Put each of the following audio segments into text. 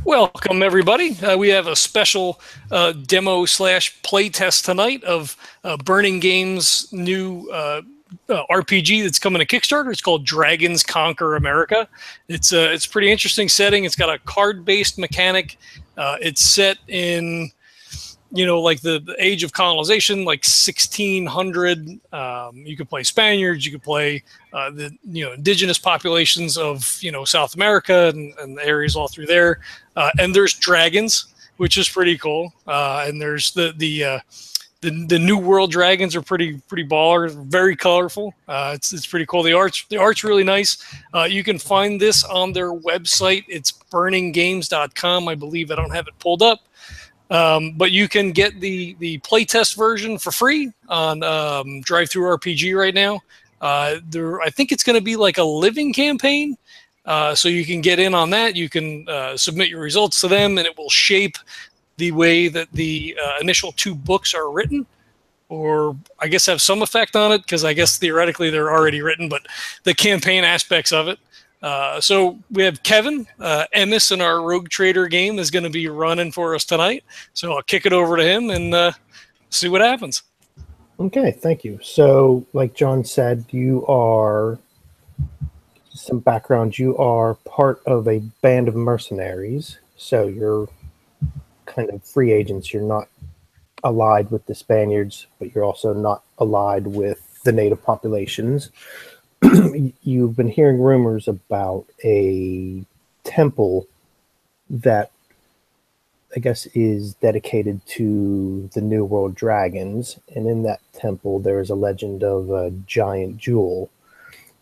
Welcome, everybody. We have a special demo slash playtest tonight of Burning Games' new RPG that's coming to Kickstarter. It's called Dragons Conquer America. It's a pretty interesting setting. It's got a card-based mechanic. It's set in, like the age of colonization, like 1600. You could play Spaniards. You could play the indigenous populations of South America and the areas all through there. And there's dragons, which is pretty cool. And there's the New World dragons are pretty baller, very colorful. It's pretty cool. The art's really nice. You can find this on their website. It's burninggames.com. I believe. I don't have it pulled up. But you can get the playtest version for free on Drive-Thru RPG right now. I think it's going to be like a living campaign. So you can get in on that. You can submit your results to them, and it will shape the way that the initial 2 books are written, or I guess have some effect on it, because I guess theoretically they're already written, but the campaign aspects of it. So we have Kevin Ennis in our Rogue Trader game is going to be running for us tonight. So I'll kick it over to him and see what happens. Okay, thank you. So like John said, you are... some background, you are part of a band of mercenaries, so you're kind of free agents. You're not allied with the Spaniards, but you're also not allied with the native populations. You've been hearing rumors about a temple that I guess is dedicated to the New World dragons, and in that temple there is a legend of a giant jewel.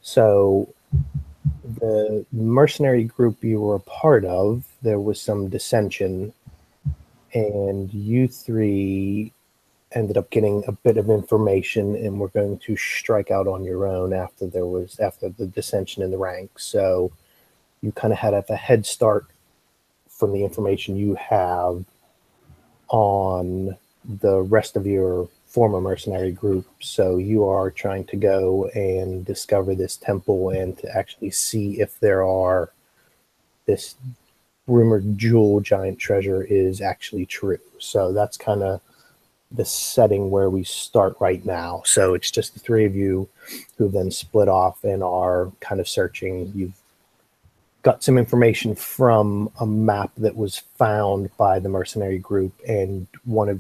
So the mercenary group you were a part of, there was some dissension, and you 3 ended up getting a bit of information and were going to strike out on your own after the dissension in the ranks. So you kind of had a head start from the information you have on the rest of your former mercenary group. So you are trying to go and discover this temple and to actually see if this rumored jewel giant treasure is actually true. So that's kind of the setting where we start right now. So it's just the 3 of you who then split off and are kind of searching. You've got some information from a map that was found by the mercenary group, and one of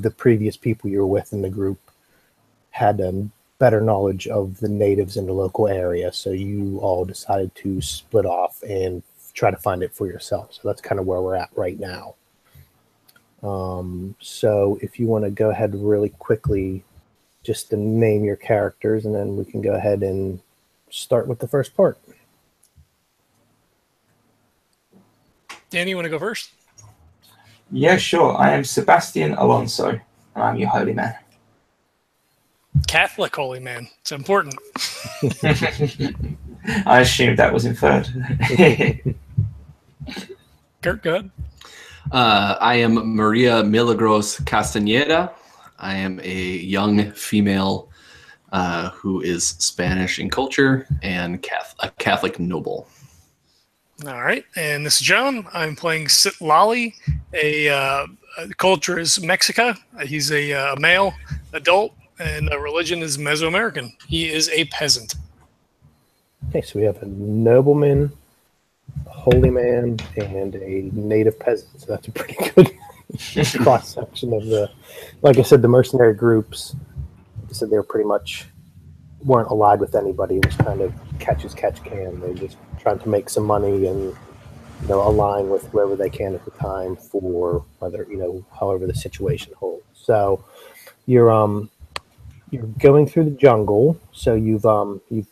the previous people you were with in the group had a better knowledge of the natives in the local area. So you all decided to split off and try to find it for yourself. So that's kind of where we're at right now. So if you want to go ahead really quickly, just to name your characters, and then we can go ahead and start with the first part. Danny, you want to go first? Yeah, sure. I am Sebastian Alonso, and I'm your holy man. Catholic holy man. It's important. I assumed that was inferred. Kurt, go ahead. I am Maria Milagros Castañeda. I am a young female who is Spanish in culture and a Catholic noble. All right, and this is John. I'm playing Citlali. Culture is Mexica. He's a male adult, and religion is Mesoamerican. He is a peasant. Okay, so we have a nobleman, a holy man, and a native peasant. So that's a pretty good cross section of like I said, the mercenary groups. Like I said, they were pretty much weren't allied with anybody. It was kind of catch as catch can. They just trying to make some money and align with whoever they can at the time for whether however the situation holds. So you're going through the jungle. So you've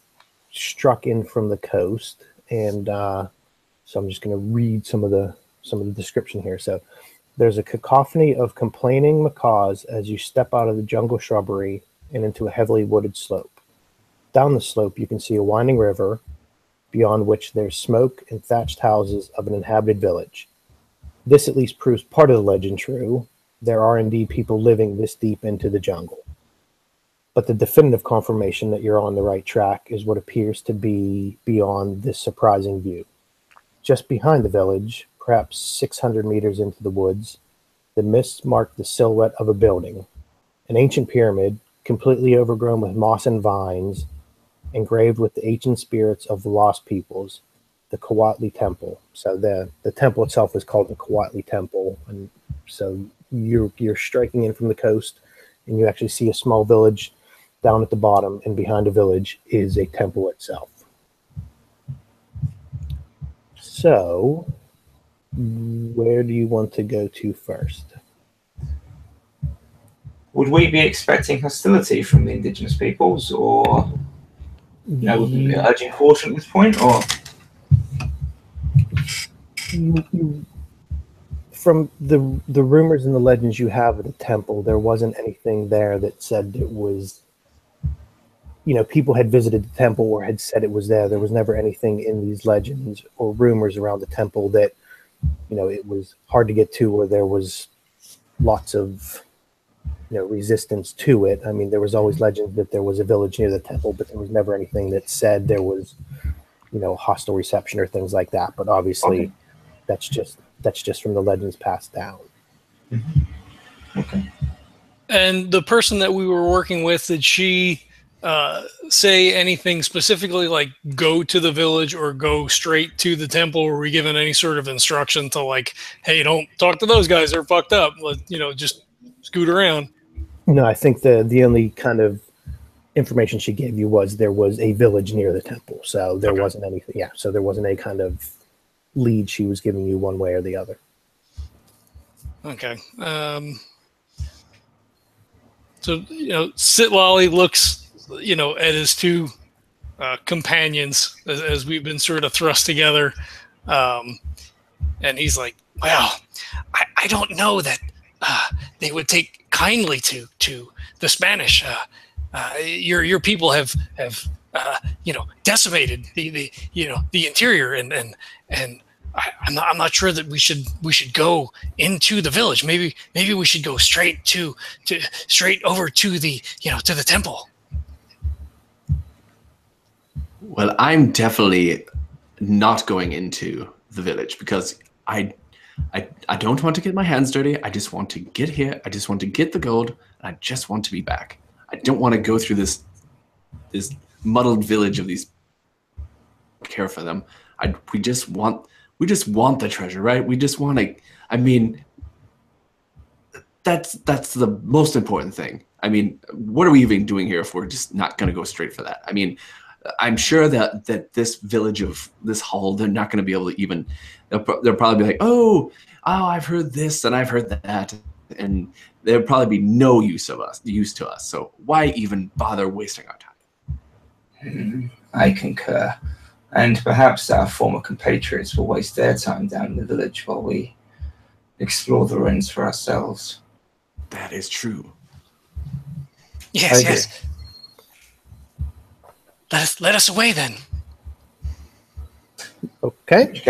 struck in from the coast, and so I'm just going to read some of the description here. So there's a cacophony of complaining macaws as you step out of the jungle shrubbery and into a heavily wooded slope. Down the slope, you can see a winding river, beyond which there's smoke and thatched houses of an inhabited village. This at least proves part of the legend true. There are indeed people living this deep into the jungle. But the definitive confirmation that you're on the right track is what appears to be beyond this surprising view. Just behind the village, perhaps 600 meters into the woods, the mists marked the silhouette of a building, an ancient pyramid, completely overgrown with moss and vines, engraved with the ancient spirits of the lost peoples, the Coatli Temple. So the temple itself is called the Coatli Temple, and so you're striking in from the coast, and you actually see a small village down at the bottom, and behind the village is a temple itself. So, where do you want to go to first? Would we be expecting hostility from the indigenous peoples, or would we be urging caution at this point, or? From the rumors and the legends you have of the temple, there wasn't anything there that said it was, people had visited the temple or had said it was there. There was never anything in these legends or rumors around the temple that, it was hard to get to, or there was lots of, resistance to it. I mean, there was always legends that there was a village near the temple, but there was never anything that said there was, hostile reception or things like that. But obviously, that's just from the legends passed down. Mm-hmm. Okay. And the person that we were working with, did she say anything specifically like go to the village or go straight to the temple? Were we given any sort of instruction to like, hey, don't talk to those guys, they're fucked up, just scoot around? No, I think the only kind of information she gave you was there was a village near the temple. So there wasn't anything. Yeah. So there wasn't any kind of lead she was giving you one way or the other. Okay. So, Sitlali looks, at his two companions as we've been sort of thrust together. And he's like, well, I don't know that they would take kindly to the Spanish. Your people have decimated the interior, and I'm not sure that we should go into the village. Maybe we should go straight over to the to the temple. Well, I'm definitely not going into the village because I don't want to get my hands dirty. I just want to get here. I just want to get the gold. And I just want to be back. I don't want to go through this muddled village of these. Care for them. We just want the treasure, right? We just want to. I mean, that's the most important thing. I mean, what are we even doing here if we're just not going to go straight for that? I mean, I'm sure that this village of this hall, they're not going to be able to even. They'll probably be like, oh, I've heard this and I've heard that, and there'll probably be no use to us. So why even bother wasting our time? I concur. And perhaps our former compatriots will waste their time down in the village while we explore the ruins for ourselves. That is true. Yes. Let us away then. Okay.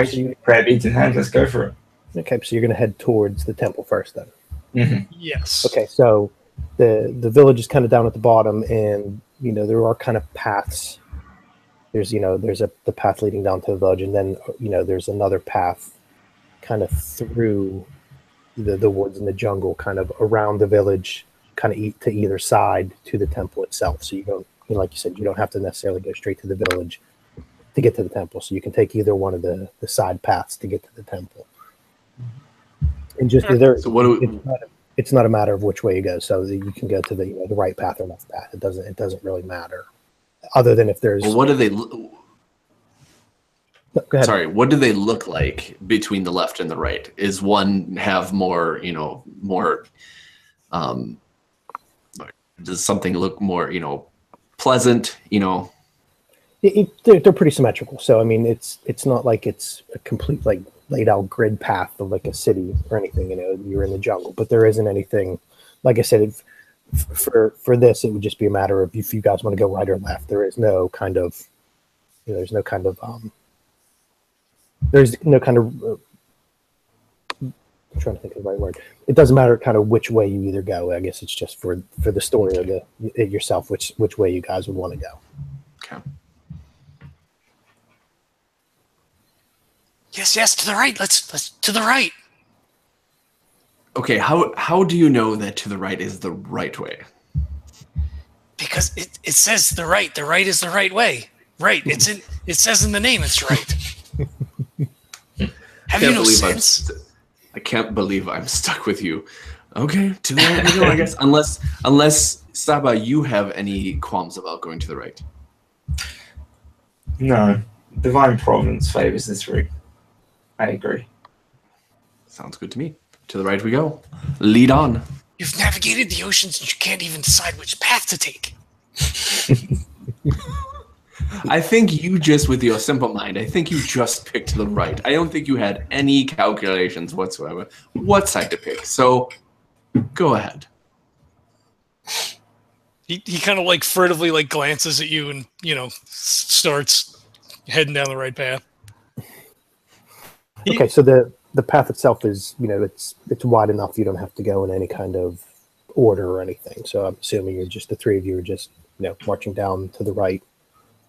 Prayer beads in hand, let's go for it. Okay, so you're going to head towards the temple first then. Mm-hmm. Yes. Okay, so the village is kind of down at the bottom, and there are kind of paths. There's the path leading down to the village, and then there's another path kind of through the woods and the jungle, kind of around the village, kind of to either side to the temple itself. So you don't, like you said, you don't have to necessarily go straight to the village to get to the temple. So you can take either one of the side paths to get to the temple. And just it's not a matter of which way you go. So you can go to the right path or left path. It doesn't really matter. Other than if there's. Well, what do they? No, go ahead. Sorry, what do they look like between the left and the right? Is one have more, more? Does something look more, pleasant? They're pretty symmetrical. So I mean, it's not like it's a complete like laid out grid path of like a city or anything. You're in the jungle, but there isn't anything. Like I said, for this, it would just be a matter of if you guys want to go right or left. There is no kind of, there's no kind of I'm trying to think of the right word. It doesn't matter kind of which way you either go. I guess it's just for the story of it yourself, which way you guys would want to go. Okay. Yes, to the right. Let's to the right. Okay, how do you know that to the right is the right way? Because it says the right. The right is the right way. Right. It says in the name it's right. Have you no sense? I can't believe I'm stuck with you. Okay, to the right we go, I guess. Unless Saba, you have any qualms about going to the right. No. Divine providence favors this route. I agree. Sounds good to me. To the right we go. Lead on. You've navigated the oceans and you can't even decide which path to take. I think you just, with your simple mind, I think you just picked the right. I don't think you had any calculations whatsoever what side to pick. So, go ahead. He kind of like furtively like glances at you and, starts heading down the right path. Okay, so the path itself is, it's wide enough you don't have to go in any kind of order or anything. So I'm assuming the three of you are just, marching down to the right.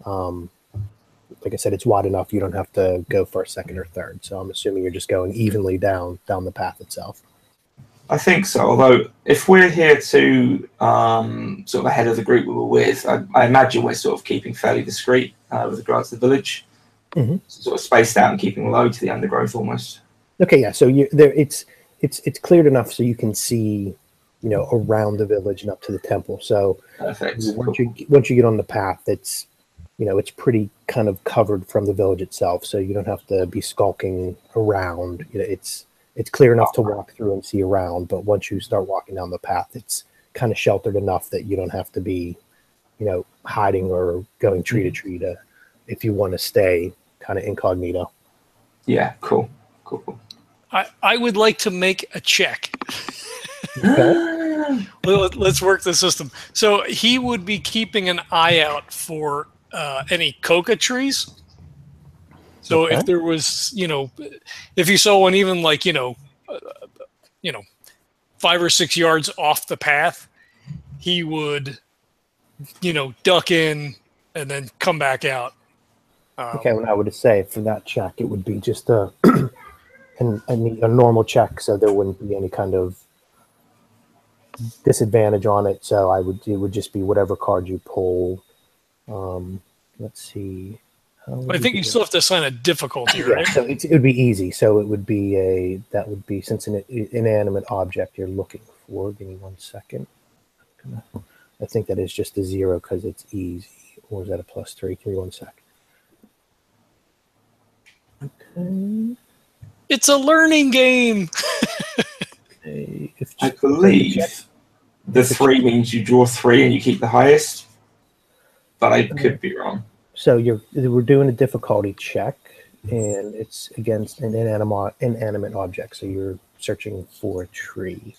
Like I said, it's wide enough you don't have to go first, second, or third. So I'm assuming you're just going evenly down the path itself. I think so, although if we're here to sort of ahead of the group we were with, I imagine we're sort of keeping fairly discreet with regards to the village. Mm-hmm. Sort of spaced out and keeping low to the undergrowth almost. Okay, yeah. So it's cleared enough so you can see, around the village and up to the temple. So perfect. Once you get on the path, it's pretty kind of covered from the village itself. So you don't have to be skulking around. It's clear enough to walk through and see around. But once you start walking down the path, it's kind of sheltered enough that you don't have to be, hiding or going tree to tree if you want to stay kind of incognito. Yeah, cool. I would like to make a check. Okay. Let's work the system. So he would be keeping an eye out for any coca trees. So Okay. if there was, if you saw one even like, 5 or 6 yards off the path, he would, duck in and then come back out. Okay, well, I would say for that check, it would be just a normal check, so there wouldn't be any kind of disadvantage on it. So it would just be whatever card you pull. Let's see. I think you still have to assign a difficulty, right? Yeah, so it would be easy. So it would be since an inanimate object you're looking for. Give me 1 second. I think that is just a 0 because it's easy. Or is that a +3? Give me 1 sec. Okay. It's a learning game. I believe the 3 means you draw 3 and you keep the highest, but I could be wrong. So we're doing a difficulty check, and it's against an inanimate object. So you're searching for a tree.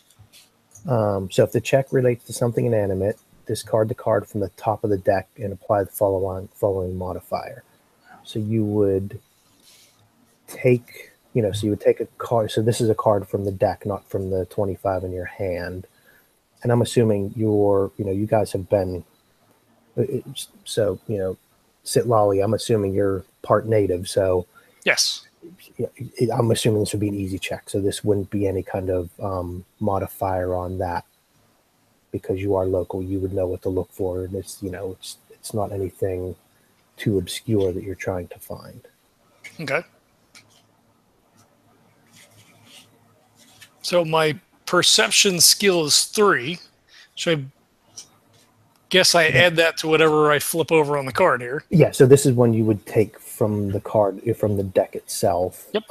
So if the check relates to something inanimate, discard the card from the top of the deck and apply the following modifier. So you would take, so you would take a card. So this is a card from the deck, not from the 25 in your hand. And I'm assuming you guys have been, Sitlali, I'm assuming you're part native. So Yes. I'm assuming this would be an easy check. So this wouldn't be any kind of modifier on that because you are local. You would know what to look for. And it's not anything too obscure that you're trying to find. Okay. So my perception skill is 3. Should I guess I add that to whatever I flip over on the card here? Yeah, so this is one you would take from the card, from the deck itself. Yep.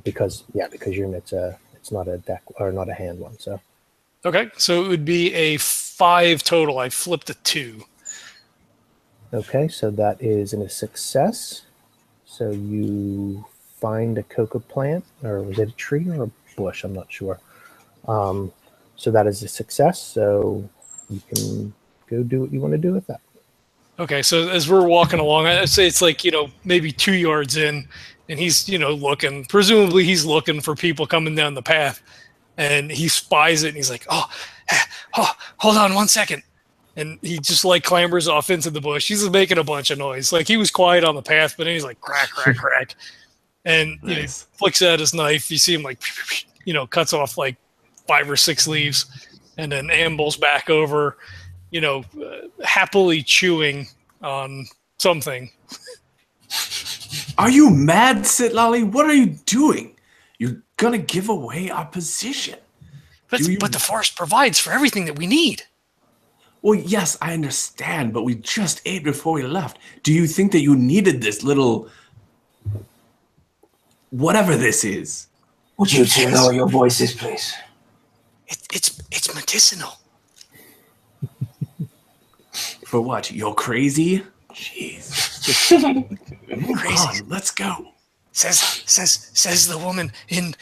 Because it's not a deck or not a hand one. So. Okay, so it would be a 5 total. I flipped a 2. Okay, so that is a success. So you find a coca plant, or was it a tree or a bush? I'm not sure. So that is a success. So you can go do what you want to do with that. Okay, so as we're walking along, I'd say it's like, maybe 2 yards in, and he's, looking. Presumably he's looking for people coming down the path, and he spies it, and he's like, oh, hold on 1 second. And he just like clambers off into the bush. He's making a bunch of noise. Like he was quiet on the path, but then he's like crack, crack, crack. and Nice. flicks out his knife. You see him like cuts off like 5 or 6 leaves, and then ambles back over, happily chewing on something. Are you mad, Sitlali? What are you doing? You're gonna give away our position. But the forest provides for everything that we need. Well, yes, I understand, but we just ate before we left. Do you think that you needed this little... whatever this is? Would you two lower your voices, please? It's medicinal. For what? You're crazy? Jeez. Crazy. Come on, let's go. Says the woman in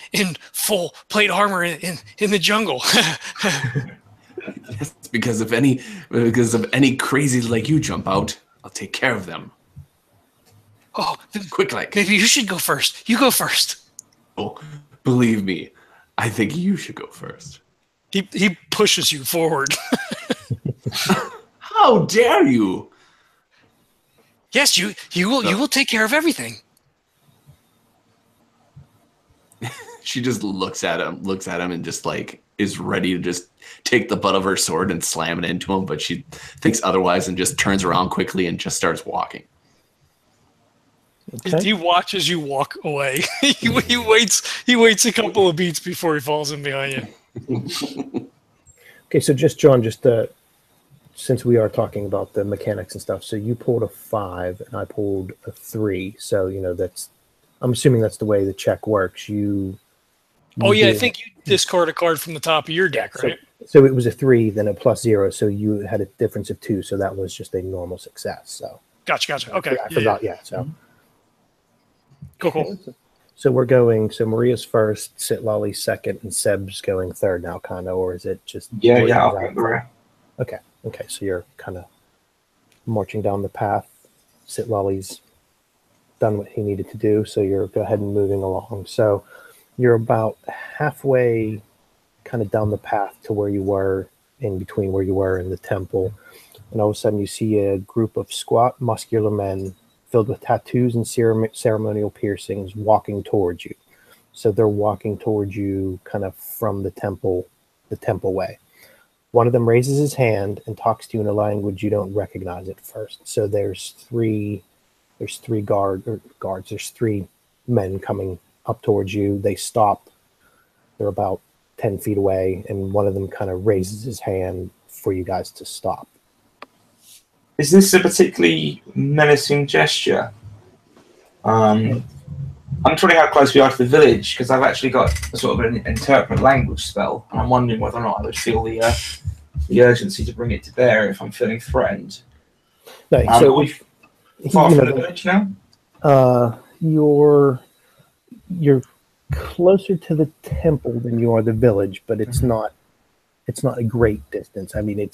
full plate armor in the jungle. Yes, because of any crazies like you jump out, I'll take care of them. Oh, Quick, like. maybe you should go first. You go first. Oh, believe me, I think you should go first. He pushes you forward. How dare you? Yes, you will take care of everything. She just looks at him, and just like is ready to just take the butt of her sword and slam it into him, but she thinks otherwise and just turns around quickly and just starts walking. Okay. He watches you walk away. he waits a couple of beats before he falls in behind you. Okay, so John, since we are talking about the mechanics and stuff, so you pulled a 5 and I pulled a 3. So I'm assuming that's the way the check works. I think you discard a card from the top of your deck, right? So it was a 3, then a +0, so you had a difference of 2, so that was just a normal success. So Gotcha. Okay. I forgot. Yeah. So Cool. So we're going. So Maria's first, Sitlali's second, and Seb's going third now, kind of, or is it just? Yeah. I'll go Maria. Okay. So you're kind of marching down the path. Sitlali's done what he needed to do, so you're go ahead and moving along. So you're about halfway, kind of down the path to where you were, in between where you were in the temple, and all of a sudden you see a group of squat, muscular men filled with tattoos and ceremonial piercings walking towards you. So they're walking towards you kind of from the temple way. One of them raises his hand and talks to you in a language you don't recognize at first. So there's three guards. There's 3 men coming up towards you. They stop. They're about 10 feet away, and one of them kind of raises his hand for you guys to stop. Is this a particularly menacing gesture? I'm trying how close we are to the village, because I've actually got a sort of an interpret language spell, and I'm wondering whether or not I would feel the urgency to bring it to bear if I'm feeling threatened. No, so we're far from the village now? You're closer to the temple than you are the village, but it's not a great distance. I mean,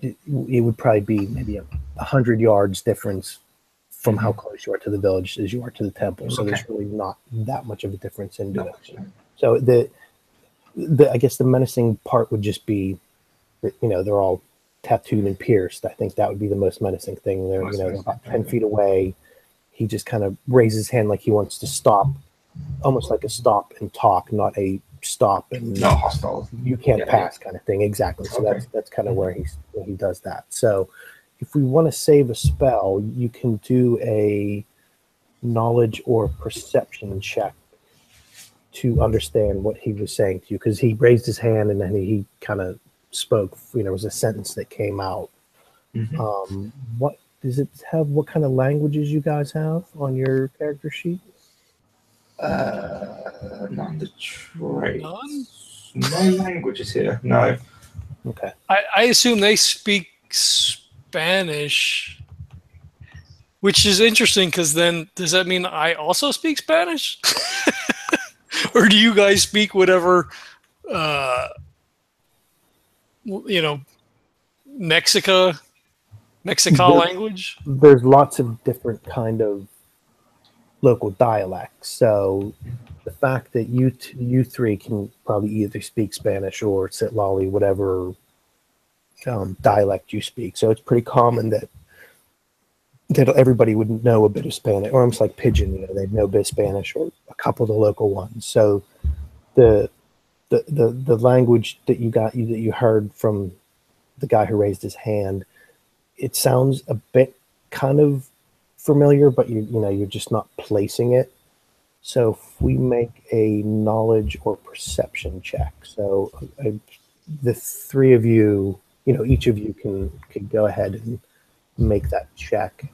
it would probably be maybe 100 yards difference from how close you are to the village as you are to the temple. So there's really not that much of a difference into it. So I guess the menacing part would just be that, they're all tattooed and pierced. I think that would be the most menacing thing. They're about 10 feet away. He just kind of raises his hand like he wants to stop, almost like a stop and talk, not a stop and not hostile. You can't pass kind of thing. Exactly. So that's kind of where he does that. So if we want to save a spell, you can do a knowledge or perception check to understand what he was saying to you, because he raised his hand and then he kind of spoke. It was a sentence that came out. What does it have? What kind of languages you guys have on your character sheet? Not the traits. None? No languages here. No. Okay. I assume they speak Spanish, which is interesting, because then does that mean I also speak Spanish? Or do you guys speak whatever, Mexican language? There's lots of different kind of local dialects. So the fact that you 3 can probably either speak Spanish or Sitlali, whatever dialect you speak. So it's pretty common that that everybody would know a bit of Spanish, or almost like Pidgin, they'd know a bit of Spanish or a couple of the local ones. So the language that you heard from the guy who raised his hand, it sounds a bit kind of familiar, but you're just not placing it. So if we make a knowledge or perception check, so the three of you, each of you can go ahead and make that check.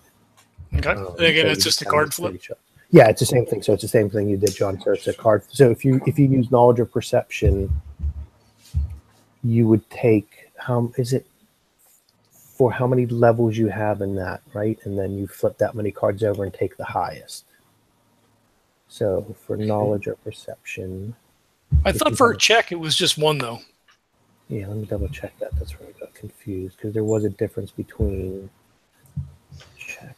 Okay. Again, so it's just a card flip. Yeah, it's the same thing. So it's the same thing you did, John. So it's a card. So if you use knowledge or perception, you would take for how many levels you have in that, right? And then you flip that many cards over and take the highest. So for knowledge or perception, I thought for a check it was just one though. Yeah, let me double check that. That's where I got confused because there was a difference between check.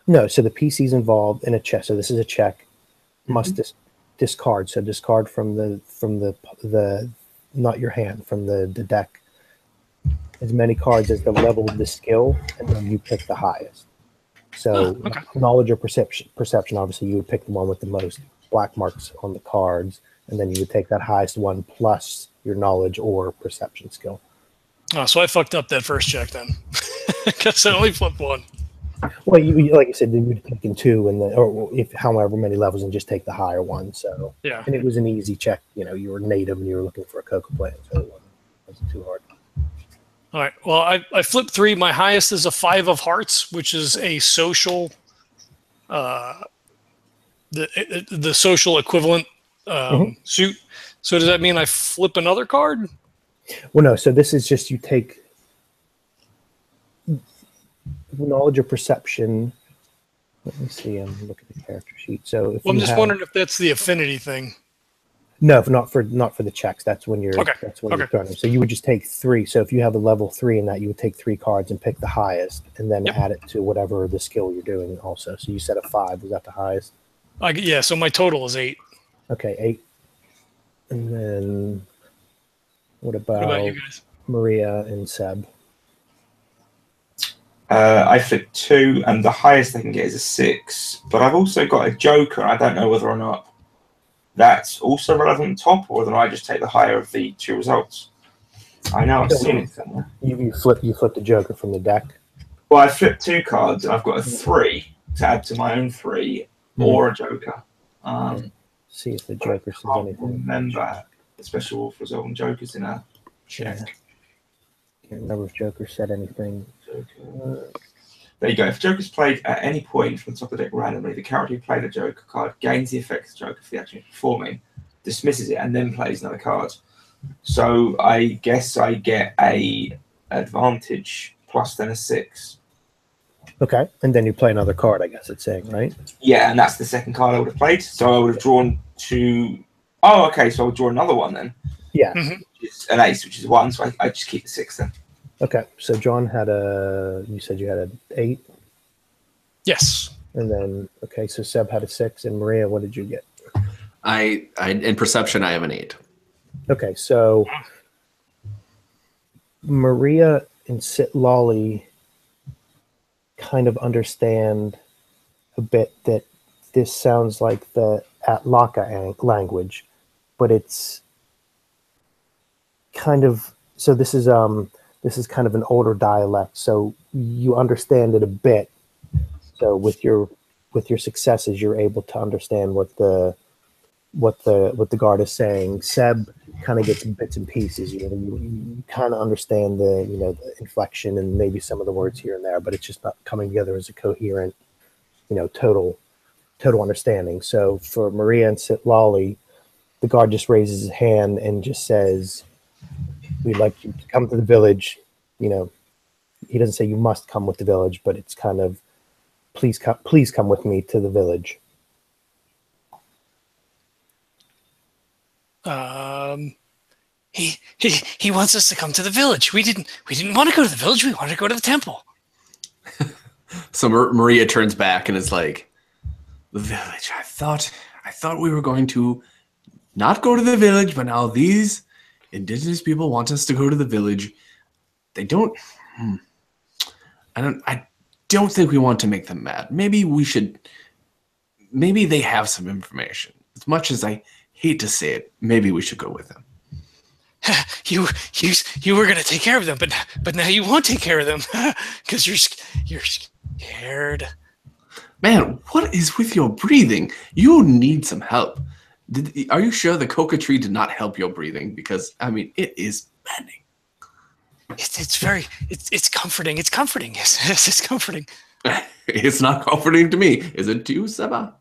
No, so the PC's involved in a check. So this is a check. Must discard. So discard from the not your hand, from the deck, as many cards as the level of the skill, and then you pick the highest. So knowledge or perception, obviously you would pick the one with the most black marks on the cards, and then you would take that highest one plus your knowledge or perception skill. Oh, so I fucked up that first check then, because I only flipped one. Well, you like you said, you would take in two, and or if however many levels, and just take the higher one. So yeah, and it was an easy check. You were native and you were looking for a cocoa plant, so it wasn't too hard. All right. Well, I flipped 3. My highest is a 5 of hearts, which is a social, the social equivalent suit. So does that mean I flip another card? Well, no. So this is just you take knowledge or perception. Let me see. I'm looking at the character sheet. So if I'm just wondering if that's the affinity thing. No, not for the checks. That's when you're you're throwing them. So you would just take 3. So if you have a level 3 in that, you would take 3 cards and pick the highest, and then add it to whatever the skill you're doing. Also, so you said a 5. Was that the highest? Yeah. So my total is 8. Okay, 8. And then what about you guys? Maria and Seb? I flipped 2, and the highest I can get is a 6. But I've also got a joker. I don't know whether or not that's also relevant top, or whether I just take the higher of the 2 results. I know I've seen it somewhere. You flip the joker from the deck. Well, I flipped 2 cards, and I've got a 3 to add to my own 3, or a joker. See if the joker says anything. Remember the special rule for resolving jokers in a check. Can't remember if joker said anything. Joker. There you go. If Joker's played at any point from the top of the deck randomly, the character who played a Joker card gains the effect of the Joker for the action performing, dismisses it, and then plays another card. So I guess I get a advantage plus then a 6. Okay, and then you play another card, I guess it's saying, right? Yeah, and that's the second card I would have played. So I would have drawn 2. Oh, okay, so I would draw another one then. Yeah. Which is an ace, which is 1, so I just keep the 6 then. Okay, so John had you said you had an 8? Yes. And then, okay, so Seb had a 6, and Maria, what did you get? I in perception, I have an 8. Okay, so Maria and Sitlali kind of understand a bit that this sounds like the Atlaka language, but it's kind of, so this is kind of an older dialect, so you understand it a bit. So with your successes, you're able to understand what the guard is saying. Seb kind of gets bits and pieces. You kind of understand the inflection and maybe some of the words here and there, but it's just not coming together as a coherent, total understanding. So for Maria and Sitlali, the guard just raises his hand and just says, "We'd like you to come to the village." He doesn't say you must come with the village, but it's kind of, please come with me to the village. He wants us to come to the village. We didn't want to go to the village. We wanted to go to the temple. So Maria turns back and is like, "The village. I thought we were going to not go to the village, but now these indigenous people want us to go to the village. They don't. I don't think we want to make them mad. Maybe we should. Maybe they have some information. As much as I hate to say it, maybe we should go with them. You were gonna take care of them, but now you won't take care of them because you're scared. Man, what is with your breathing? You need some help. Are you sure the coca tree did not help your breathing? Because I mean, it is maddening. It's comforting. It's comforting. Yes, it's comforting. It's not comforting to me. Is it to you, Seba?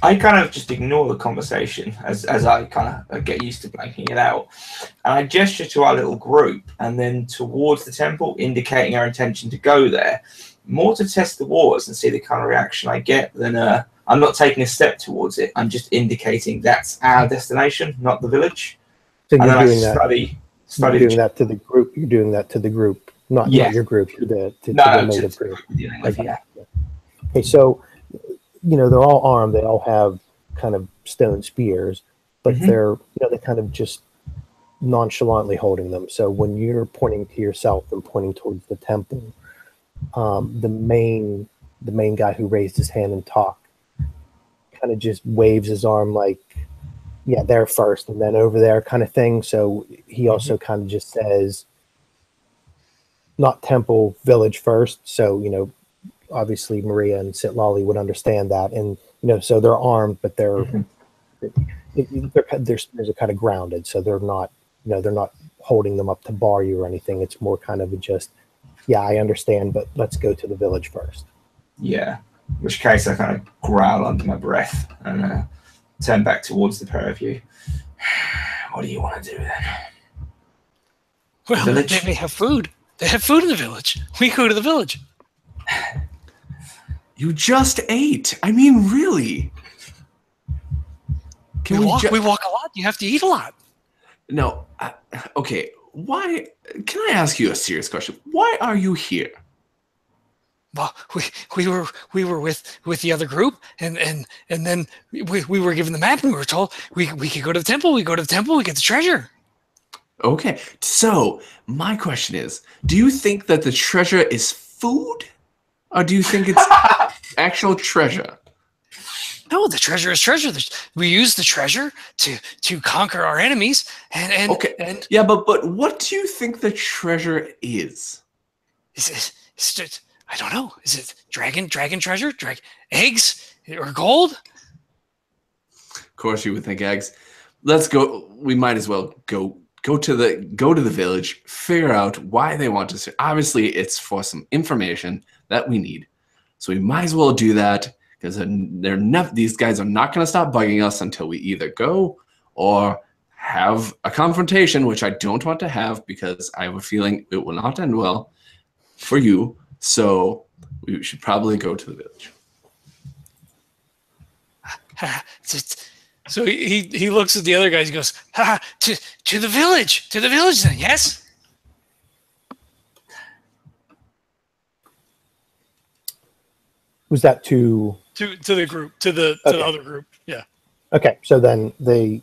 I kind of just ignore the conversation as I kind of get used to blanking it out. And I gesture to our little group and then towards the temple, indicating our intention to go there, more to test the waters and see the kind of reaction I get than I'm not taking a step towards it. I'm just indicating that's our destination, not the village. So and you're then doing I that. study You're doing that to the group. You're doing that to the group, not your group, to the native group. Yeah. Okay, so they're all armed. They all have kind of stone spears, but they're they're kind of just nonchalantly holding them. So when you're pointing to yourself and pointing towards the temple, the main guy who raised his hand and talked kind of just waves his arm like, yeah, there first and then over there kind of thing. So he also kind of just says, not temple, village first. So, obviously Maria and Sitlali would understand that. And, so they're armed, but their spears are kind of grounded. So they're not, they're not holding them up to bar you or anything. It's more kind of just, yeah, I understand, but let's go to the village first. Yeah. In which case I kind of growl under my breath and turn back towards the pair of you. What do you want to do then? Well, they have food. They have food in the village. We go to the village. You just ate. I mean, really? We walk a lot. You have to eat a lot. No. Okay. Why? Can I ask you a serious question? Why are you here? Well, we were with the other group, and then we were given the map, and we were told we could go to the temple. We go to the temple. We get the treasure. Okay. So my question is: do you think that the treasure is food, or do you think it's actual treasure? No, the treasure is treasure. We use the treasure to conquer our enemies. Okay. And yeah, but what do you think the treasure is? I don't know. Is it dragon treasure? Eggs or gold? Of course, you would think eggs. Let's go. We might as well go to the village. Figure out why they want us. Obviously, it's for some information that we need. So we might as well do that because these guys are not going to stop bugging us until we either go or have a confrontation, which I don't want to have because I have a feeling it will not end well for you. So we should probably go to the village. So he looks at the other guys and goes, to the village. To the village then, yes? Was that to the group, to the other group, yeah. Okay, so then the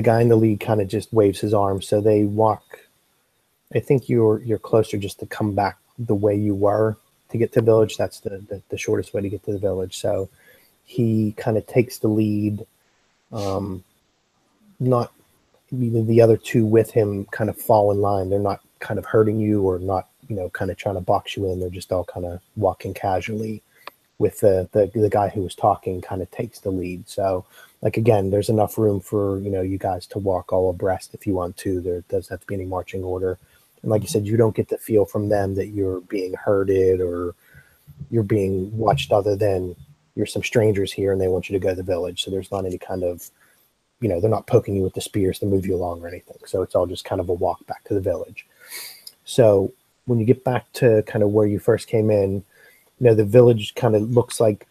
guy in the lead kind of just waves his arm. So they walk. I think you're closer just to come back the way you were to get to the village. That's the shortest way to get to the village. So he kind of takes the lead. Not even the other two with him kind of fall in line. They're not kind of hurting you or not, kind of trying to box you in. They're just all kind of walking casually with the guy who was talking kind of takes the lead. So like, again, there's enough room for, you guys to walk all abreast if you want to. There doesn't have to be any marching order. And like you said, you don't get the feel from them that you're being herded or you're being watched other than you're some strangers here and they want you to go to the village. So there's not any kind of, they're not poking you with the spears to move you along or anything. So it's all just kind of a walk back to the village. So when you get back to kind of where you first came in, the village kind of looks like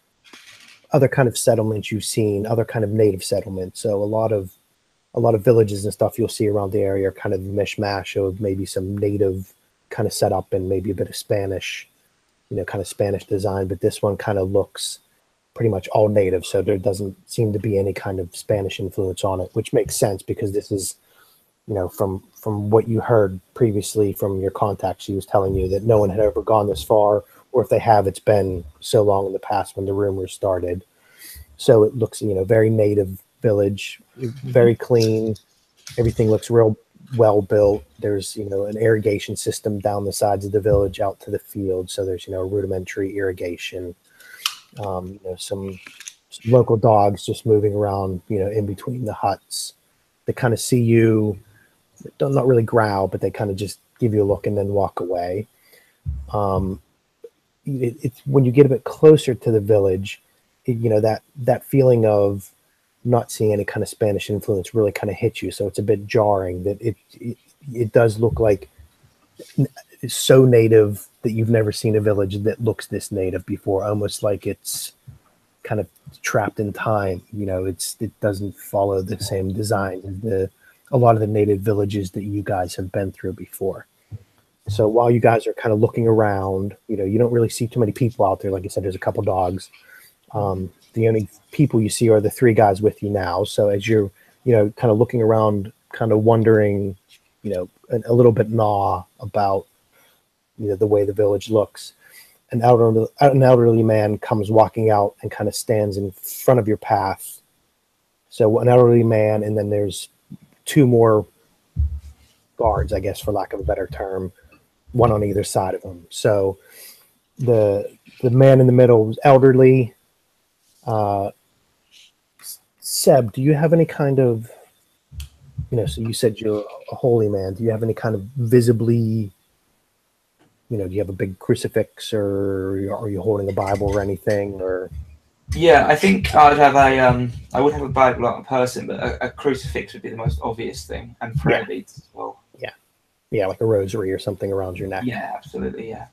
other kind of settlements you've seen, other kind of native settlements. So a lot of villages and stuff you'll see around the area are kind of a mishmash of maybe some native kind of setup and maybe a bit of Spanish, kind of Spanish design. But this one kind of looks pretty much all native, so there doesn't seem to be any kind of Spanish influence on it, which makes sense because this is, you know, from what you heard previously from your contact, she was telling you that no one had ever gone this far, or if they have, it's been so long in the past when the rumors started. So it looks, you know, very native village, very clean. Everything looks real well built. There's, you know, an irrigation system down the sides of the village out to the field. So there's, you know, rudimentary irrigation. You know, some local dogs just moving around, you know, in between the huts. They kind of see you, don't not really growl, but they kind of just give you a look and then walk away. It's when you get a bit closer to the village, you know, that feeling of not seeing any kind of Spanish influence really kind of hits you. So it's a bit jarring that it does look like it's so native that you've never seen a village that looks this native before, almost like it's kind of trapped in time. You know, it doesn't follow the same design as a lot of the native villages that you guys have been through before. So while you guys are kind of looking around, you know, you don't really see too many people out there. Like I said, there's a couple dogs. The only people you see are the three guys with you now. So as you're, you know, kind of looking around, kind of wondering, you know, a little bit in awe about, you know, the way the village looks, an elderly man comes walking out and kind of stands in front of your path. So an elderly man, and then there's two more guards, I guess, for lack of a better term, one on either side of him. So the man in the middle was elderly. Seb, do you have any kind of, you know, so you said you're a holy man. Do you have any kind of visibly, you know, do you have a big crucifix, or are you holding a Bible or anything? Or yeah, I think I would have a Bible on a person, but a crucifix would be the most obvious thing, and prayer beads as well. Yeah, like a rosary or something around your neck. Yeah, absolutely. Yeah.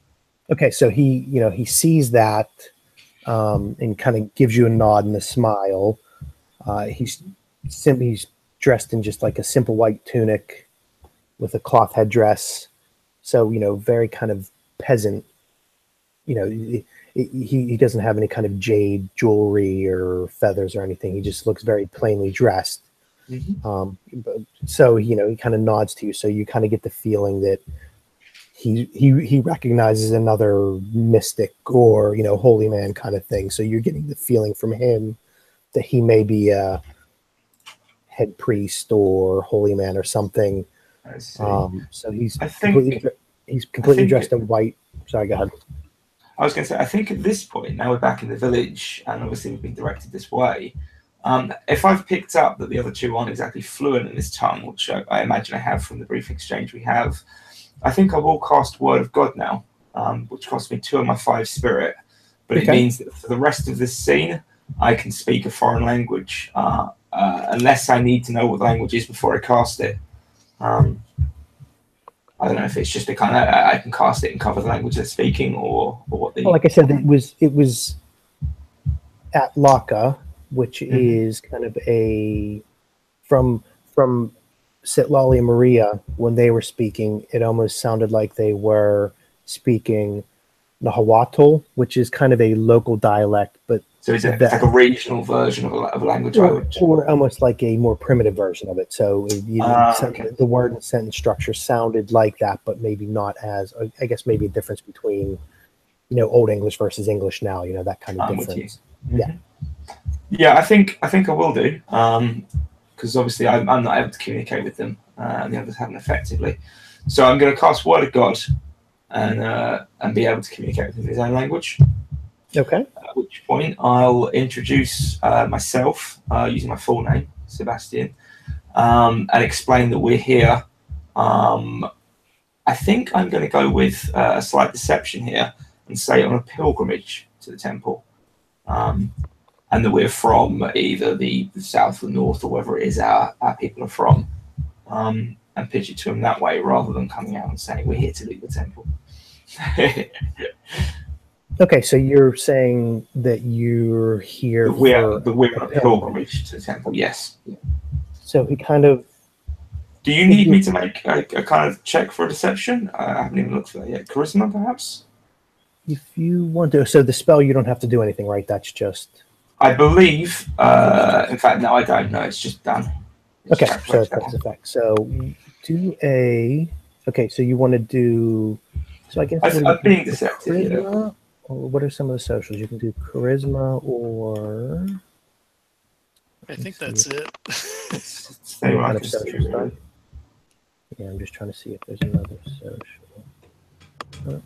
Okay, so he, you know, he sees that and kind of gives you a nod and a smile. He's dressed in just like a simple white tunic with a cloth headdress. So, you know, very kind of peasant. You know, he doesn't have any kind of jade jewelry or feathers or anything. He just looks very plainly dressed. So, you know, he kind of nods to you. So you kind of get the feeling that he recognizes another mystic or, you know, holy man kind of thing. So you're getting the feeling from him that he may be a head priest or holy man or something. I see. So he's completely dressed in white. Sorry, go ahead. I was going to say, I think at this point, now we're back in the village, and obviously we've been directed this way. If I've picked up that the other two aren't exactly fluent in this tongue, which I imagine I have from the brief exchange we have, I think I will cast Word of God now, which costs me 2 of my 5 spirit. But it means that for the rest of this scene, I can speak a foreign language, unless I need to know what the language is before I cast it. I don't know if it's just a kind of I can cast it and cover the language they're speaking, or what the. Well, like I said, it was at Laka, which is kind of a from Sitlali and Maria. When they were speaking, it almost sounded like they were speaking Nahuatl, which is kind of a local dialect, but so it's like a regional version of a language, or almost like a more primitive version of it. So the word and sentence structure sounded like that, but maybe not as. I guess maybe a difference between, you know, Old English versus English now. You know, that kind of difference. Yeah, I think I will do, because obviously I'm not able to communicate with them, and the others haven't effectively. So I'm going to cast Word of God and be able to communicate with them in his own language. Okay. At which point I'll introduce myself using my full name, Sebastian, and explain that we're here. I think I'm going to go with a slight deception here and say on a pilgrimage to the temple. And that we're from either the south or north, or wherever it is our people are from, and pitch it to them that way rather than coming out and saying we're here to leave the temple. Okay, so you're saying that you're here we're on a pilgrimage to the temple, yes. So he kind of... Do you need me to make a kind of check for a deception? I haven't even looked for that yet. Charisma, perhaps? If you want to... So the spell, you don't have to do anything, right? That's just... I believe. In fact, no, I don't know. It's just done. Okay, so it takes effect. So do a. Okay, so you want to do. So I guess I'm being deceptive. Charisma, or what are some of the socials? You can do charisma or. I think that's it. Stay What right, kind of social stuff? Yeah, I'm just trying to see if there's another social.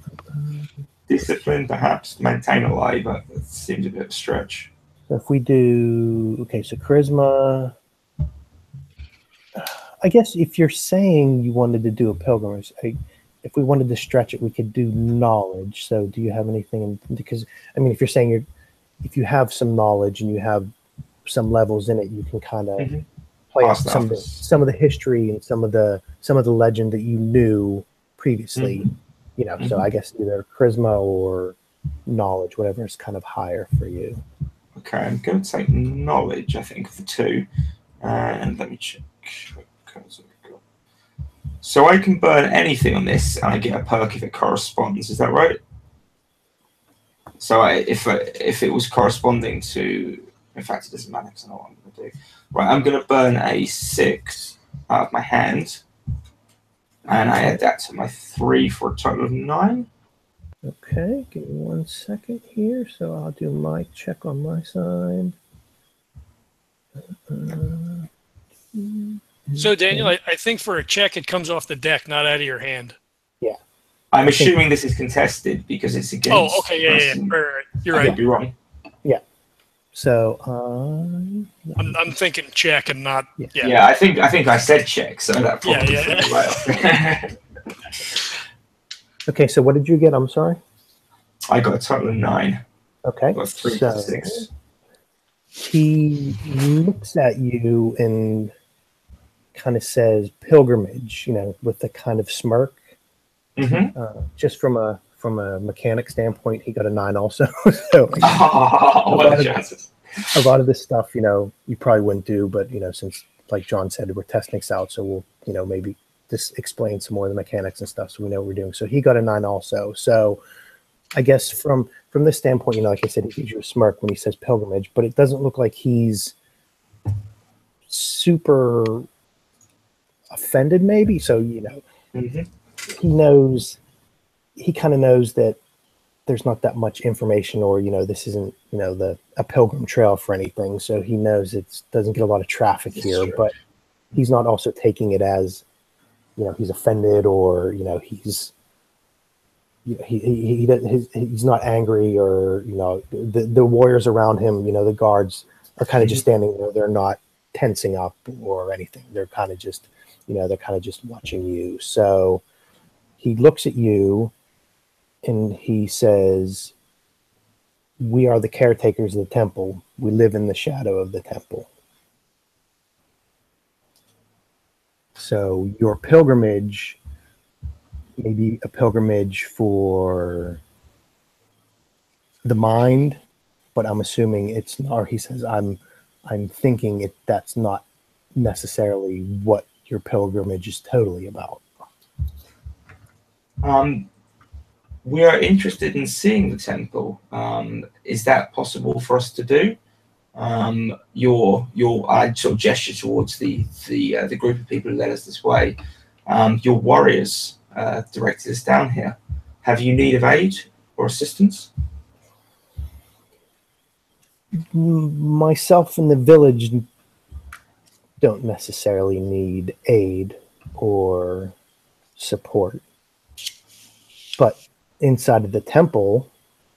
Discipline, perhaps. Maintain a lie, but it seems a bit of a stretch. So if we do, okay, so charisma. I guess if you're saying you wanted to do a pilgrimage, if we wanted to stretch it, we could do knowledge. So do you have anything? Because I mean, if you're saying if you have some knowledge and you have some levels in it, you can kind of play off some of the history and some of the legend that you knew previously. You know, so I guess either charisma or knowledge, whatever is kind of higher for you. Okay, I'm going to take knowledge, I think, of the two. And let me check. So I can burn anything on this, and I get a perk if it corresponds. Is that right? So if it was corresponding to, in fact, it doesn't matter because I know what I'm going to do. Right, I'm going to burn a 6 out of my hand, and I add that to my 3 for a total of 9. Okay, give me 1 second here. So I'll do my check on my side. So, Daniel, I think for a check, it comes off the deck, not out of your hand. Yeah. I'm assuming this is contested because it's against. Oh, okay, yeah. Right. You're right. I could be wrong. Yeah. So I'm thinking check and not. Yeah, I think I said check, so that probably right. Okay, so what did you get? I'm sorry. I got a total of 9. Okay. Got 3 to 6. He looks at you and kind of says pilgrimage, you know, with a kind of smirk. Just from a mechanic standpoint, he got a 9 also. So a lot of this stuff, you know, you probably wouldn't do, but you know, since like John said, we're testing this out, so we'll, you know, maybe just explain some more of the mechanics and stuff so we know what we're doing. So he got a 9 also. So I guess from this standpoint, you know, like I said, he gives you a smirk when he says pilgrimage, but it doesn't look like he's super offended maybe. So, you know, he kind of knows that there's not that much information, or, you know, this isn't, you know, a pilgrim trail for anything. So he knows it doesn't get a lot of traffic here, but he's not also taking it as, you know, he's offended, or, you know, he's not angry, or, you know, the warriors around him, you know, the guards are kind of just standing there. They're not tensing up or anything. They're kind of just, you know, they're kind of just watching you. So he looks at you and he says, "We are the caretakers of the temple. We live in the shadow of the temple. So your pilgrimage may be a pilgrimage for the mind, but I'm assuming it's not," or he says, I'm thinking that's not necessarily what your pilgrimage is totally about. We are interested in seeing the temple. Is that possible for us to do? I sort of gesture towards the group of people who led us this way. Your warriors directed us down here. Have you need of aid or assistance? Myself and the village don't necessarily need aid or support, but inside of the temple,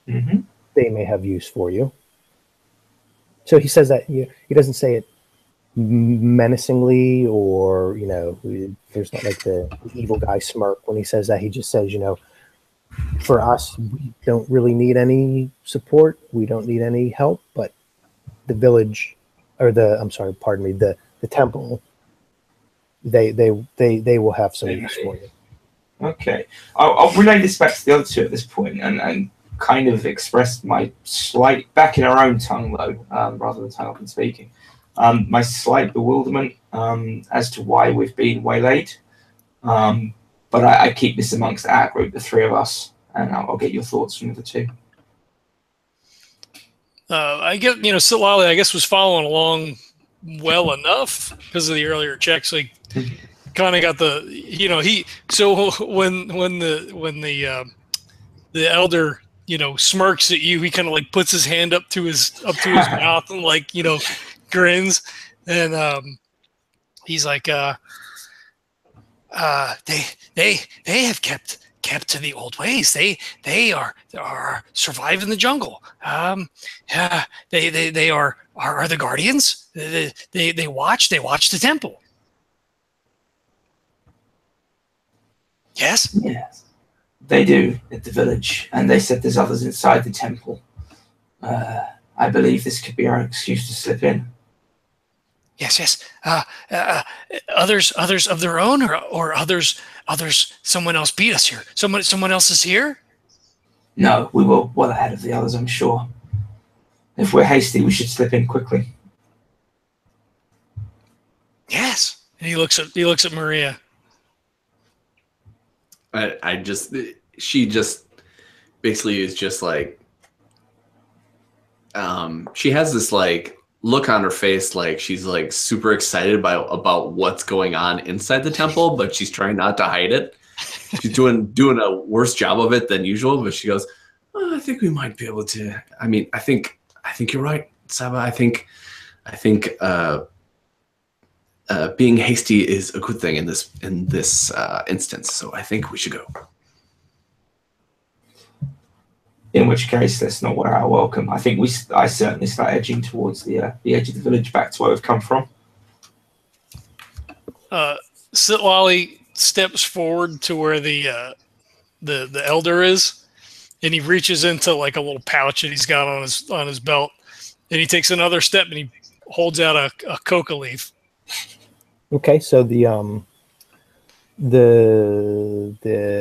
they may have use for you. So he says that he doesn't say it menacingly, or, you know, there's not like the evil guy smirk when he says that. He just says, you know, for us, we don't really need any support. We don't need any help, but the village, or the temple, they will have some use for you. Okay. I'll relay this back to the other two at this point and kind of express my slight, back in our own tongue though, rather than tongue I've been speaking, my slight bewilderment as to why we've been waylaid. But I keep this amongst our group, the 3 of us, and I'll get your thoughts from the 2. I guess Silali, I guess, was following along well enough because of the earlier checks. Like, kind of got the he. So when the elder smirks at you, he kind of like puts his hand up to his mouth and like grins, and he's like, they have kept to the old ways. They are surviving the jungle. They are the guardians. They watch the temple. Yes. Yes, they do at the village, and they said there's others inside the temple. I believe this could be our excuse to slip in. Yes. Others of their own, or others. Someone else beat us here. Someone else is here. No, we were well ahead of the others, I'm sure. If we're hasty, we should slip in quickly. Yes. And he looks at Maria. She just basically is just like, she has this like look on her face, like she's like super excited about what's going on inside the temple, but she's trying not to hide it. She's doing a worse job of it than usual, but she goes, I think we might be able to. I mean, I think you're right, Saba. I think being hasty is a good thing in this instance. So I think we should go. In which case, that's not where I welcome. I think I certainly start edging towards the edge of the village, back to where we've come from. Sitlali steps forward to where the elder is, and he reaches into like a little pouch that he's got on his belt, and he takes another step and he holds out a coca leaf. Okay, so the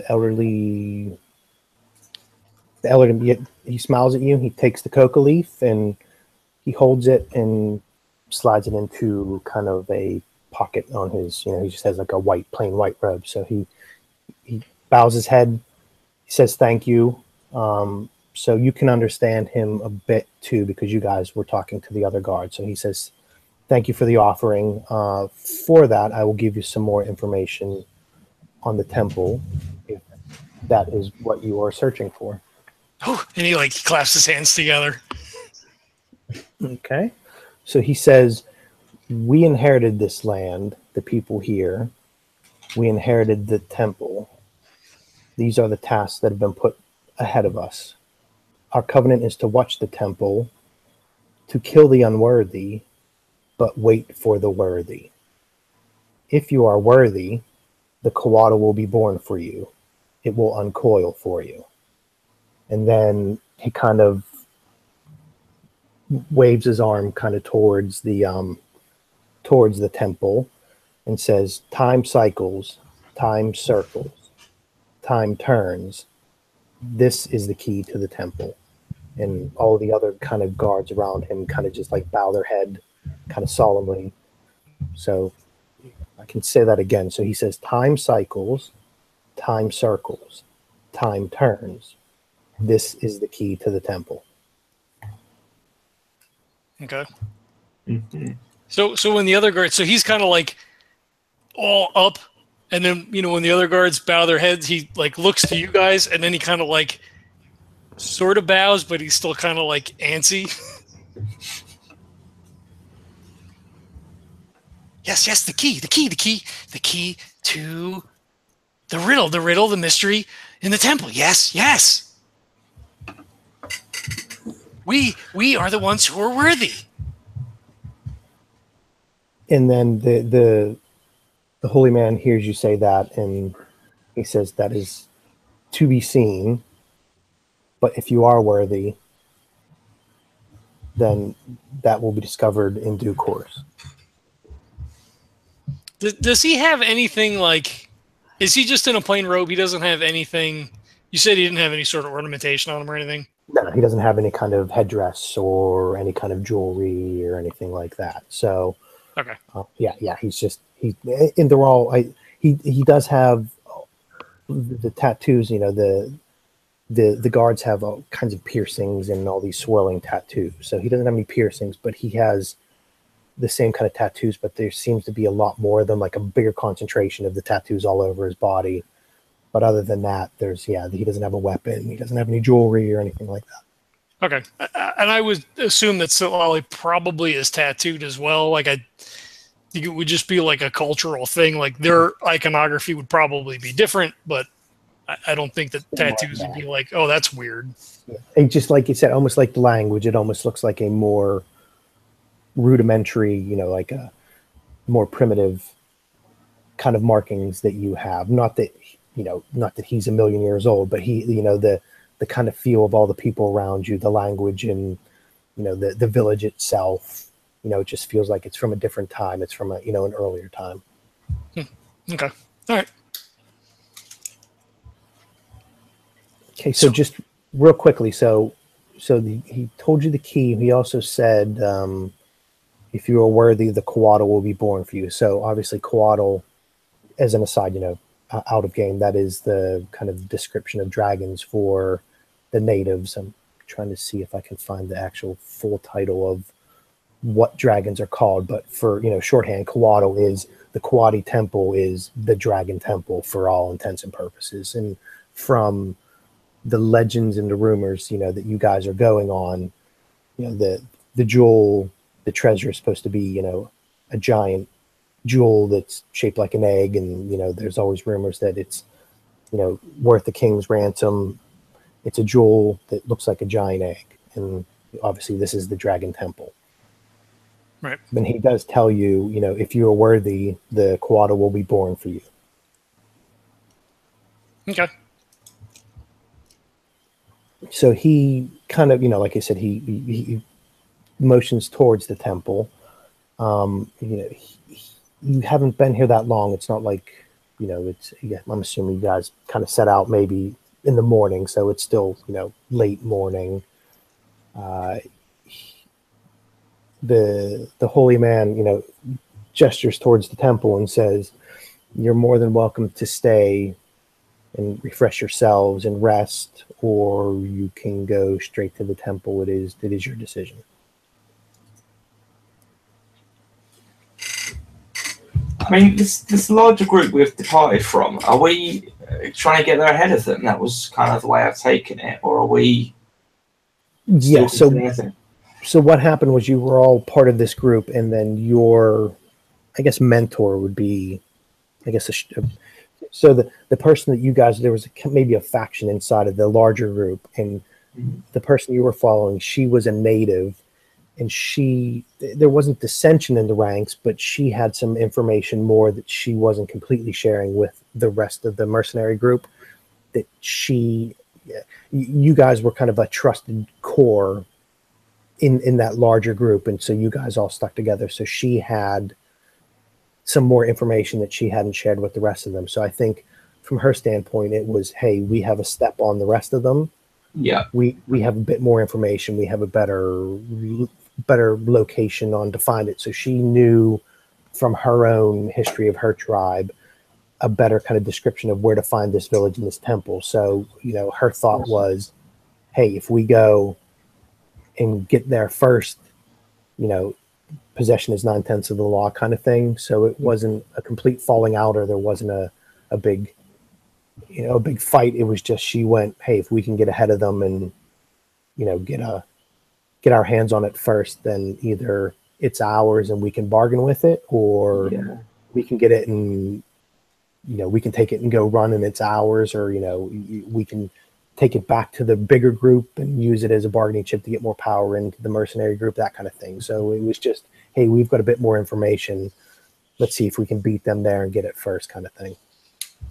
elderly. The elder, he smiles at you. He takes the coca leaf and he holds it and slides it into kind of a pocket on his. He just has like a plain white robe. So he bows his head. He says thank you. So you can understand him a bit too, because you guys were talking to the other guards. So he says, thank you for the offering. For that, I will give you some more information on the temple, if that is what you are searching for. Oh, and he like claps his hands together. Okay. So he says, we inherited this land, the people here. We inherited the temple. These are the tasks that have been put ahead of us. Our covenant is to watch the temple, to kill the unworthy, but wait for the worthy. If you are worthy, the Kawada will be born for you. It will uncoil for you. And then he kind of waves his arm kind of towards the temple and says, time cycles, time circles, time turns. This is the key to the temple. And all the other kind of guards around him kind of just like bow their head kind of solemnly. So I can say that again. So he says, time cycles, time circles, time turns. This is the key to the temple. Okay. Mm-hmm. So when the other guards, so he's kind of like all up, and then when the other guards bow their heads, he like looks to you guys, and then he kind of like sort of bows, but he's still kind of like antsy. Yes, the key to the riddle, the mystery in the temple. Yes. We are the ones who are worthy. And then the holy man hears you say that, and he says, that is to be seen. But if you are worthy, then that will be discovered in due course. Does he have anything like? Is he just in a plain robe? He doesn't have anything. You said he didn't have any sort of ornamentation on him or anything. No, he doesn't have any kind of headdress or any kind of jewelry or anything like that. So, okay, yeah, and they're all. He does have the tattoos. The the guards have all kinds of piercings and all these swirling tattoos. So he doesn't have any piercings, but he has the same kind of tattoos, but there seems to be a lot more of them, like a bigger concentration of the tattoos all over his body. But other than that, he doesn't have a weapon. He doesn't have any jewelry or anything like that. Okay. And I would assume that Solali probably is tattooed as well. Like, I think it would just be like a cultural thing. Like, their iconography would probably be different, but I don't think that tattoos would be like, oh, that's weird. Yeah. And just like you said, almost like the language, it almost looks like a more rudimentary, like a more primitive kind of markings that you have. Not that he's a million years old, but he, the kind of feel of all the people around you, the language, and the village itself. It just feels like it's from a different time. It's from an earlier time. Okay. All right. Okay. So just real quickly. So he told you the key. He also said, if you are worthy, the Coatl will be born for you. So obviously Coatl, as an aside, out of game, that is the kind of description of dragons for the natives. I'm trying to see if I can find the actual full title of what dragons are called, but for shorthand, Coatl is the Coati temple, is the dragon temple for all intents and purposes. And from the legends and the rumors that you guys are going on, the jewel, the treasure is supposed to be a giant jewel that's shaped like an egg, and there's always rumors that it's worth a king's ransom. It's a jewel that looks like a giant egg, and obviously this is the dragon temple. Right. And he does tell you, if you are worthy, the Coatl will be born for you. Okay. So he kind of, like I said, he motions towards the temple. You haven't been here that long. It's not like, I'm assuming you guys kind of set out maybe in the morning, so it's still, late morning. The holy man, gestures towards the temple and says, "You're more than welcome to stay and refresh yourselves and rest, or you can go straight to the temple. It is your decision." I mean, this larger group we've departed from, are we trying to get there ahead of them? That was kind of the way I've taken it, or are we? Yeah. So what happened was you were all part of this group, and then your, I guess, mentor would be, I guess, so the person that you guys, there was maybe a faction inside of the larger group, and the person you were following, she was a native. And there wasn't dissension in the ranks, but she had some information more that she wasn't completely sharing with the rest of the mercenary group. That you guys were kind of a trusted core in that larger group. And so you guys all stuck together. So she had some more information that she hadn't shared with the rest of them. So I think from her standpoint, it was, hey, we have a step on the rest of them. Yeah. We have a bit more information. We have a better location on to find it. So she knew from her own history of her tribe a better kind of description of where to find this village and this temple. So, her thought was, hey, if we go and get there first, possession is 9/10 of the law kind of thing. So it wasn't a complete falling out, or there wasn't a big fight. It was just, she went, hey, if we can get ahead of them and, get our hands on it first, then either it's ours and we can bargain with it, or we can get it and, we can take it and go run and it's ours, or, we can take it back to the bigger group and use it as a bargaining chip to get more power into the mercenary group, that kind of thing. So it was just, hey, we've got a bit more information. Let's see if we can beat them there and get it first, kind of thing.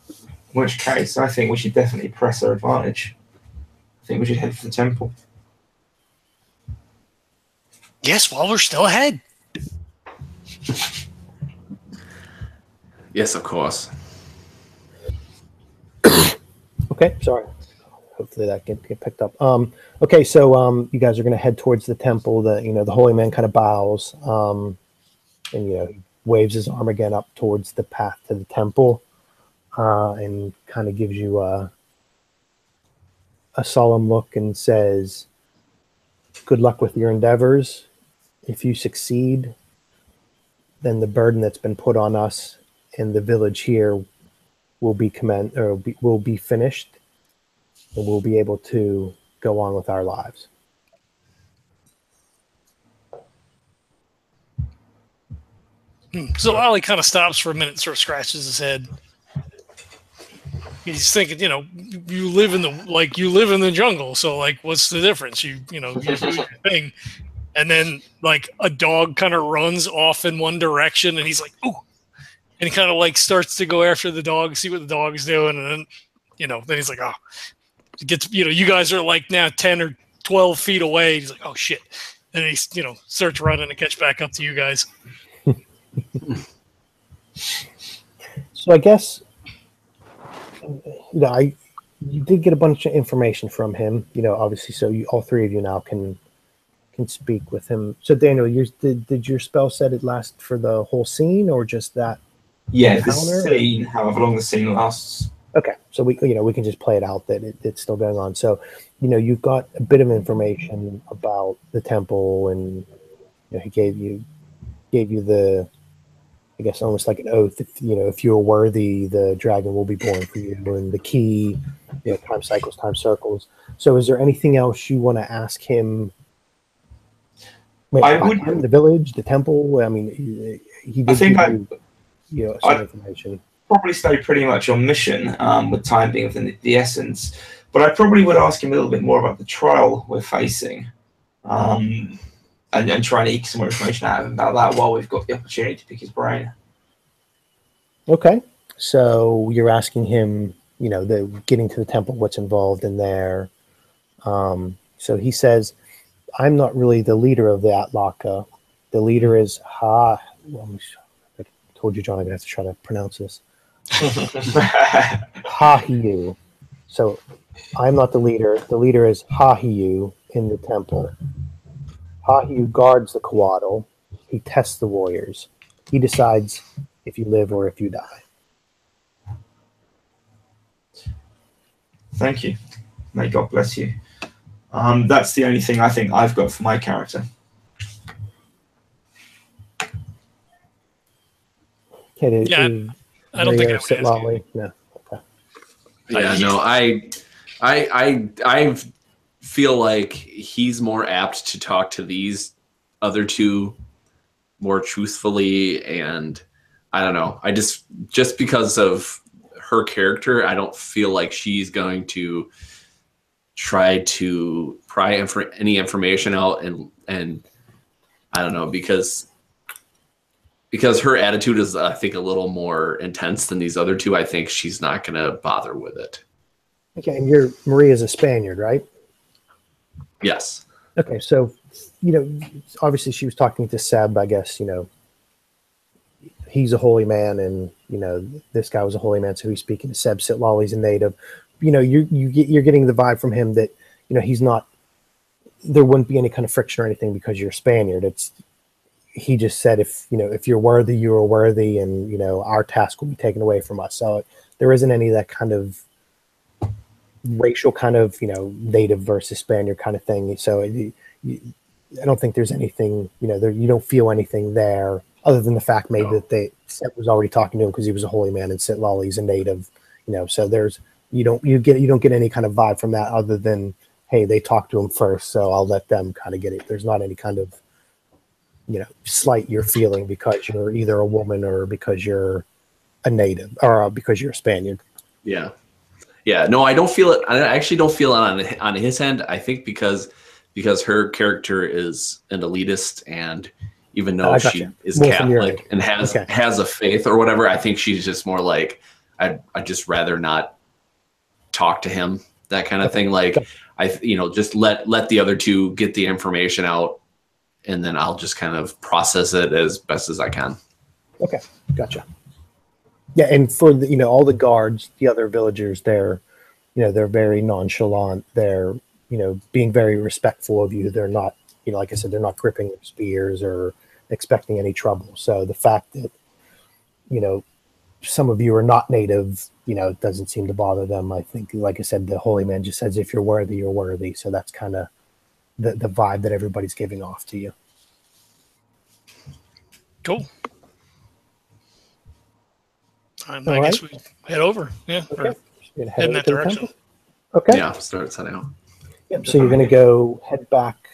In which case, I think we should definitely press our advantage. I think we should head for the temple. Yes, while we're still ahead. Yes, of course. Okay, sorry. Hopefully that can get picked up. Okay, so you guys are going to head towards the temple. The holy man kind of bows, and he waves his arm again up towards the path to the temple, and kind of gives you a solemn look and says, "Good luck with your endeavors. If you succeed, then the burden that's been put on us in the village here will be will be finished, and we'll be able to go on with our lives." So Ollie kind of stops for a minute, sort of scratches his head. He's thinking, you live in the jungle, so like, what's the difference? You do your thing, and then like a dog kind of runs off in one direction, and he's like, "Ooh," and he kind of like starts to go after the dog, see what the dog is doing, and then then he's like, "Oh," it gets you guys are like now 10 or 12 feet away. He's like, "Oh shit," and he starts running to catch back up to you guys. So I guess you did get a bunch of information from him, obviously. So all three of you now can speak with him. So Daniel, did your spell set it last for the whole scene or just that? Yeah, the scene, however long the scene lasts. Okay, so we can just play it out that it's still going on. So you've got a bit of information about the temple, and he gave you the, I guess, almost like an oath. If you're worthy, the dragon will be born for you, and the key, time cycles, time circles. So, is there anything else you want to ask him? The village, the temple. I mean, he did give you some information. Probably stay pretty much on mission, with time being within the essence. But I probably would ask him a little bit more about the trial we're facing. And try and eke some more information out of him about that while we've got the opportunity to pick his brain. Okay. So you're asking him, getting to the temple, what's involved in there. So he says, "I'm not really the leader of the Atlaka. The leader is I told you, John, I'm going to have to try to pronounce this. Hahiyu. So I'm not the leader. The leader is Hahiyu in the temple. Hahiyu guards the Coatl. He tests the warriors. He decides if you live or if you die." Thank you. May God bless you. That's the only thing I think I've got for my character. Okay, I don't think I would ask Lolly. No. Okay. Yeah, no, I feel like he's more apt to talk to these other two more truthfully, and I don't know. I just because of her character, I don't feel like she's going to try to pry any information out, and I don't know, because her attitude is, I think, a little more intense than these other two. I think she's not going to bother with it. Okay, and Maria's a Spaniard, right? Yes. Okay, so obviously she was talking to Seb. I guess he's a holy man, and this guy was a holy man, so he's speaking to Seb. Sitlali's a native. You're getting the vibe from him that he's not. There wouldn't be any kind of friction or anything because you're a Spaniard. He just said if you're worthy, you are worthy, and our task will be taken away from us. So there isn't any of that kind of racial kind of native versus Spaniard kind of thing. So I don't think there's anything you don't feel anything there other than the fact maybe that Seth was already talking to him because he was a holy man and Sitlali's a native. So there's you don't get any kind of vibe from that other than, hey, they talked to him first, so I'll let them kind of get it. There's not any kind of slight you're feeling because you're either a woman or because you're a native or because you're a Spaniard. Yeah. No, I don't feel it. I actually don't feel it on his end. I think because her character is an elitist, and even though she is Catholic and has a faith or whatever, I think she's just more like, I'd just rather not talk to him, that kind of thing. Like, just let the other two get the information out, and then I'll just kind of process it as best as I can. Okay, gotcha. Yeah, and for all the guards, the other villagers, they're very nonchalant. They're being very respectful of you. They're not like I said, they're not gripping their spears or expecting any trouble. So the fact that some of you are not native, it doesn't seem to bother them. I think, like I said, the holy man just says, if you're worthy, you're worthy. So that's kind of the vibe that everybody's giving off to you. Cool. I guess we head over. Yeah. Okay. Or head in that direction. Okay. Yeah, start setting out. Yep. So you're going to go head back,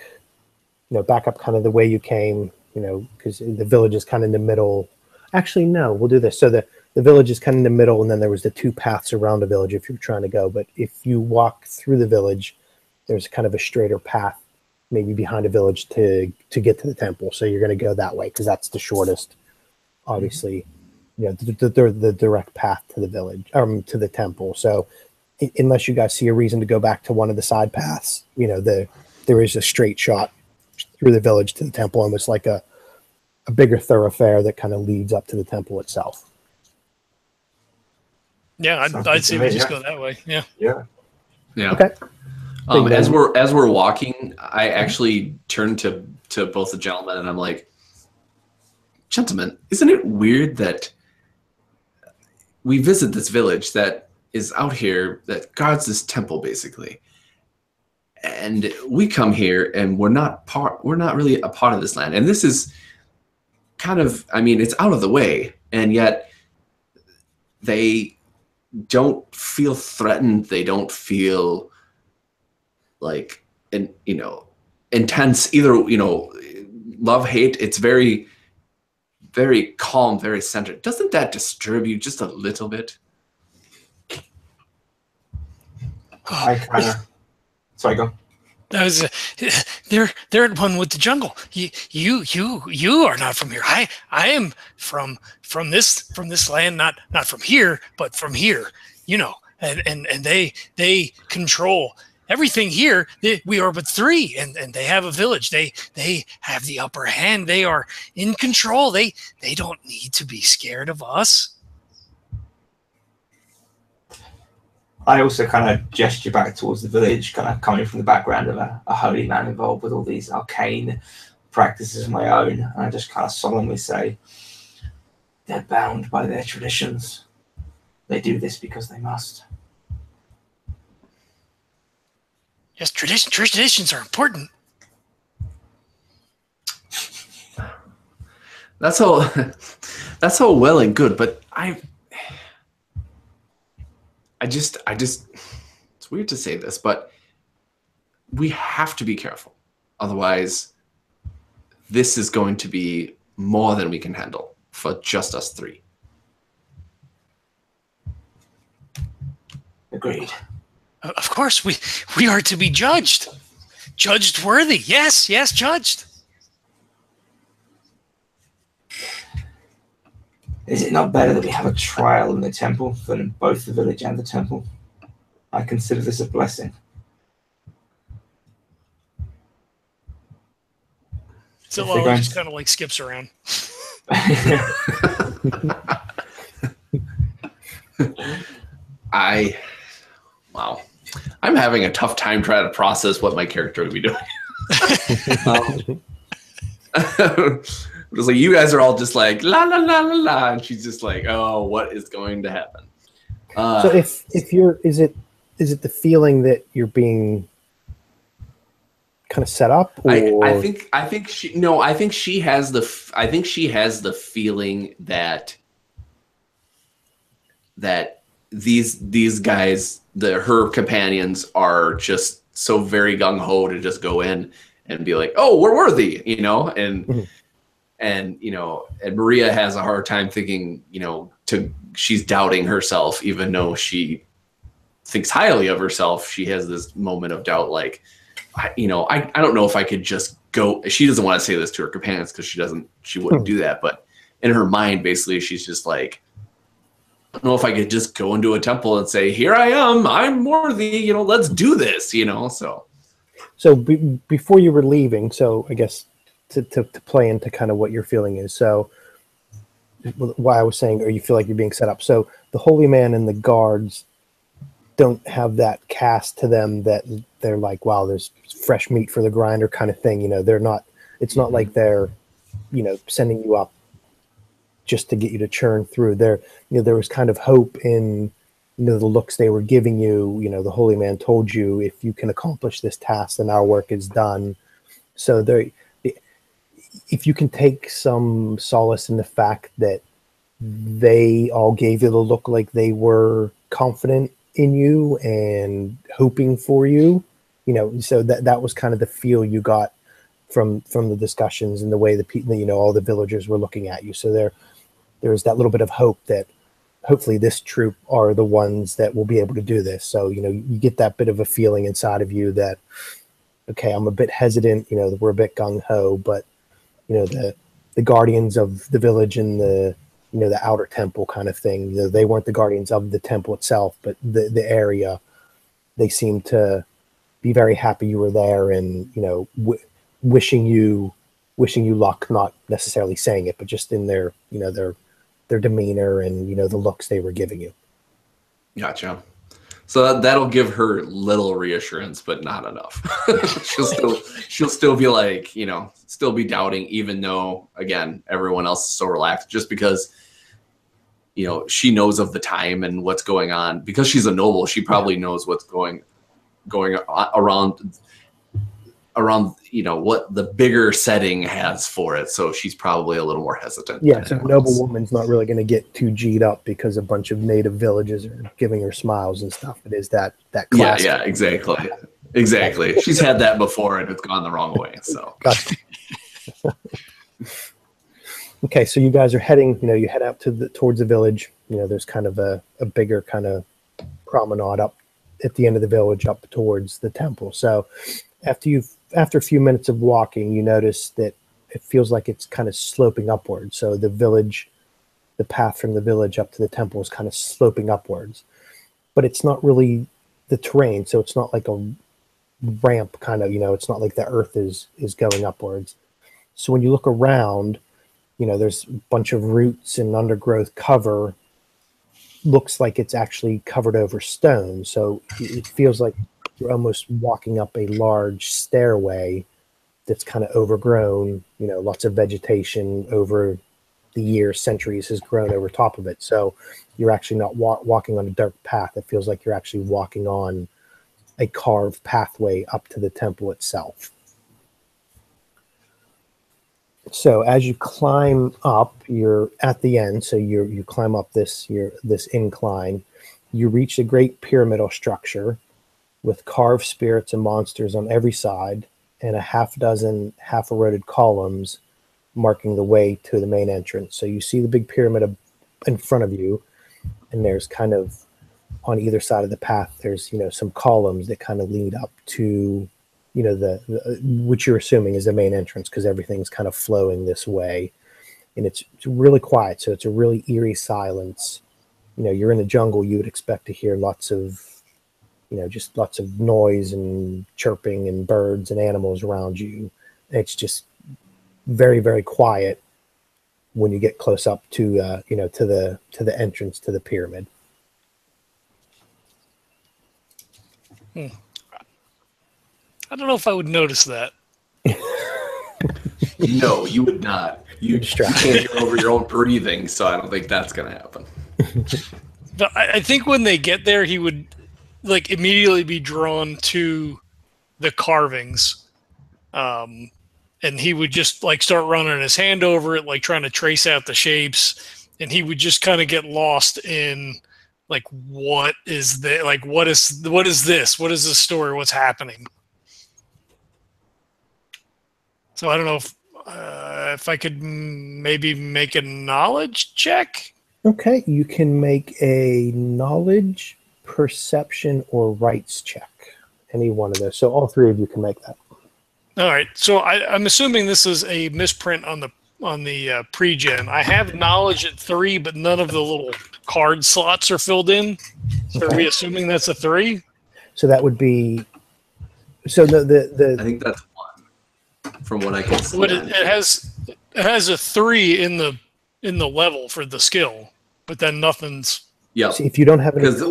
back up kind of the way you came, because the village is kind of in the middle. Actually, no, we'll do this. So the village is kind of in the middle, and then there was the two paths around the village if you're trying to go. But if you walk through the village, there's kind of a straighter path, maybe behind a village to get to the temple. So you're going to go that way because that's the shortest, obviously, the direct path to the village, to the temple. So unless you guys see a reason to go back to one of the side paths, there is a straight shot through the village to the temple, almost like a bigger thoroughfare that kind of leads up to the temple itself. Yeah, I'd say we just go that way. Yeah. Yeah. Yeah. Okay. As we're walking, I actually turned to both the gentlemen and I'm like, gentlemen, isn't it weird that we visit this village that is out here that guards this temple basically, and we come here and we're not really a part of this land, and this is kind of, it's out of the way, and yet they don't feel threatened. They don't feel like intense either, love, hate. It's very, very calm, very centered. Doesn't that disturb you just a little bit? I kind of. Sorry, go. They're at one with the jungle. You are not from here. I am from this land, not from here, but from here. And they control everything here. We are but three, and they have a village. They have the upper hand. They are in control. They don't need to be scared of us. I also kind of gesture back towards the village, kind of coming from the background of a holy man involved with all these arcane practices of my own. And I just kind of solemnly say, they're bound by their traditions. They do this because they must. Yes, traditions are important. That's all well and good, but I just, it's weird to say this, but we have to be careful. Otherwise, this is going to be more than we can handle for just us three. Agreed. Of course, we are to be judged. Judged worthy. Yes, judged. Is it not better that we have a trial in the temple than in both the village and the temple? I consider this a blessing. So just kind of like skips around. Wow. I'm having a tough time trying to process what my character would be doing. It was like, you guys are all just like, la, la, la, la, la. And she's just like, oh, what is going to happen? So if you're, is it the feeling that you're being kind of set up? Or? I think she has the feeling that these guys, her companions, are just so very gung-ho to just go in and be like, oh, we're worthy, and mm-hmm. and Maria has a hard time thinking, she's doubting herself, even though she thinks highly of herself. She has this moment of doubt, like, I don't know if I could just go. She doesn't want to say this to her companions because she wouldn't do that, but in her mind, basically, she's just like, I don't know if I could just go into a temple and say, here I am, I'm worthy, let's do this, So before you were leaving, so I guess to play into kind of what your feeling is. So why I was saying, or you feel like you're being set up. So the holy man and the guards don't have that cast to them that they're like, wow, there's fresh meat for the grinder kind of thing. They're not, it's not like they're, sending you up just to get you to churn through. There was kind of hope in the looks they were giving you. The holy man told you, if you can accomplish this task, then our work is done. So if you can take some solace in the fact that they all gave you the look like they were confident in you and hoping for you, so that was kind of the feel you got from the discussions and the way the people, all the villagers were looking at you. So there's that little bit of hope that hopefully this troop are the ones that will be able to do this. So, you get that bit of a feeling inside of you that, okay, I'm a bit hesitant, we're a bit gung-ho, but, the guardians of the village and the outer temple kind of thing, they weren't the guardians of the temple itself, but the area, they seemed to be very happy you were there and, wishing you luck, not necessarily saying it, but just in their, their demeanor and, the looks they were giving you. Gotcha. So that'll give her little reassurance, but not enough. she'll still be like, still be doubting, even though, again, everyone else is so relaxed, just because, she knows of the time and what's going on. Because she's a noble, she probably knows what's going around, what the bigger setting has for it. So she's probably a little more hesitant. Yeah, so noble woman's not really going to get too G'd up because a bunch of native villages are giving her smiles and stuff. It is that class. Yeah, exactly. She's had that before and it's gone the wrong way. So gotcha. Okay, so you guys are heading, you head out towards the village. There's kind of a bigger kind of promenade up at the end of the village up towards the temple. So after a few minutes of walking, you notice that it feels like it's kind of sloping upwards. So the path from the village up to the temple is kind of sloping upwards, but it's not really the terrain. So it's not like a ramp kind of, it's not like the earth is going upwards. So when you look around, there's a bunch of roots and undergrowth cover. Looks like it's actually covered over stone. So it feels like you're almost walking up a large stairway that's kind of overgrown, lots of vegetation over the years, centuries has grown over top of it. So you're actually not walking on a dirt path. It feels like you're actually walking on a carved pathway up to the temple itself. So as you climb up, you're at the end. So you climb up this incline. You reach a great pyramidal structure with carved spirits and monsters on every side, and a half-dozen half-eroded columns marking the way to the main entrance. So you see the big pyramid in front of you, and there's kind of on either side of the path, there's some columns that kind of lead up to the which you're assuming is the main entrance, because everything's kind of flowing this way, and it's really quiet. So it's a really eerie silence. You're in the jungle, you would expect to hear lots of just lots of noise and chirping and birds and animals around you. It's just very, very quiet when you get close up to to the entrance to the pyramid. I don't know if I would notice that. No, you would not. You can't hear over your own breathing, so I don't think that's going to happen. But I think when they get there, he would immediately be drawn to the carvings, and he would just start running his hand over it, trying to trace out the shapes, and he would just kind of get lost in what is the what is this? What is this story? What's happening? So I don't know if I could maybe make a knowledge check. Okay, you can make a knowledge, perception, or rights check. Any one of those. So all three of you can make that. All right. So I'm assuming this is a misprint on the pre-gen. I have knowledge at 3, but none of the little card slots are filled in. So are we assuming that's a 3? So that would be. So the I think that's 1 from what I can see. But it has a 3 in the level for the skill, but then nothing's. Yeah. So if you don't have any because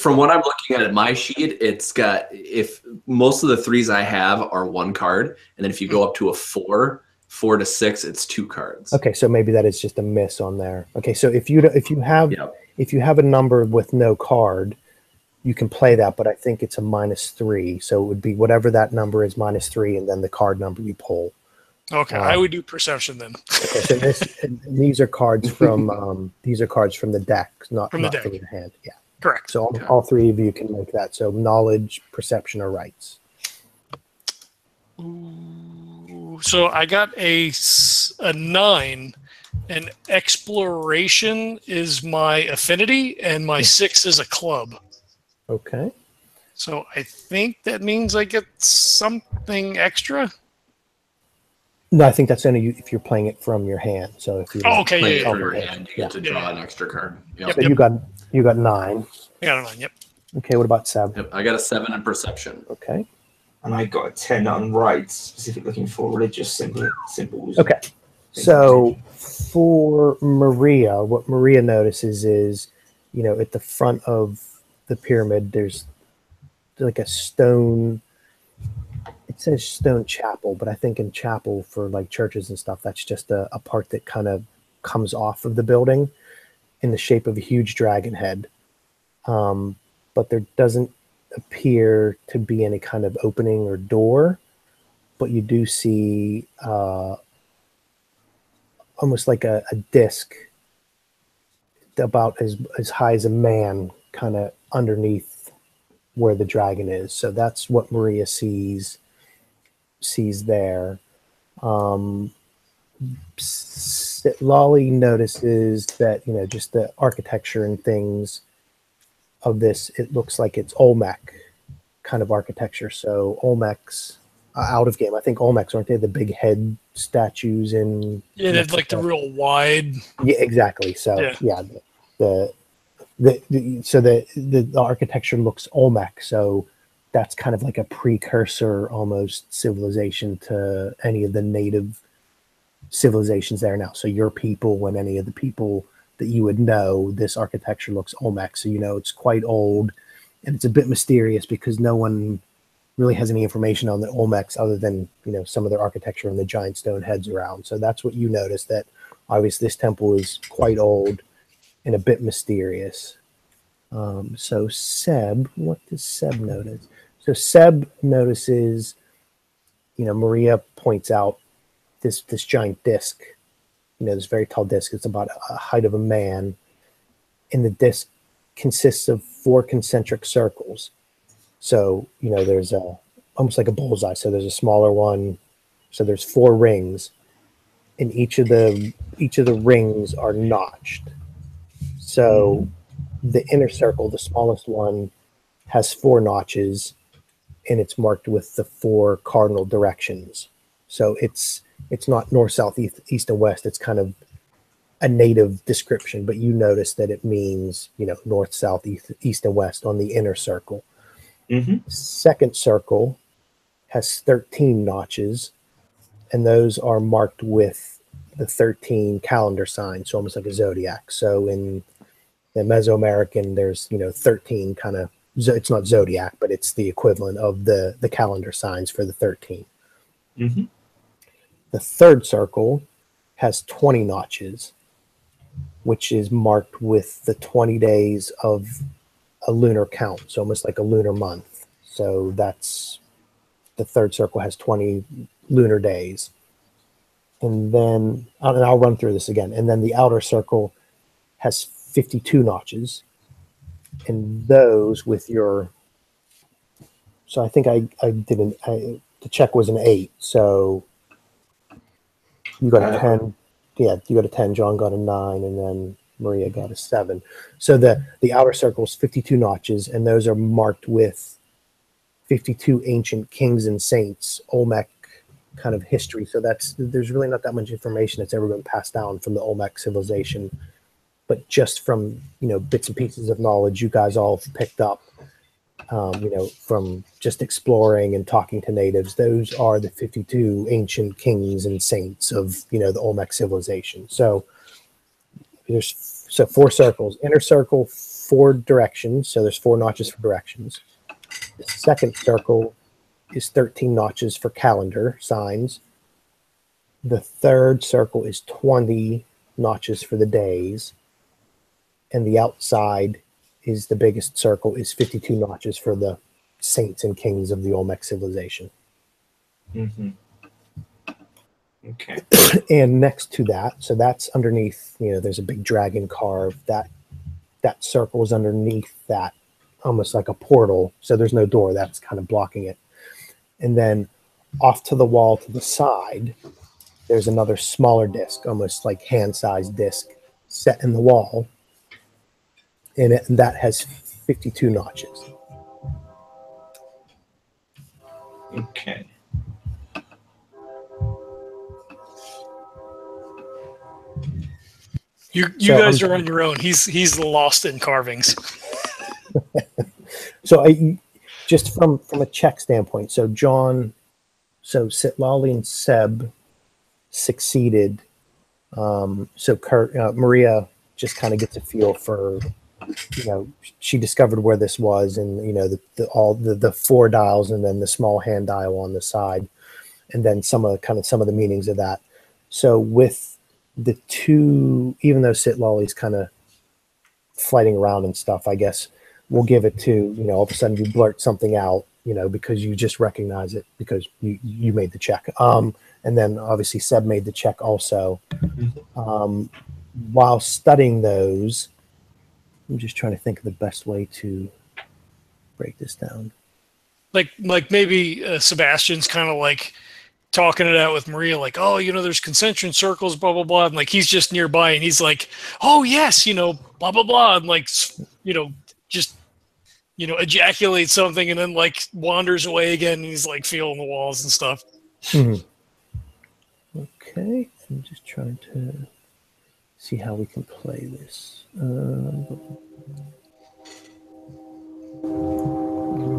from what I'm looking at my sheet, it's got, if most of the 3s I have are 1 card, and then if you go up to a 4, 4 to 6, it's 2 cards. Okay, so maybe that is just a miss on there. Okay, so if you have a number with no card, you can play that, but I think it's a -3. So it would be whatever that number is -3, and then the card number you pull. Okay, I would do perception then. Okay, so these are cards from the deck, not From the deck. from your hand. Yeah, Correct. so all three of you can make that. So knowledge, perception, or rights. Ooh, so I got a 9, and exploration is my affinity, and my 6 is a club. Okay. So I think that means I get something extra. No, I think that's only if you're playing it from your hand. So if you okay, Play yeah, it yeah, from your yeah. hand, you get to draw an extra card. Yep. So you got 9. I got a 9. Yep. Okay, what about 7? Yep, I got a 7 in perception. Okay. And I got a 10 on rights, specifically looking for religious symbols. Okay. So for Maria, what Maria notices is, at the front of the pyramid, there's like a stone. It says stone chapel, but I think in chapel for like churches and stuff, that's just a part that kind of comes off of the building in the shape of a huge dragon head. But there doesn't appear to be any kind of opening or door, but you do see almost like a disc about as high as a man kind of underneath where the dragon is. So that's what Maria sees there. Lolly notices that, just the architecture and things of this, it looks like it's Olmec kind of architecture. So Olmec's out of game. I think Olmecs, aren't they the big head statues in they're like the real wide. Yeah, exactly. So the architecture looks Olmec. So that's kind of like a precursor almost civilization to any of the native civilizations there now. So your people and any of the people that you would know, this architecture looks Olmec. So it's quite old, and it's a bit mysterious because no one really has any information on the Olmecs other than some of their architecture and the giant stone heads around. So that's what you notice, that obviously this temple is quite old and a bit mysterious. So Seb, what does Seb notice? So Seb notices, Maria points out this giant disc, this very tall disc. It's about a height of a man, and the disc consists of 4 concentric circles. So there's almost like a bullseye. So there's a smaller one. So there's 4 rings, and each of the rings are notched. So the inner circle, the smallest one, has 4 notches, and it's marked with the 4 cardinal directions. So it's not north, south, east, and west. It's kind of a native description, but you notice that it means north, south, east, and west on the inner circle. Mm-hmm. Second circle has 13 notches, and those are marked with the 13 calendar signs, so almost like a zodiac. So in the Mesoamerican, there's 13 kind of. It's not zodiac, but it's the equivalent of the calendar signs for the 13. Mm-hmm. The third circle has 20 notches, which is marked with the 20 days of a lunar count, so almost like a lunar month. So that's the third circle has 20 lunar days. And then, and I'll run through this again. And then the outer circle has 52 notches. And those with your, so I think the check was an 8. So you got a 10. Yeah, you got a 10. John got a 9, and then Maria got a 7. So the outer circle is 52 notches, and those are marked with 52 ancient kings and saints, Olmec kind of history. So there's really not that much information that's ever been passed down from the Olmec civilization, but just from bits and pieces of knowledge you guys all picked up, from just exploring and talking to natives. Those are the 52 ancient kings and saints of the Olmec civilization. So there's 4 circles. Inner circle, 4 directions. So there's 4 notches for directions. The second circle is 13 notches for calendar signs. The third circle is 20 notches for the days. And the outside is the biggest circle, is 52 notches for the saints and kings of the Olmec civilization. Mm-hmm. Okay. And next to that, so that's underneath, there's a big dragon carved. That circle is underneath that, almost like a portal. So there's no door, that's kind of blocking it. And then off to the wall to the side, there's another smaller disc, almost like hand-sized disc, set in the wall. And that has 52 notches. Okay. You guys are on your own. He's lost in carvings. So just from a check standpoint, so Sitlali and Seb succeeded. So Maria just kind of gets a feel for, she discovered where this was, and all the 4 dials, and then the small hand dial on the side, and then some of the meanings of that. So with the 2, even though Sitlali's kind of flighting around and stuff, I guess we'll give it to, all of a sudden you blurt something out, because you just recognize it because you made the check. And then obviously Seb made the check also. While studying those, I'm just trying to think of the best way to break this down. Like maybe Sebastian's kind of like talking it out with Maria, like, oh, there's concentric circles, blah, blah, blah. And like, he's just nearby and he's like, oh yes, blah, blah, blah. And like, just, ejaculate something and then like wanders away again. And he's like feeling the walls and stuff. Mm-hmm. Okay. I'm just trying to see how we can play this. There's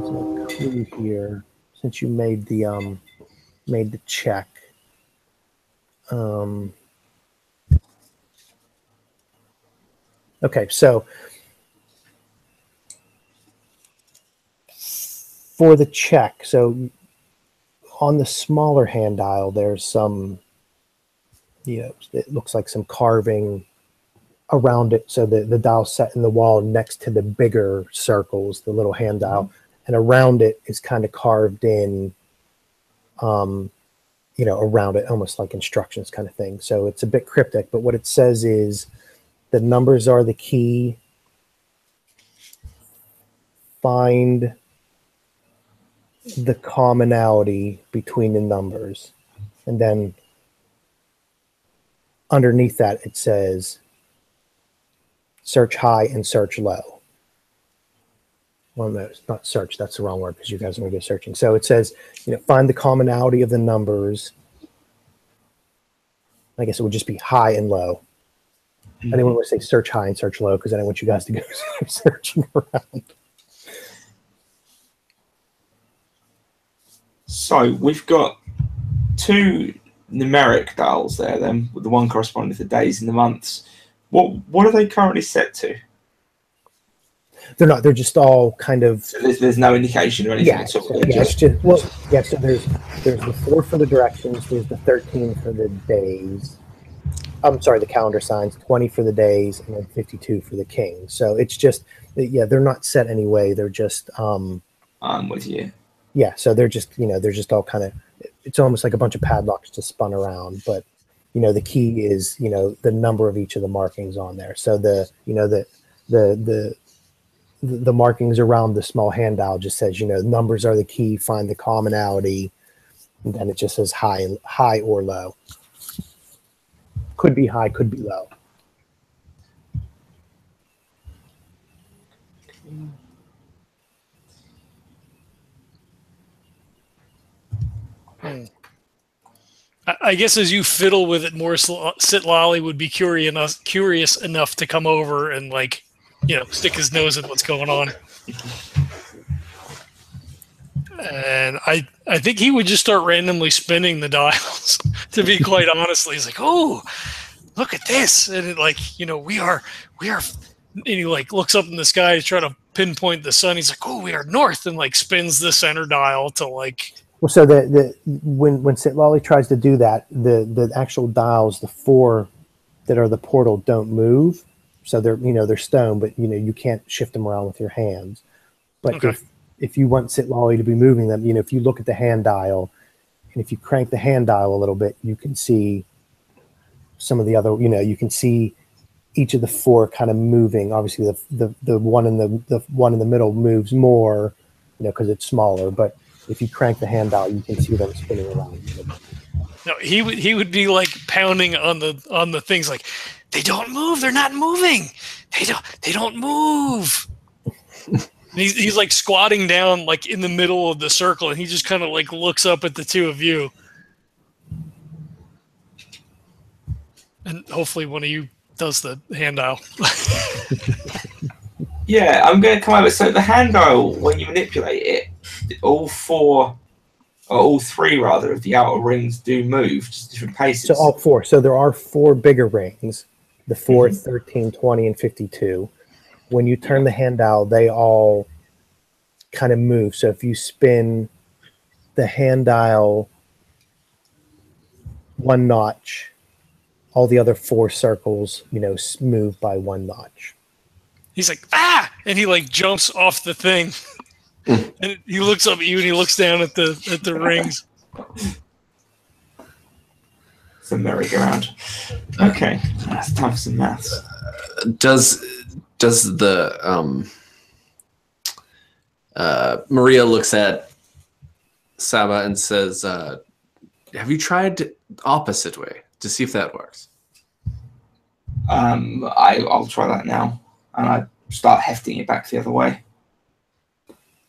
a clue here. Since you made the check. Okay, so for the check, so on the smaller hand dial, there's some, it looks like some carving around it. So the dial set in the wall next to the bigger circles, the little hand dial, and around it is kind of carved in, around it, almost like instructions kind of thing. So it's a bit cryptic, but what it says is the numbers are the key. Find the commonality between the numbers. And then underneath that, it says search high and search low. Well, no, it's not search. That's the wrong word because you guys are going to go searching. So it says, find the commonality of the numbers. I guess it would just be high and low. I didn't want to say search high and search low because I didn't want you guys to go searching around. So we've got 2 numeric dials there then, with the one corresponding to the days and the months. What are they currently set to? They're not. They're just all kind of. So there's no indication or anything. So there's the 4 for the directions. There's the 13 for the days. I'm sorry, the calendar signs. 20 for the days, and then 52 for the king. So it's just, they're not set anyway. They're just. I'm with you. Yeah, so they're just all kind of. It's almost like a bunch of padlocks just spun around, but the key is the number of each of the markings on there. So the markings around the small hand dial just says, numbers are the key, find the commonality, and then it just says high or low. Could be high, could be low. I guess as you fiddle with it more, Sitlali would be curious enough to come over and stick his nose in what's going on. And I think he would just start randomly spinning the dials, to be quite honestly. He's like, oh, look at this. And we are, and he looks up in the sky to try to pinpoint the sun. He's like, oh, we are north, and spins the center dial to Well, so when Sitlali tries to do that, the actual dials, the 4 that are the portal, don't move. So they're stone, but you can't shift them around with your hands. But Okay. if you want Sitlali to be moving them, if you look at the hand dial, and if you crank the hand dial a little bit, you can see some of the other. You can see each of the 4 kind of moving. Obviously, the one in the one in the middle moves more, because it's smaller. But if you crank the hand dial, you can see them spinning around. No, he would be like pounding on the things like, they don't move. They're not moving. They don't move. He's like squatting down like in the middle of the circle, and he just kind of like looks up at the two of you. And hopefully one of you does the hand dial. Yeah, I'm going to come over. So the hand dial, when you manipulate it, all 4, or all 3 rather, of the outer rings do move, just different paces. So all 4. So there are 4 bigger rings, the 4, 13, 20, and 52. When you turn the hand dial, they all kind of move. So if you spin the hand dial 1 notch, all the other 4 circles, move by 1 notch. He's like, ah! And he like jumps off the thing. And he looks up at you and he looks down at the rings. It's a merry-go-round. Okay, that's time for some maths. Does the Maria looks at Saba and says, "Have you tried the opposite way to see if that works?" I'll try that now, and I start hefting it back the other way.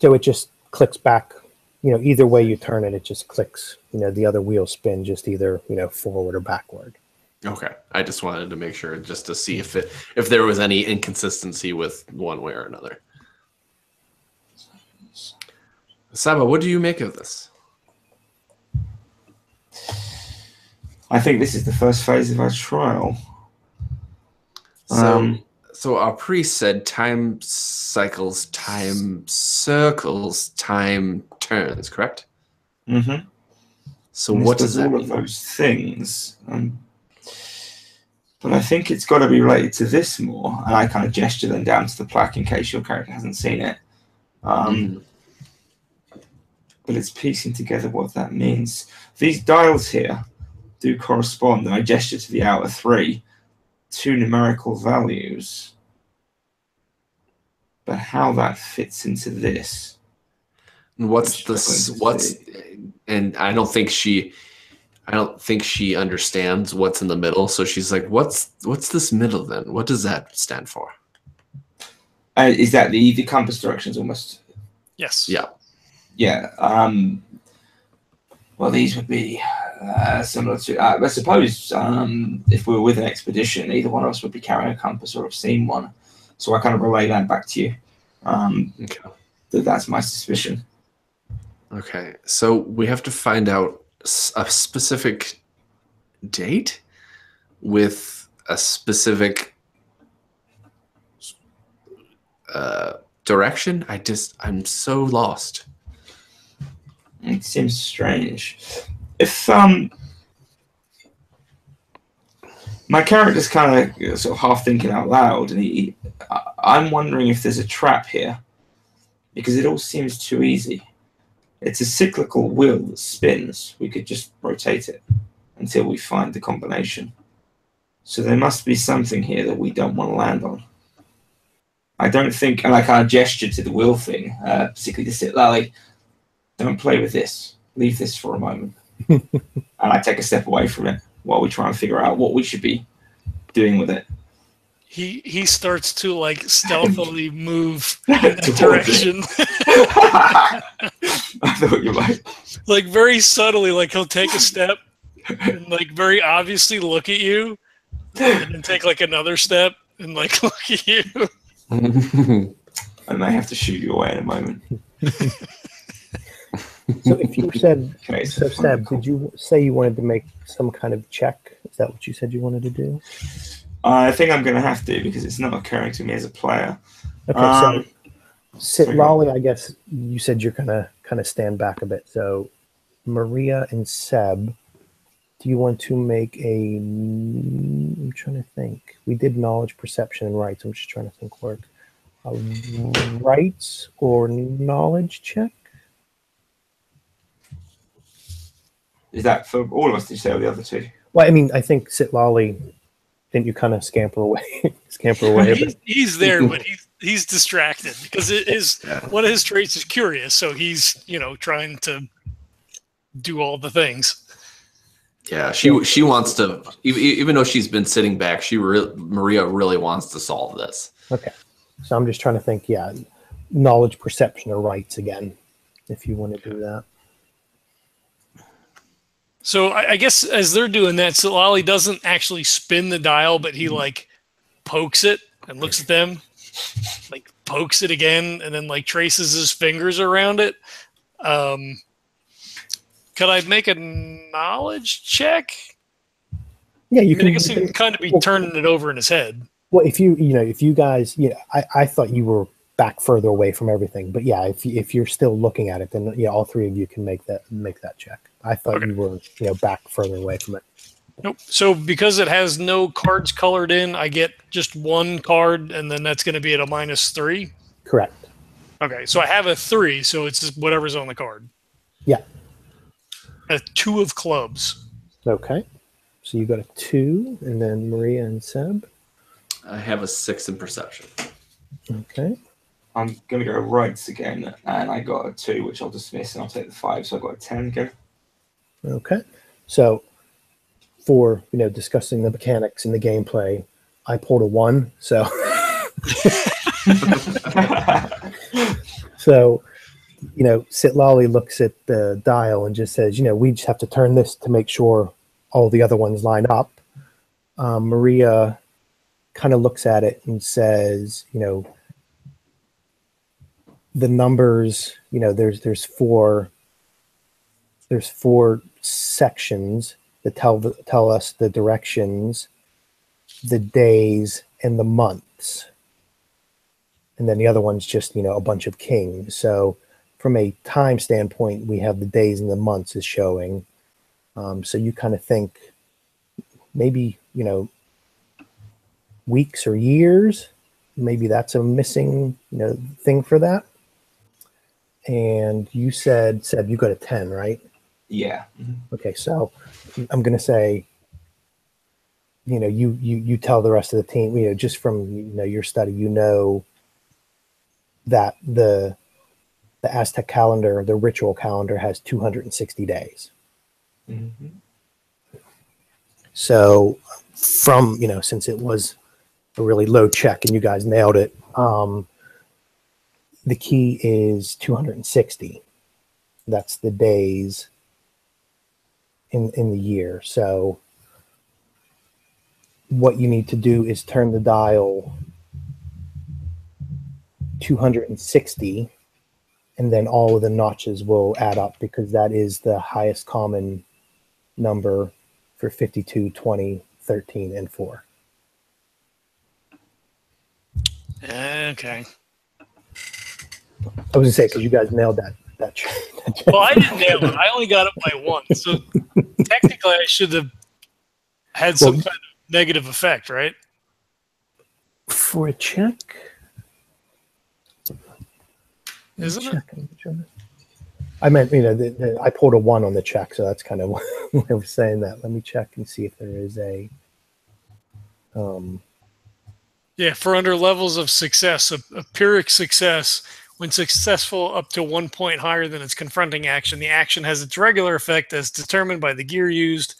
So it just clicks back. Either way you turn it, it just clicks. The other wheel spin just either forward or backward. Okay, I just wanted to make sure, just to see if there was any inconsistency with one way or another. Saba, what do you make of this? I think this is the first phase of our trial. So our priest said time cycles, time circles, time turns, correct? Mm-hmm. So what does that all mean? of those things. But I think it's got to be related to this more. And I kind of gesture them down to the plaque in case your character hasn't seen it. But it's piecing together what that means. These dials here do correspond, and I gesture to the outer 3, to numerical values. But how that fits into this? And I don't think she understands what's in the middle. So she's like, "What's this middle then? What does that stand for?" Is that the compass directions almost? Yes. Yeah. Yeah. Well, these would be similar to. I suppose if we were with an expedition, either one of us would be carrying a compass or have seen one. So I kind of relay that back to you. Okay. That's my suspicion. Okay. So we have to find out a specific date with a specific direction. I'm so lost. It seems strange. If my character's kind of sort of half thinking out loud, and I'm wondering if there's a trap here, because it all seems too easy. It's a cyclical wheel that spins. We could just rotate it until we find the combination. So there must be something here that we don't want to land on. I don't think, and I kind of gesture to the wheel thing, particularly to sit like, don't play with this. Leave this for a moment. And I take a step away from it while we try and figure out what we should be doing with it. He starts to like stealthily move in that direction. I thought you might. Like very subtly, like he'll take a step and like very obviously look at you, and then take like another step and like look at you. I may have to shoot you away in a moment. So if you said, Okay, so Seb, did you say you wanted to make some kind of check? Is that what you said you wanted to do? I think I'm going to have to, because it's not occurring to me as a player. Okay, so Lolly, I guess you said you're gonna kind of stand back a bit. So Maria and Seb, do you want to make a... I'm trying to think. We did knowledge, perception, and rights. I'm just trying to think work. A rights or knowledge check? Is that for all of us, did you say, or the other two? Well, I mean, I think Sitlali, didn't you kind of scamper away? He's there, but he's distracted because it is one of his traits is curious, so he's trying to do all the things. Yeah, she wants to, even though she's been sitting back, Maria really wants to solve this. Okay, so I'm just trying to think. Yeah, knowledge, perception, or rights again, if you want to do that. So I guess as they're doing that, so Lolly doesn't actually spin the dial, but he pokes it and looks at them, pokes it again, and then traces his fingers around it. Could I make a knowledge check? Yeah, you can. I guess he would kind of be turning it over in his head. Well, if you guys, I thought you were back further away from everything, but yeah, if you're still looking at it, then all three of you can make that check. I thought you were back further away from it. Nope. So because it has no cards colored in, I get just one card, and then that's going to be at a -3. Correct. Okay, so I have a 3, so it's just whatever's on the card. Yeah. A 2 of clubs. Okay. So you got a 2, and then Maria and Seb. I have a 6 in perception. Okay. I'm going to go rights again, and I got a 2, which I'll dismiss, and I'll take the 5, so I've got a 10 again. Okay. So for, discussing the mechanics and the gameplay, I pulled a 1, so... So, Sitlali looks at the dial and just says, we just have to turn this to make sure all the other ones line up. Maria kind of looks at it and says, the numbers, there's four sections that tell us the directions, the days, and the months. And then the other one's just, a bunch of kings. So from a time standpoint, we have the days and the months is showing. So you kind of think maybe, weeks or years, maybe that's a missing, thing for that. And you said, Seb, you got a 10, right? Yeah. Mm-hmm. Okay, so I'm going to say, you tell the rest of the team, just from, your study, that the Aztec calendar, the ritual calendar, has 260 days. Mm-hmm. So from, since it was a really low check and you guys nailed it, the key is 260. That's the days in the year. So what you need to do is turn the dial 260, and then all of the notches will add up because that is the highest common number for 52, 20, 13, and 4. Okay. I was gonna say because you guys nailed that. Well, I didn't nail it. I only got it by 1. So technically, I should have had some kind of negative effect, right? For a check. Isn't it? I meant, I pulled a 1 on the check, so that's kind of why I was saying that. Let me check and see if there is a. Yeah, for under levels of success, a Pyrrhic success, when successful up to 1 point higher than its confronting action, the action has its regular effect as determined by the gear used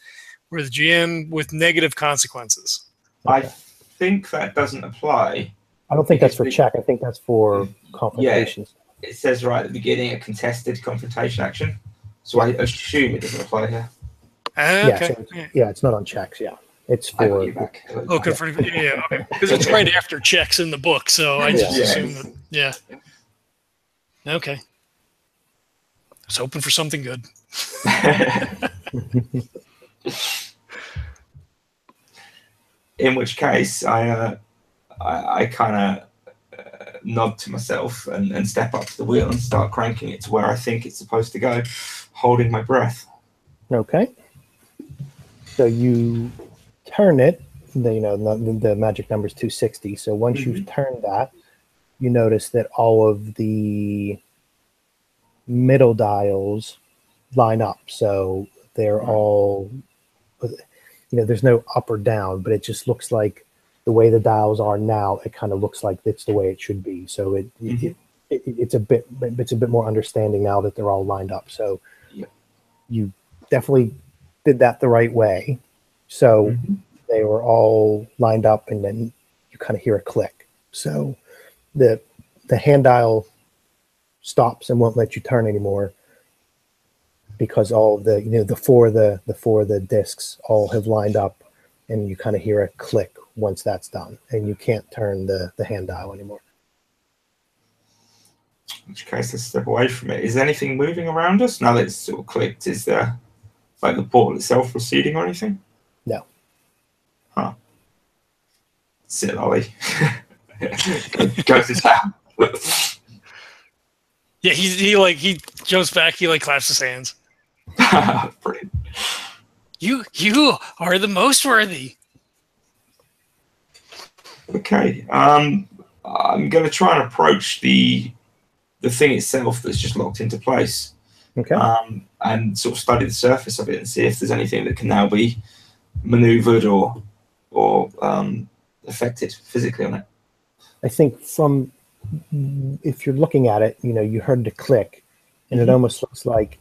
or the GM with negative consequences. I think that doesn't apply. I don't think that's for check. I think that's for confrontations. Yeah, it says right at the beginning a contested confrontation action. So I assume it doesn't apply here. Okay. Yeah, so it's not on checks. Yeah, it's for. Yeah, okay. Because it's right after checks in the book, so I just assume that. Yeah. Okay. I was hoping for something good. In which case, I kind of nod to myself and step up to the wheel and start cranking it to where I think it's supposed to go, holding my breath. Okay. So you turn it. The magic number is 260. So once you've turned that, you notice that all of the middle dials line up. So they're all, there's no up or down, but it just looks like the way the dials are now, it kind of looks like it's the way it should be. So it's a bit more understanding now that they're all lined up. So you definitely did that the right way. So they were all lined up, and then you kind of hear a click. So the hand dial stops and won't let you turn anymore because all of the four of the discs all have lined up, and you kind of hear a click once that's done, and you can't turn the hand dial anymore. In which case, let's step away from it. Is anything moving around us now that it's sort of clicked? Is there like the portal itself receding or anything? No. Huh. Sit, Ollie. Go to town. Yeah, he jumps back. He claps his hands. Brilliant. You are the most worthy. Okay. I'm going to try and approach the thing itself that's just locked into place. Okay. And sort of study the surface of it and see if there's anything that can now be maneuvered or affected physically on it. I think if you're looking at it, you heard the click, and it almost looks like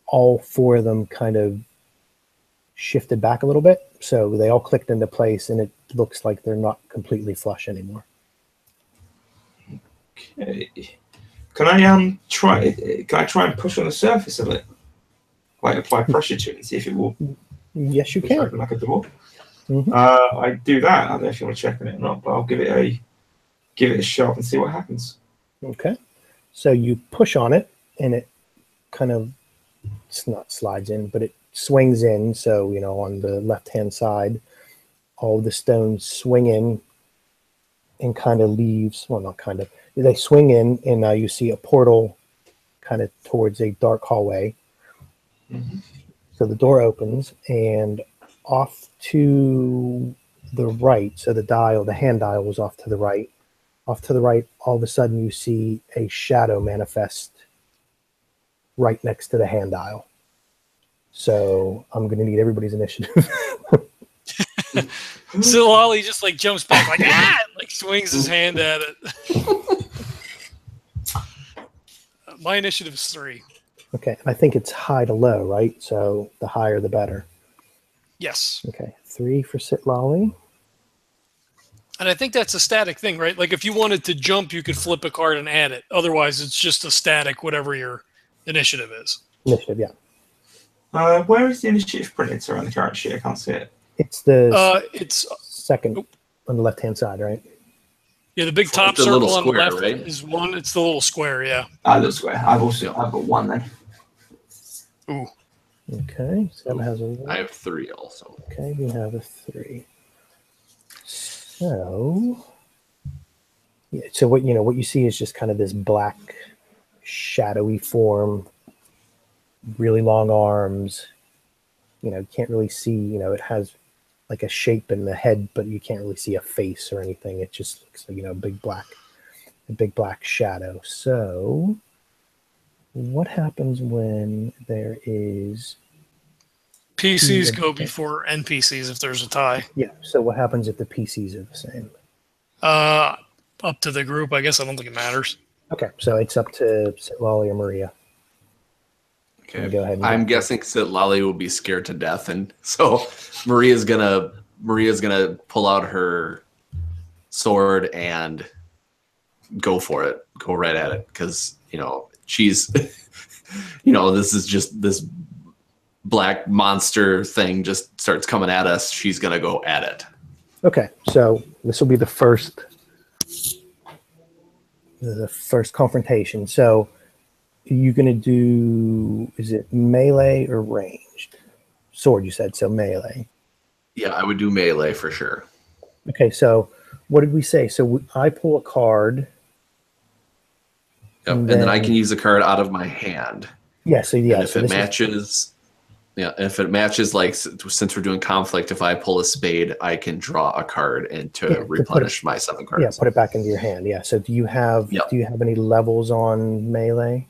all four of them kind of shifted back a little bit. So they all clicked into place, and it looks like they're not completely flush anymore. Okay. Can I try and push on the surface of it? Like apply pressure to it and see if it will Yes, you can. open like a door? I do that. I don't know if you want to check on it or not, but I'll give it a shot and see what happens. Okay. So you push on it, and it kind of, it's not slides in, but it swings in. So, on the left-hand side, all the stones swing in and kind of leaves, well, not kind of, they swing in, and now you see a portal kind of towards a dark hallway. So the door opens, and off to the right, so the hand dial was off to the right. Off to the right, all of a sudden you see a shadow manifest right next to the hand dial. So I'm going to need everybody's initiative. So Ollie just jumps back swings his hand at it. My initiative is 3. Okay, I think it's high to low, right? So the higher the better. Yes. Okay, 3 for Sitlali. And I think that's a static thing, right? Like if you wanted to jump, you could flip a card and add it. Otherwise, it's just a static, whatever your initiative is. Initiative, yeah. Where is the initiative printed? Sorry, on the current sheet, I can't see it. It's the it's second on the left-hand side, right? Yeah, the big top the circle little on the square, left right? is 1. It's the little square, yeah. Little square. I've got 1 then. Ooh. Okay, so that has a 1. I have 3 also. Okay, we have a 3. So, yeah. So what you see is just kind of this black, shadowy form, really long arms. You can't really see. It has like a shape in the head, but you can't really see a face or anything. It just looks like a big black shadow. So, what happens when there is PCs go before NPCs if there's a tie. Yeah. So what happens if the PCs are the same? Up to the group, I guess. I don't think it matters. Okay, so it's up to Sitlali or Maria. Okay. Go ahead. I'm guessing Sitlali will be scared to death, and so Maria's gonna pull out her sword and go for it. Go right at it, because she's this is just this black monster thing just starts coming at us. She's gonna go at it. Okay, so this will be the first confrontation. So you're gonna do, is it melee or ranged? Sword, you said, so melee. Yeah, I would do melee for sure. Okay, so what did we say? So I pull a card. Yep. And then I can use a card out of my hand. Yeah. So And if it matches, if it matches, like since we're doing conflict, if I pull a spade, I can draw a card and to replenish my 7 cards. Yeah, put it back into your hand. Yeah. So do you have any levels on melee?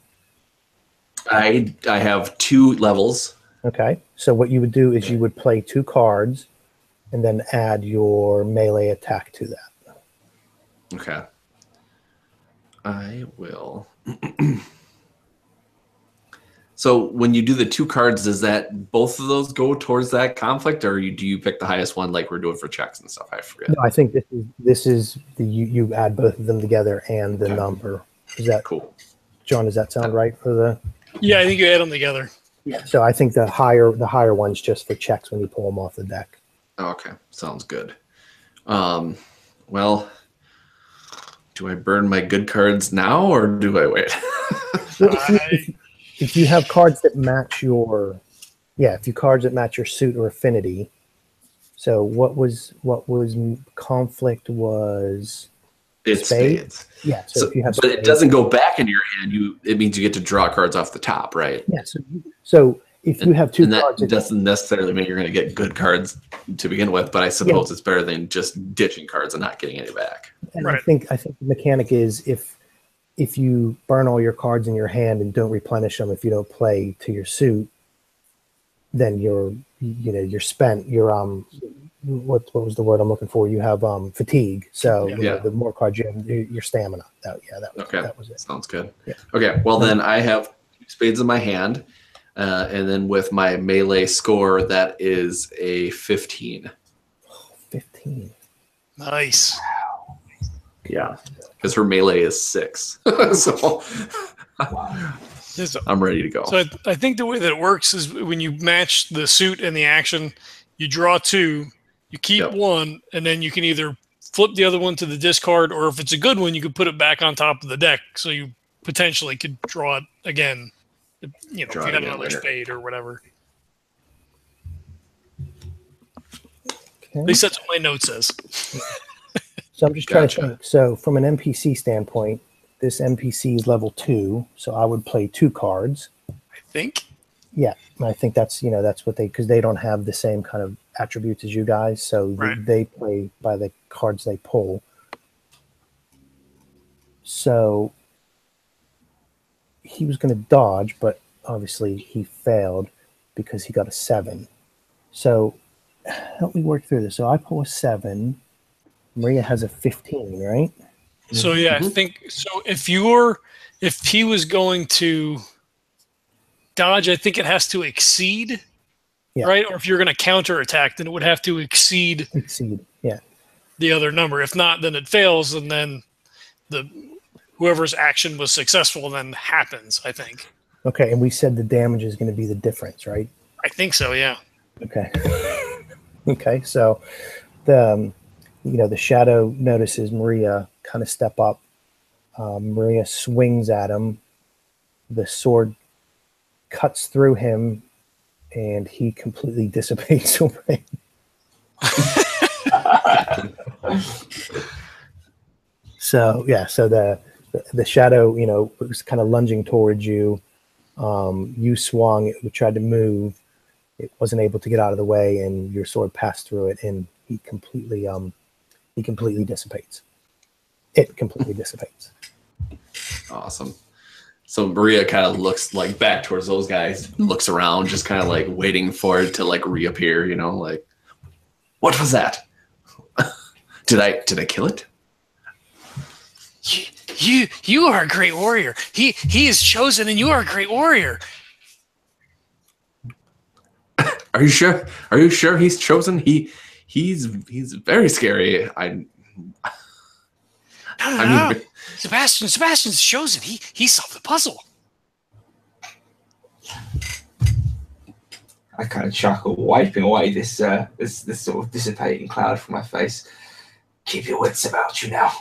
I have 2 levels. Okay. So what you would do is you would play 2 cards and then add your melee attack to that. Okay. I will. So when you do the 2 cards, does that both of those go towards that conflict, or do you pick the highest one like we're doing for checks and stuff? I forget. No, I think this is you add both of them together and the number. Is that cool? John, does that sound right for the? Yeah, I think you add them together. Yeah. So I think the higher one's just for checks when you pull them off the deck. Okay, sounds good. Well, do I burn my good cards now or do I wait? If you have cards that match your, cards that match your suit or affinity. So what was conflict was? It's spades. Yeah. So if you have, but it doesn't go back into your hand. It means you get to draw cards off the top, right? Yeah. So if you have 2 cards, that doesn't necessarily mean you're going to get good cards to begin with. But I suppose it's better than just ditching cards and not getting any back. And I think the mechanic is if you burn all your cards in your hand and don't replenish them, if you don't play to your suit, then you're spent. You're what was the word I'm looking for? You have fatigue. So the more cards you have, your stamina. That was it. Sounds good. Yeah. Okay. Well, then I have 2 spades in my hand, and then with my melee score, that is a 15. 15. Nice. Wow. Yeah. Because her melee is 6. So I'm ready to go. So I think the way that it works is when you match the suit and the action, you draw 2, you keep 1, and then you can either flip the other one to the discard, or if it's a good one, you could put it back on top of the deck, so you potentially could draw it again. If you have another spade or whatever. Okay. At least that's what my note says. So I'm just trying to think. So from an NPC standpoint, this NPC is level 2, so I would play 2 cards. I think. Yeah, and I think that's what because they don't have the same kind of attributes as you guys, so they play by the cards they pull. So he was going to dodge, but obviously he failed because he got a 7. So help me work through this. So I pull a 7. Maria has a 15, right? So I think so. If he was going to dodge, I think it has to exceed, right? Or if you're going to counterattack, then it would have to exceed the other number. If not, then it fails, and then whoever's action was successful then happens, I think. Okay, and we said the damage is going to be the difference, right? I think so, yeah. Okay. Okay, so the shadow notices Maria kind of step up. Maria swings at him. The sword cuts through him, and he completely dissipates away. So the shadow, was kind of lunging towards you. You swung, it tried to move. It wasn't able to get out of the way, and your sword passed through it, and he completely dissipates. It completely dissipates. Awesome. So Maria kind of looks like back towards those guys, looks around, just kind of like waiting for it to like reappear, like, what was that? Did I kill it? You are a great warrior. He is chosen, and you are a great warrior. Are you sure? Are you sure he's chosen? He's very scary. No. Sebastian's chosen. He solved the puzzle. I kind of chuckle, wiping away this sort of dissipating cloud from my face. Keep your wits about you now.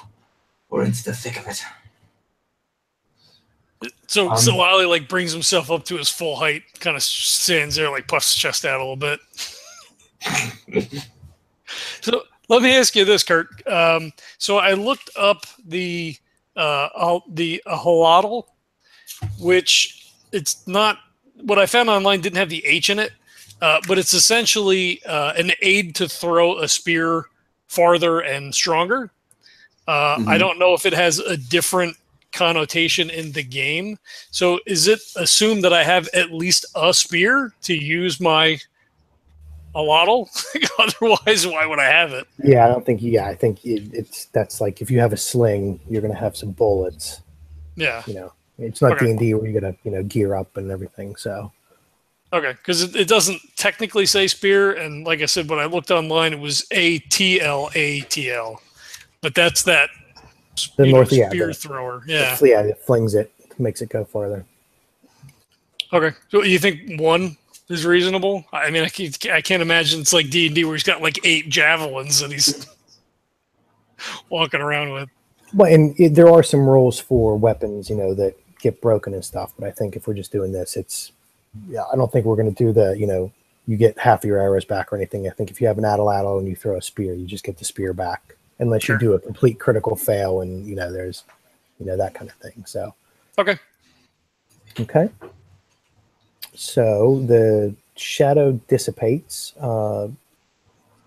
We're into the thick of it. So Lally like brings himself up to his full height, kind of stands there, like puffs his chest out a little bit. So Let me ask you this, Kurt. So I looked up the holotl, which it's not what I found online didn't have the H in it, but it's essentially an aid to throw a spear farther and stronger. I don't know if it has a different connotation in the game. So is it assumed that I have at least a spear to use my holotl? Otherwise, why would I have it? Yeah, I don't think. Yeah, I think that's like if you have a sling, you're going to have some bullets. Yeah. It's not Okay. D&D where you're going to gear up and everything. So. Okay, because it doesn't technically say spear, and like I said, when I looked online, it was ATL, but that's that spear thrower. Yeah. It flings it, makes it go farther. Okay, so you think one is reasonable? I mean, I can't imagine it's like D&D where he's got like 8 javelins that he's walking around with. Well, and there are some rules for weapons, that get broken and stuff. But I think if we're just doing this, I don't think we're going to do you get half of your arrows back or anything. I think if you have an atlatl and you throw a spear, you just get the spear back, unless you do a complete critical fail and there's that kind of thing. So okay. So the shadow dissipates.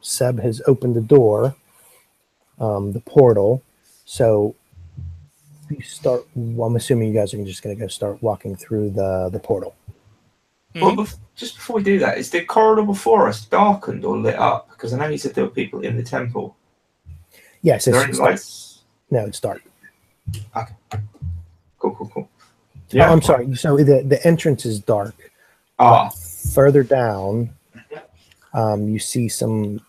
Seb has opened the door, the portal. So you start. Well, I'm assuming you guys are just going to go start walking through the portal. Well, just before we do that, is the corridor before us darkened or lit up? Because I know you said there were people in the temple. Yes, it's lights. No, it's dark. Okay. Cool. Yeah. Oh, I'm sorry. So the entrance is dark. Further down, you see some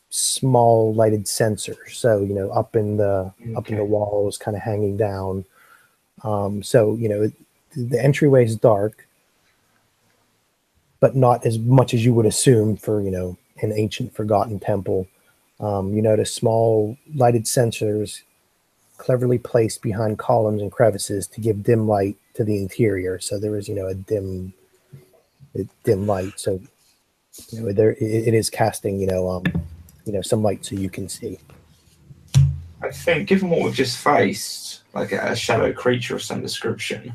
small lighted sensors. So up in the walls, kind of hanging down. So the entryway is dark, but not as much as you would assume for an ancient forgotten temple. You notice small lighted sensors cleverly placed behind columns and crevices to give dim light to the interior. So there is a dim light. So it is casting some light so you can see. I think given what we've just faced, like a shadow creature of some description,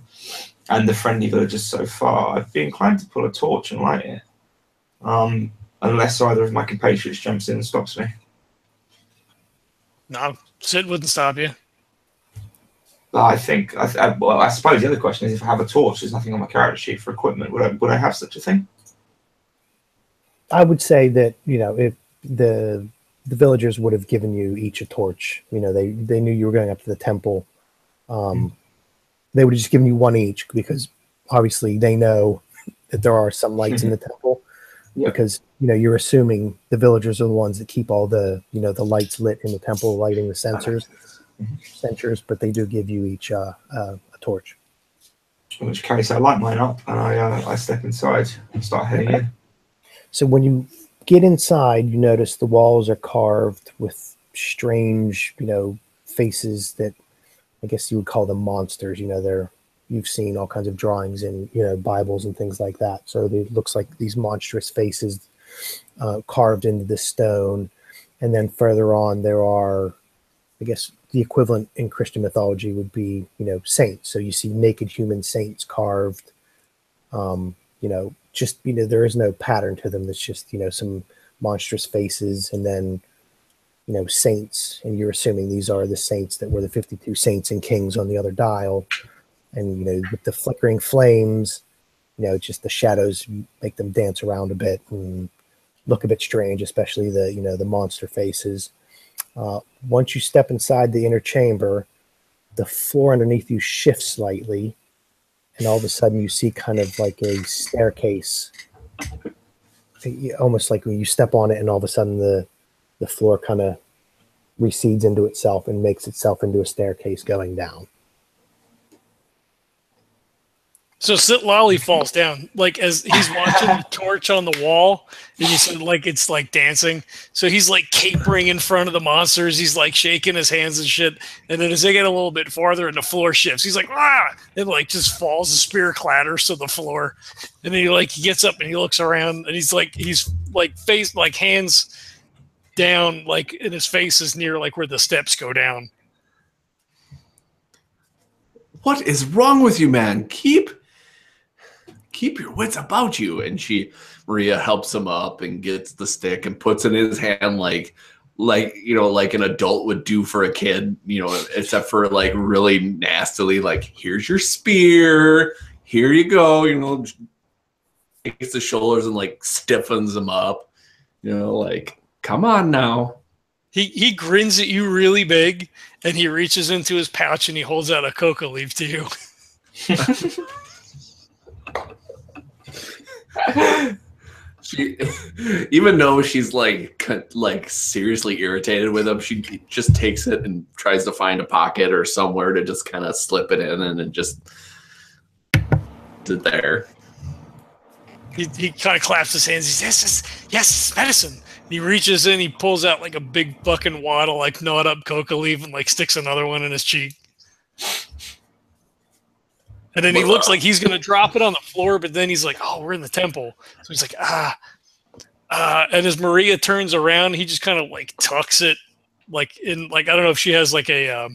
and the friendly villagers so far, I'd be inclined to pull a torch and light it. Unless either of my compatriots jumps in and stops me. No, Sid wouldn't stop you. I suppose the other question is, if I have a torch, there's nothing on my character sheet for equipment. Would I have such a thing? I would say that if the villagers would have given you each a torch. They knew you were going up to the temple. They would have just given you one each, because obviously they know that there are some lights in the temple. Because you're assuming the villagers are the ones that keep all the the lights lit in the temple, lighting the sensors, but they do give you each a torch. In which case, I light mine up and I step inside and start heading in. So when you get inside, you notice the walls are carved with strange, faces that I guess you would call them monsters. You've seen all kinds of drawings in Bibles and things like that. So it looks like these monstrous faces carved into the stone. And then further on, there are, I guess the equivalent in Christian mythology would be, saints. So you see naked human saints carved. There is no pattern to them. It's just, some monstrous faces, and then, saints. And you're assuming these are the saints that were the 52 saints and kings on the other dial. And, with the flickering flames, just the shadows make them dance around a bit and look a bit strange, especially the monster faces. Once you step inside the inner chamber, the floor underneath you shifts slightly, and all of a sudden you see kind of like a staircase, almost like when you step on it and all of a sudden the floor kind of recedes into itself and makes itself into a staircase going down. So Sit Lolly falls down, like as he's watching the torch on the wall, and you see like it's like dancing. So he's like capering in front of the monsters. He's like shaking his hands and shit. And then as they get a little bit farther and the floor shifts, he's like, and like just falls. The spear clatters to the floor. And then he gets up and he looks around, and he's face like hands down, like, and his face is near like where the steps go down. What is wrong with you, man? Keep your wits about you. And Maria helps him up and gets the stick and puts it in his hand like an adult would do for a kid, except for like really nastily, like, here's your spear, here you go, takes the shoulders and like stiffens him up, like, come on now. He grins at you really big, and he reaches into his pouch and he holds out a coca leaf to you. She, even though she's like seriously irritated with him, she just takes it and tries to find a pocket or somewhere to just kind of slip it in, and it just there. He kind of claps his hands. He says, yes, it's medicine. And he reaches in, he pulls out like a big fucking wad of like gnawed up coca leaf and like sticks another one in his cheek. And then he looks like he's going to drop it on the floor, but then he's like, oh, we're in the temple. So he's like, and as Maria turns around, he just kind of like tucks it like in, like, I don't know if she has like a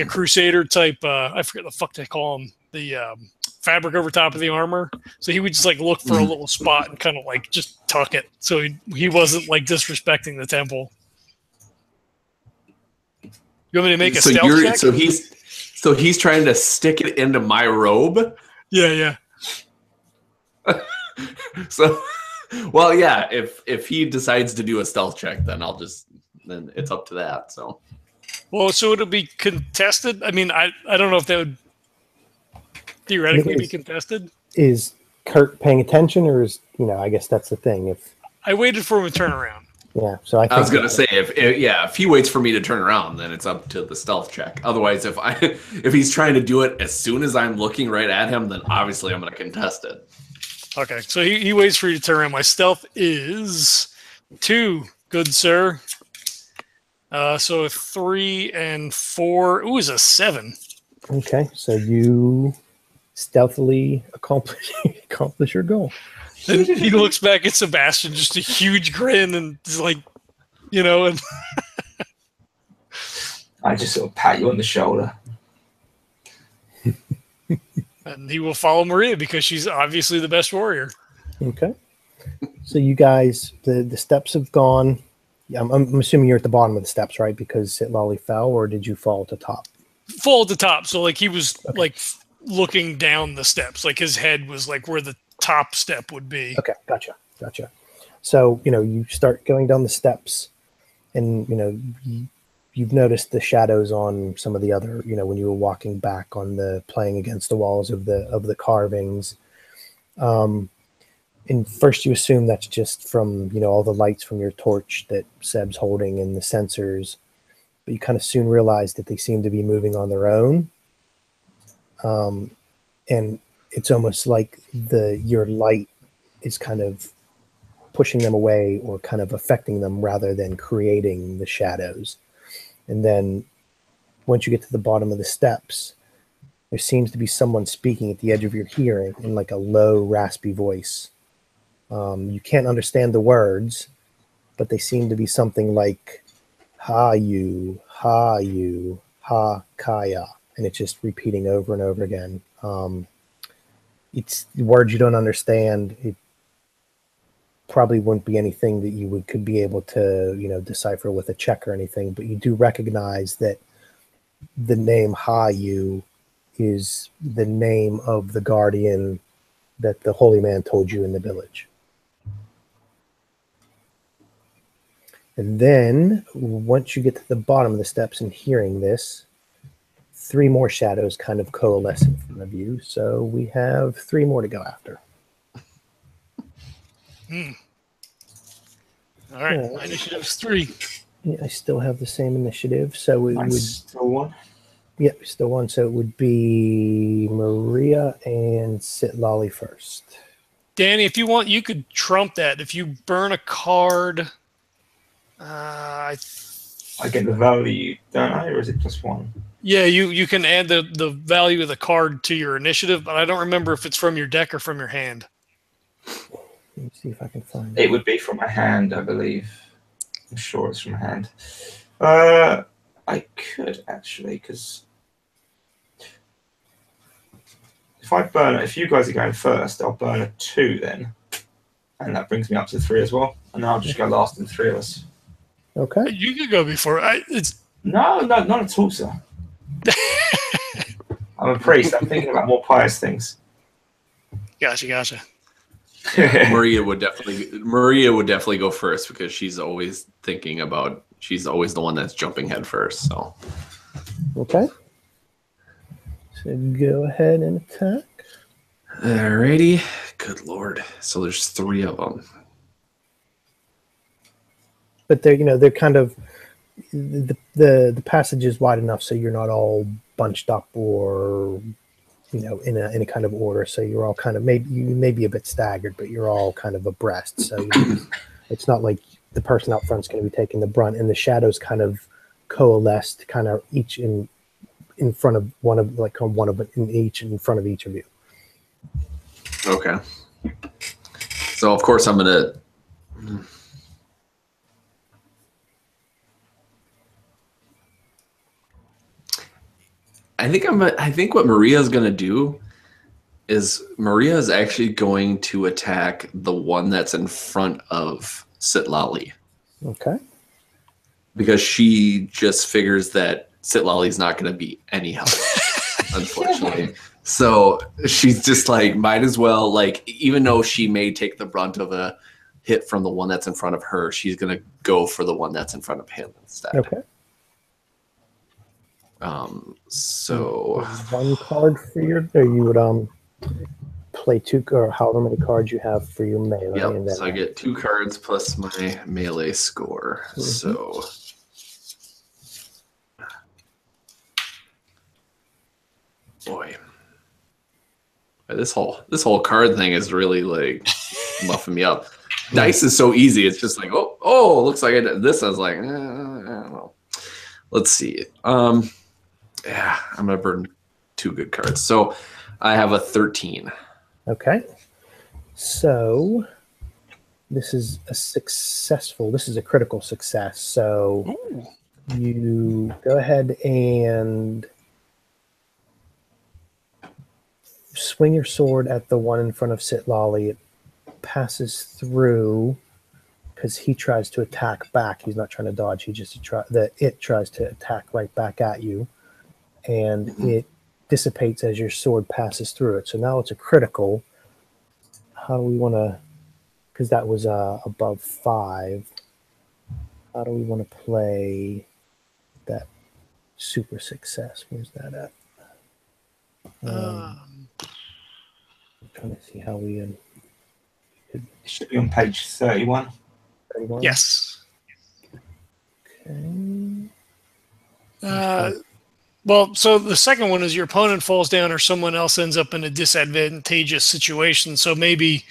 crusader type, I forget the fuck they call them, the fabric over top of the armor. So he would just like look for a little spot and kind of like just tuck it. So he wasn't like disrespecting the temple. You want me to make a stealth check? So he's trying to stick it into my robe? Yeah. So, well, yeah, if he decides to do a stealth check, then then it's up to that, so. Well, so it'll be contested? I mean, I don't know if that would theoretically be contested. Is Kurt paying attention, or is, I guess that's the thing. If I waited for him to turn around. Yeah, so I was gonna say if he waits for me to turn around, then it's up to the stealth check. Otherwise, if he's trying to do it as soon as I'm looking right at him, then obviously I'm gonna contest it. Okay, so he waits for you to turn around. My stealth is 2, good sir. So 3 and 4. Ooh, is a 7. Okay, so you stealthily accomplish your goal. And he looks back at Sebastian, just a huge grin, and is like, and I just sort of pat you on the shoulder. And he will follow Maria because she's obviously the best warrior. Okay. So you guys, the steps have gone. I'm assuming you're at the bottom of the steps, right? Because Lolly fell, or did you fall to top? Fall at the top. So like he was like looking down the steps, like his head was like where the top step would be. Okay, gotcha. So you start going down the steps, and you've noticed the shadows on some of the other, when you were walking back on playing against the walls of the carvings. And first you assume that's just from all the lights from your torch that Seb's holding and the sensors, but you kind of soon realize that they seem to be moving on their own. And it's almost like your light is kind of pushing them away or kind of affecting them rather than creating the shadows. And then once you get to the bottom of the steps, there seems to be someone speaking at the edge of your hearing in like a low, raspy voice. You can't understand the words, but they seem to be something like ha you, ha kaya. And it's just repeating over and over again. It's words you don't understand. It probably wouldn't be anything that you could be able to, decipher with a check or anything, but you do recognize that the name Hayu is the name of the guardian that the holy man told you in the village. And then once you get to the bottom of the steps and hearing this, 3 more shadows kind of coalesce in front of you. So we have 3 more to go after. All right, my initiative is 3. Yeah, I still have the same initiative. So it would Still 1. Yep, still 1. So it would be Maria and Lolly first. Danny, if you want, you could trump that. If you burn a card, I get the value, don't I? Or is it just 1? Yeah, you can add the value of the card to your initiative, but I don't remember if it's from your deck or from your hand. Let me see if I can find It would be from my hand, I believe. I'm sure it's from my hand. I could actually, because if you guys are going first, I'll burn a 2 then, and that brings me up to 3 as well. And then I'll just go last in 3 of us. Okay. You could go before. No, not at all, sir. I'm a priest. I'm thinking about more pious things. Gotcha. Maria would definitely go first because she's always thinking about. She's always the one that's jumping head first. So. Okay. So go ahead and attack. Alrighty. Good lord. So there's 3 of them. But they're kind of the passage is wide enough so you're not all bunched up or in a kind of order. So you're all kind of maybe a bit staggered, but you're all kind of abreast. So it's not like the person out front is going to be taking the brunt, and the shadows kind of coalesced, kind of each in front of in front of each of you. Okay. So of course I'm gonna. I think what Maria's gonna do is Maria is actually going to attack the one that's in front of Sitlali. Okay. Because she just figures that Sitlali's not going to be any help, unfortunately. So she's just like, might as well, like, even though she may take the brunt of a hit from the one that's in front of her, she's going to go for the one that's in front of him instead. Okay. So one card for you would play 2 or however many cards you have for your melee. Yep. And then So I get 2 cards plus my melee score. Mm-hmm. So boy, this whole card thing is really like muffing me up. Dice is so easy. It's just like, oh, looks like I did this. I was like, I don't know. Let's see. Yeah, I'm gonna burn 2 good cards. So I have a 13. Okay. So this is a critical success. So you go ahead and swing your sword at the one in front of Sitlali. It passes through because he tries to attack back. He's not trying to dodge. It tries to attack right back at you, and it dissipates as your sword passes through it. So now it's a critical. How do we want to? Because that was above 5. How do we want to play that super success? Where's that at? I'm trying to see how we. It should be on page 31. 31? Yes. Okay. Well, so the second one is your opponent falls down or someone else ends up in a disadvantageous situation. So maybe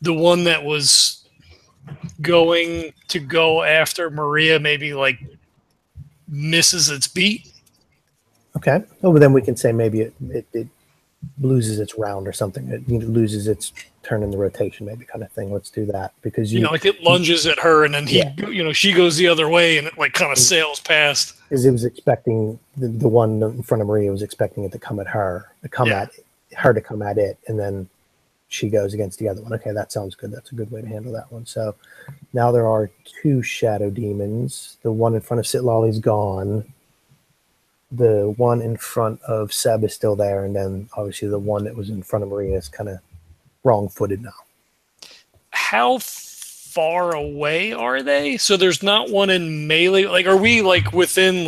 the one that was going to go after Maria maybe like misses its beat. Okay. Oh, but then we can say maybe it loses its round or something. It loses its turn in the rotation, maybe, kind of thing. Let's do that because like it lunges at her and then she goes the other way and it like kind of sails past. Because it was expecting the one in front of Maria was expecting it to come at her, to come at it, and then she goes against the other one. Okay, that sounds good. That's a good way to handle that one. So now there are 2 shadow demons. The one in front of Sitlali's gone. The one in front of Seb is still there, and then obviously the one that was in front of Maria is kind of wrong-footed now. How far away are they? So there's not one in melee. Like, are we like within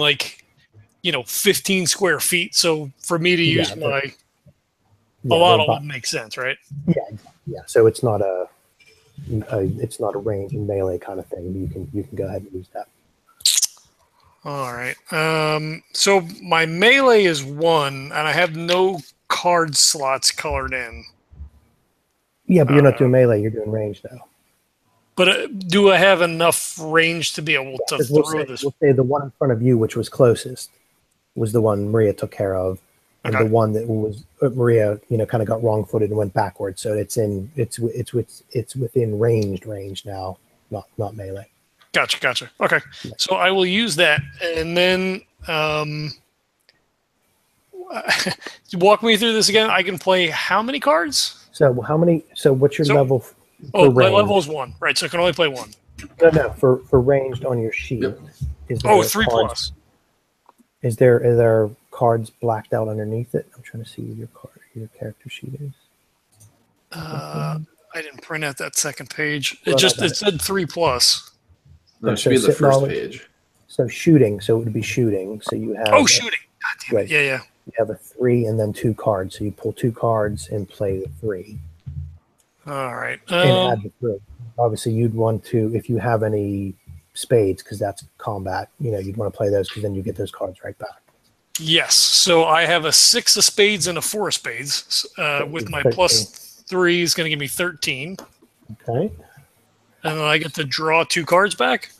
15 square feet? So for me to use a lot of would make sense, right? Yeah. So it's not a range and melee kind of thing. You can go ahead and use that. All right. So my melee is 1, and I have no card slots colored in. Yeah, but you're not doing melee. You're doing range now. But do I have enough range to be able to throw this? We'll say the one in front of you, which was closest, was the one Maria took care of. and Okay. the one that was Maria, kind of got wrong-footed and went backwards. So it's within range now, not melee. Gotcha. Okay, so I will use that, and then walk me through this again. I can play how many cards? So how many? So what's your level? Oh, my range? level is 1, right? So I can only play 1. No. For ranged on your sheet. Yep. Is there 3 cards, plus. Is there cards blacked out underneath it? I'm trying to see what your character sheet is. I didn't print out that second page. Well, It said 3 plus. No, it should be the first page. So shooting. So it would be shooting. So you have. Shooting. God damn it. Yeah. You have a 3 and then 2 cards. So you pull 2 cards and play the 3. All right. And add the 3. Obviously, you'd want to, if you have any spades, because that's combat, you'd want to play those because then you get those cards right back. Yes. So I have a 6 of spades and a 4 of spades. With my 13. plus 3 is going to give me 13. Okay. And then I get to draw 2 cards back.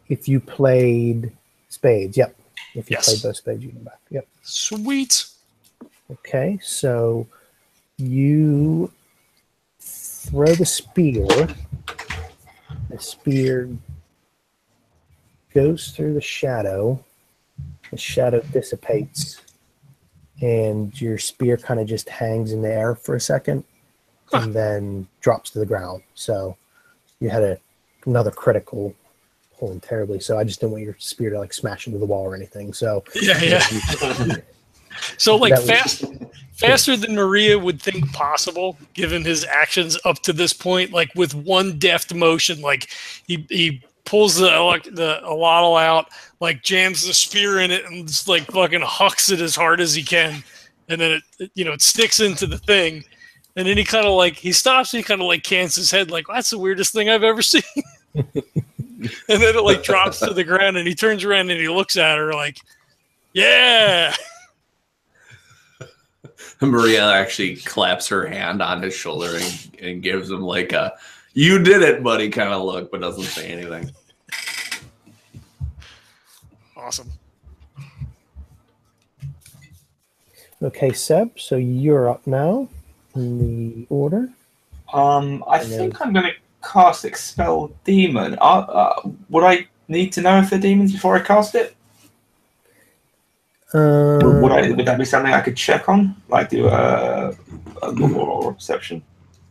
If you played spades, yep. If you Yes. played those spades, you get back. Yep. Sweet. Okay, so you throw the spear. The spear goes through the shadow. The shadow dissipates, and your spear kind of just hangs in the air for a second, and then drops to the ground. So you had another critical, pulling terribly. So I just didn't want your spear to smash into the wall or anything. So Yeah. So faster than Maria would think possible, given his actions up to this point. With one deft motion, he pulls the alotl out, jams the spear in it, and just fucking hucks it as hard as he can, and then it sticks into the thing, and then he stops and he kind of cans his head that's the weirdest thing I've ever seen. And then it drops to the ground, and he turns around and he looks at her yeah. Maria actually claps her hand on his shoulder and gives him a "you did it, buddy" kind of look, but doesn't say anything. Awesome. Okay, Seb, so you're up now in the order. I think I'm going to cast Expel Demon. Would I need to know if they're demons before I cast it? Would that be something I could check on? Do a moral perception?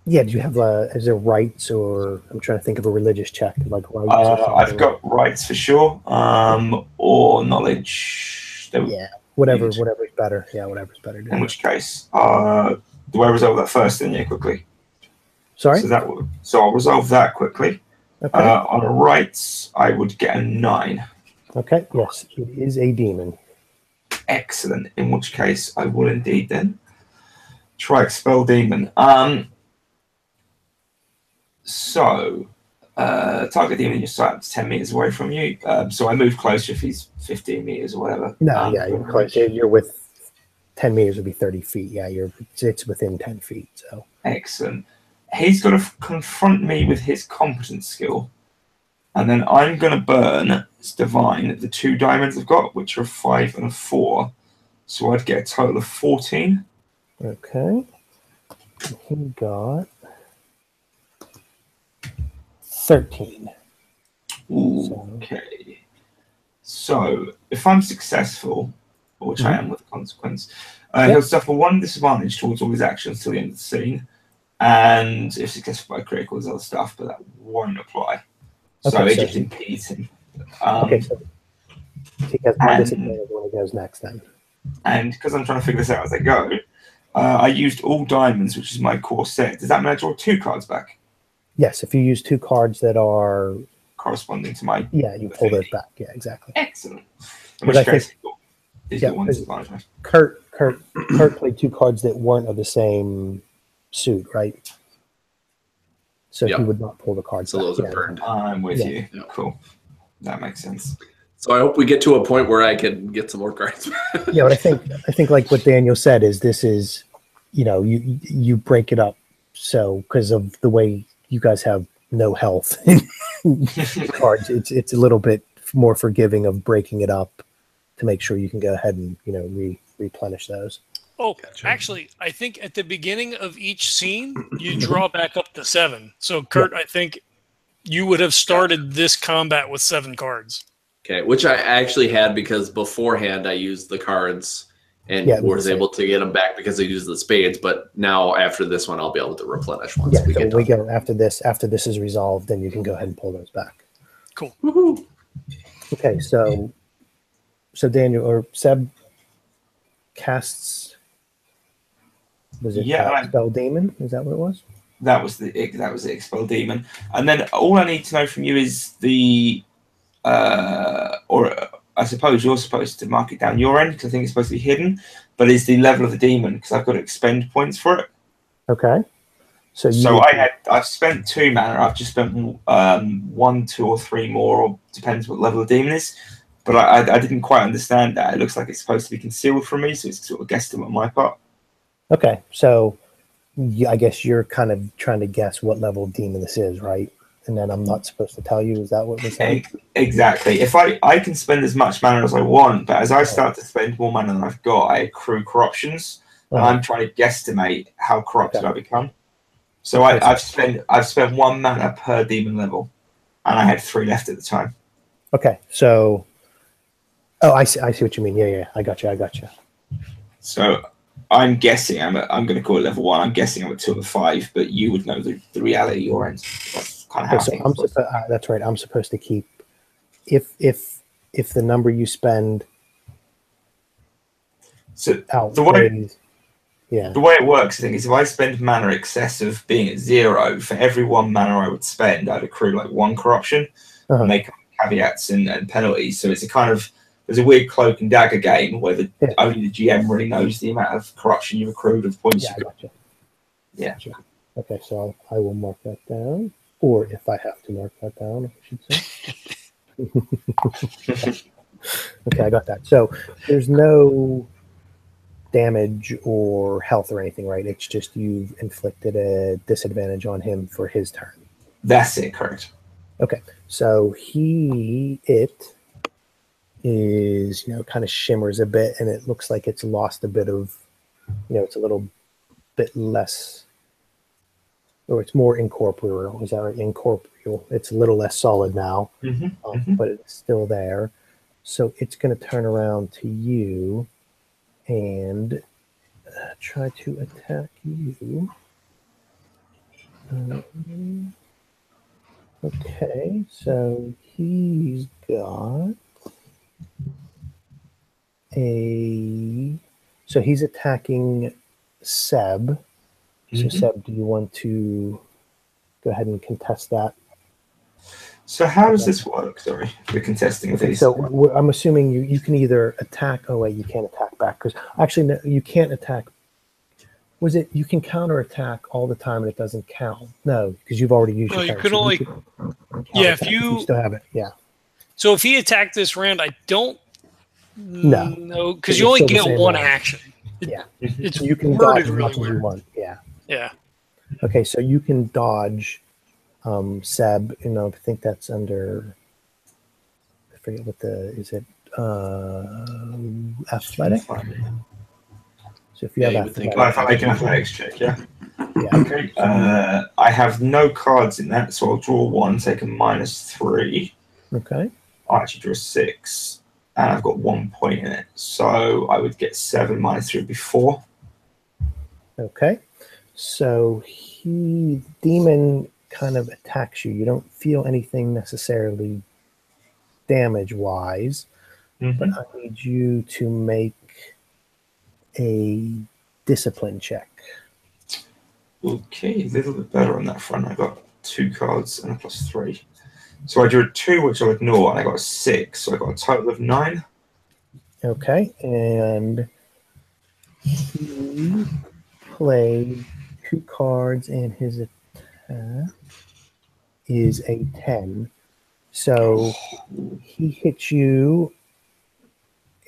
Yeah, do you have is there rights, or I'm trying to think of a religious check rights? I've got rights for sure, or knowledge. Yeah, whatever's better. Yeah, whatever's better. In which case, do I resolve that first then? Yeah, quickly. Sorry. So I'll resolve that quickly. Okay. On a rights, I would get a 9. Okay. Yes, it is a demon. Excellent. In which case, I will indeed then try Expel Demon. So, target demon in your sight is 10 meters away from you. So I move closer if he's 15 meters or whatever. No, you're close. You're with 10 meters would be 30 feet. Yeah, it's within 10 feet. So excellent. He's got to confront me with his competence skill, and then I'm going to burn divine the 2 diamonds I've got, which are a 5 and a 4. So I'd get a total of 14. Okay. He got 13. Okay. So if I'm successful, which I am with consequence, he'll suffer 1 disadvantage towards all his actions till the end of the scene. And if successful by critical, there's other stuff, but that won't apply. So it just impedes him. Okay, so he has more disadvantage when he goes next then. And because I'm trying to figure this out as I go, I used all diamonds, which is my core set. Does that mean I draw 2 cards back? Yes, if you use 2 cards that are corresponding to my... Yeah, you pull those back. Yeah, exactly. Excellent. In which case, he's got 1 disadvantage. Kurt played 2 cards that weren't of the same suit, right? So he would not pull the cards. So those are burned. I'm with you. Yep. Cool. That makes sense. So I hope we get to a point where I can get some more cards. Yeah, but I think like what Daniel said is this is, you break it up. So because of the way you guys have no health in cards, it's a little bit more forgiving of breaking it up to make sure you can go ahead and replenish those. Oh, Gotcha. actually, I think at the beginning of each scene, you draw back up to 7. So, Kurt, I think you would have started this combat with 7 cards. Okay, which I actually had because beforehand I used the cards and Yeah, it was was the same. able to get them back because I used the spades. But now after this one, I'll be able to replenish once Yeah, we so get we done. go after this. After this is resolved, then you can go ahead and pull those back. Cool. Woohoo! Okay, so Daniel or Seb casts. Was it Spell Demon? Is that what it was? That was the Expel Demon. And then all I need to know from you is the or I suppose you're supposed to mark it down your end because I think it's supposed to be hidden, but is the level of the demon because I've got to expend points for it. Okay. So I've spent 2 mana. I've just spent 1, 2, or 3 more, or depends what level the demon is. But I didn't quite understand that. It looks like it's supposed to be concealed from me, so it's sort of guesstimate on my part. Okay, so I guess you're kind of trying to guess what level of demon this is, right? And then I'm not supposed to tell you. Is that what we're saying? Exactly. If I can spend as much mana as I want, but as I start to spend more mana than I've got, I accrue corruptions, and I'm trying to guesstimate how corrupted I become. So I've spent 1 mana per demon level, and I had 3 left at the time. Okay, so I see what you mean. Yeah, I got you. So I'm guessing I'm going to call it level 1. I'm guessing I'm at 2 or 5, but you would know the reality at your end. That's kind of how things work. That's right. I'm supposed to keep if the number you spend. So the way it works, I think, is if I spend mana excess of being at 0, for every 1 mana I would spend, I'd accrue like 1 corruption, and they come with caveats and penalties. So it's a kind of there's a weird cloak and dagger game where only the GM really knows the amount of corruption you've accrued of points you've got. Yeah. Gotcha. Okay, so I will mark that down, or if I have to mark that down, I should say. Okay, I got that. So there's no damage or health or anything, right? It's just you've inflicted a disadvantage on him for his turn. That's it, correct. Okay, so it is, kind of shimmers a bit, and it looks like it's lost a bit of, it's a little bit less, or it's more incorporeal. Is that right? Incorporeal. It's a little less solid now, but it's still there. So it's going to turn around to you and try to attack you. Okay, so he's got so he's attacking Seb. So Seb, do you want to go ahead and contest that? So how does this work? Sorry, the contesting of these. So I'm assuming you can either attack. Oh wait, you can't attack back because actually no, you can't attack. Was it you can counterattack all the time and it doesn't count? No, because you've already used your you turn. could only if you still have it. Yeah. So if he attacked this round, I don't know because you It's only still the get same 1 round. action. Yeah. It's You can worded dodge as really much as you weird. want. Yeah. Yeah. Okay, so you can dodge Seb. I think that's under. I forget what is it athletic? So if you have athletic, if I make an athletics check, yeah. Yeah. Okay. I have no cards in that, so I'll draw 1, take a -3. Okay. I'll actually draw 6, and I've got 1 point in it, so I would get 7 -3 would be 4. Okay. So demon kind of attacks you. You don't feel anything necessarily damage-wise, but I need you to make a discipline check. Okay, a little bit better on that front. I got 2 cards and a +3. So I drew a 2, which I'll ignore, and I got a 6, so I got a total of 9. Okay, and he played 2 cards, and his attack is a 10. So he hits you,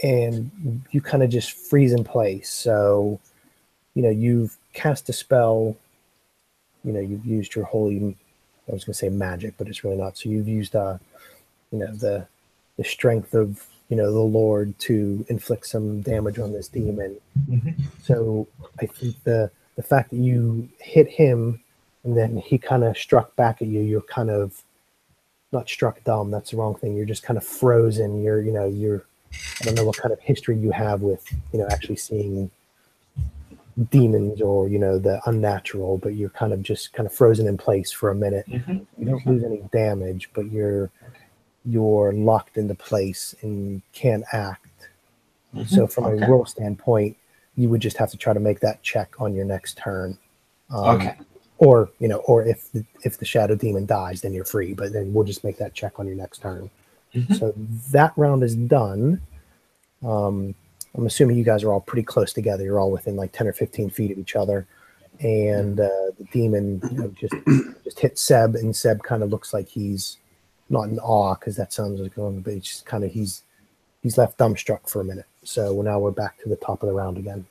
and you kind of just freeze in place. So, you've cast a spell. You've used your holy. I was going to say magic, but it's really not. So you've used, the strength of the Lord to inflict some damage on this demon. So I think the fact that you hit him and then he kind of struck back at you, you're kind of not struck dumb. That's the wrong thing. You're just kind of frozen. You're I don't know what kind of history you have with, actually seeing demons or, the unnatural, but you're kind of frozen in place for a minute. You don't lose any damage, but you're locked into place and can't act. So from a roll standpoint, you would just have to try to make that check on your next turn. Or if the shadow demon dies, then you're free, but then we'll just make that check on your next turn. So that round is done. I'm assuming you guys are all pretty close together. You're all within like 10 or 15 feet of each other. And the demon just hit Seb, and Seb kind of looks like he's not in awe, because that sounds like going, but it's just kind of he's left dumbstruck for a minute. So now we're back to the top of the round again.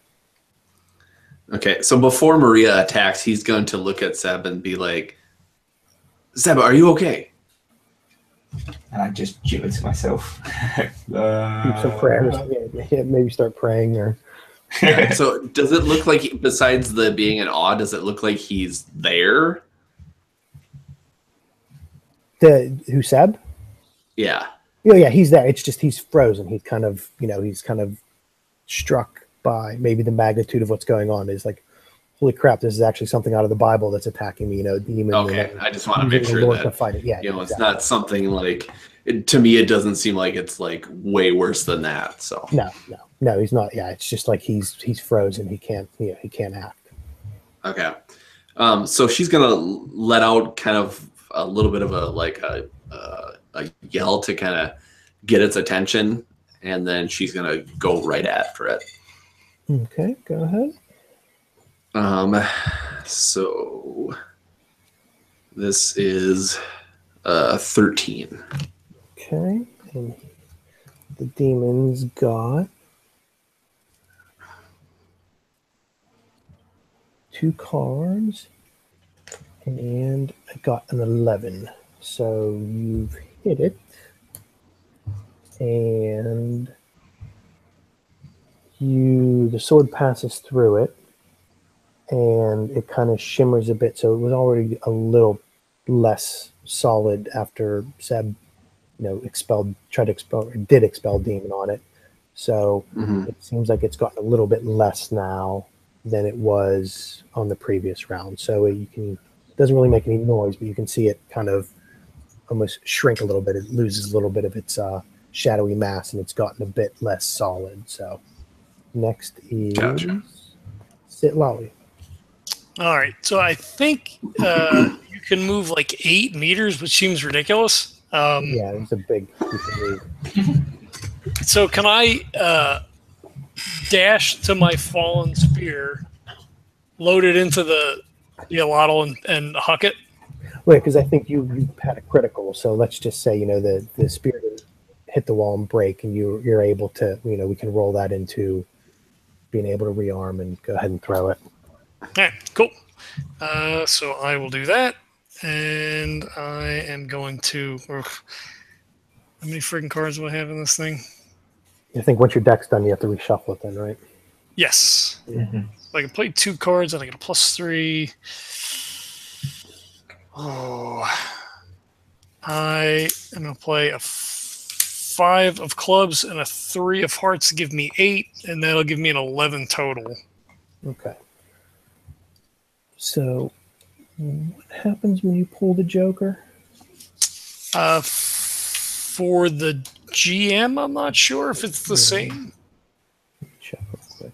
Okay, so before Maria attacks, he's going to look at Seb and be like, Seb, are you okay? And I just gibber to myself. Some prayers. Yeah, maybe start praying. Or So does it look like, besides the being in awe, does it look like he's there? Who, Seb? Yeah. Oh, yeah, he's there. It's just he's frozen. He's kind of, he's kind of struck by maybe the magnitude of what's going on. Is like, holy crap, this is actually something out of the Bible that's attacking me, demon. Okay, I just want to make sure that, fight it. Yeah, it's not something like, to me, it doesn't seem like it's like way worse than that. So no, he's not. Yeah, it's just like he's frozen. He can't act. Okay. So she's going to let out kind of a little bit of a yell to kind of get its attention, and then she's going to go right after it. Okay, go ahead. So this is 13. Okay, and the demon's got 2 cards, and I got an 11. So you've hit it, and the sword passes through it, and it kind of shimmers a bit. So it was already a little less solid after Seb, did expel demon on it. So it seems like it's gotten a little bit less now than it was on the previous round. So it doesn't really make any noise, but you can see it kind of almost shrink a little bit. It loses a little bit of its shadowy mass, and it's gotten a bit less solid. So next is Sit Lolly. All right, so I think you can move like 8 meters, which seems ridiculous. Yeah, it's a big move. So can I dash to my fallen spear, load it into the allotl, and huck it? Wait, because I think you had a critical. So let's just say the spear didn't hit the wall and break, and you're able to we can roll that into being able to rearm and go ahead and throw it. All right, cool. So I will do that, and I am going to. How many freaking cards do I have in this thing? I think once your deck's done, you have to reshuffle it then, right? Yes. So I can play 2 cards, and I get a +3. Oh, I am going to play a 5 of clubs and a 3 of hearts to give me 8, and that'll give me an 11 total. Okay. So, what happens when you pull the Joker? For the GM, I'm not sure if it's the same. Check real quick.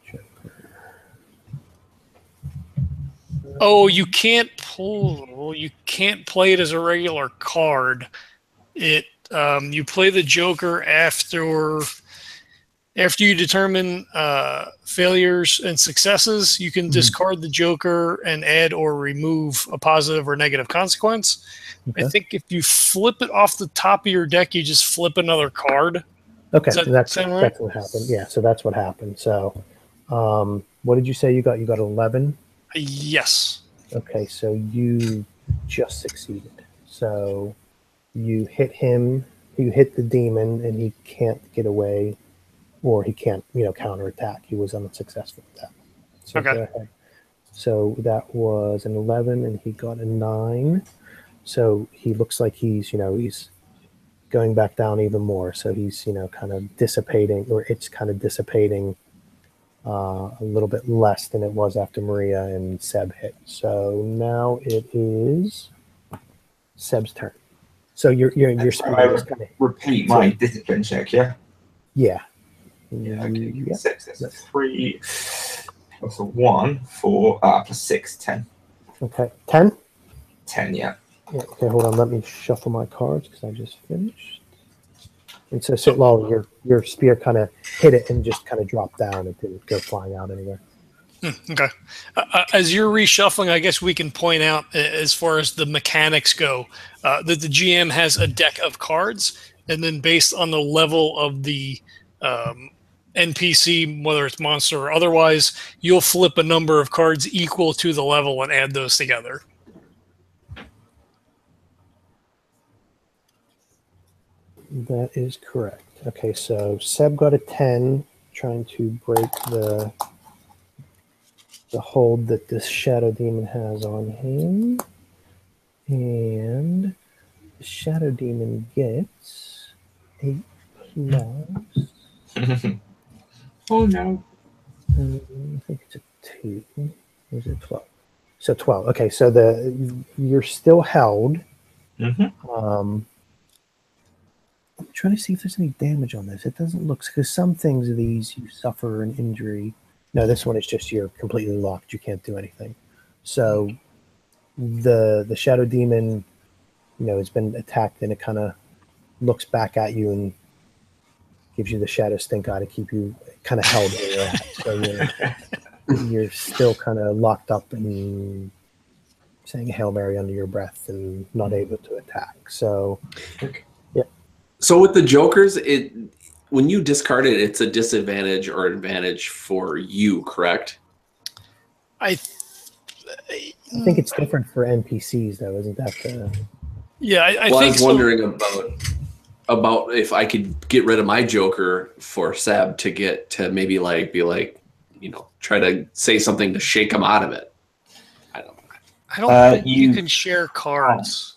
Joker. Oh, you can't pull. You can't play it as a regular card. You play the Joker after you determine failures and successes. You can discard the Joker and add or remove a positive or negative consequence. Okay. I think if you flip it off the top of your deck, you just flip another card. Okay, that's what happened. Yeah, so that's what happened. So, what did you say you got? You got 11? Yes. Okay, so you just succeeded. So you hit him You hit the demon, and he can't get away, or he can't, counterattack. He was unsuccessful with that. So Okay. go ahead. So that was an 11, and he got a 9. So he looks like he's going back down even more. So he's, kind of dissipating, or it's kind of dissipating a little bit less than it was after Maria and Seb hit. So now it is Seb's turn. So your spear is kind of repeat my discipline check, yeah? Yeah. Yeah, okay. Yep. 6, that's 3 plus a 1, 4, plus 6, 10. Okay. 10? 10, yeah. Yeah, okay, hold on. Let me shuffle my cards because I just finished. And so sit low. Your spear kind of hit it and just kind of dropped down. It didn't go flying out anywhere. Okay. As you're reshuffling, I guess we can point out, as far as the mechanics go, that the GM has a deck of cards, and then based on the level of the NPC, whether it's monster or otherwise, you'll flip a number of cards equal to the level and add those together. That is correct. Okay, so Seb got a 10, trying to break the hold that this shadow demon has on him. And the shadow demon gets 8 plus. Oh no. I think it's a 2. Or is it 12? So 12. Okay, so you're still held. I'm trying to see if there's any damage on this. It doesn't look, because some things of these you suffer an injury. No, this one is just you're completely locked. You can't do anything. So the shadow demon, has been attacked, and it kind of looks back at you and gives you the shadow stink eye to keep you kind of held where you're at. So you're still kind of locked up and saying Hail Mary under your breath and not able to attack. So, yeah. So with the jokers, when you discard it, it's a disadvantage or advantage for you, correct? I think it's different for NPCs, though, isn't that the? Yeah, I well, think I was wondering about if I could get rid of my joker for Seb to get to maybe be like, try to say something to shake him out of it. I don't think you can share cards.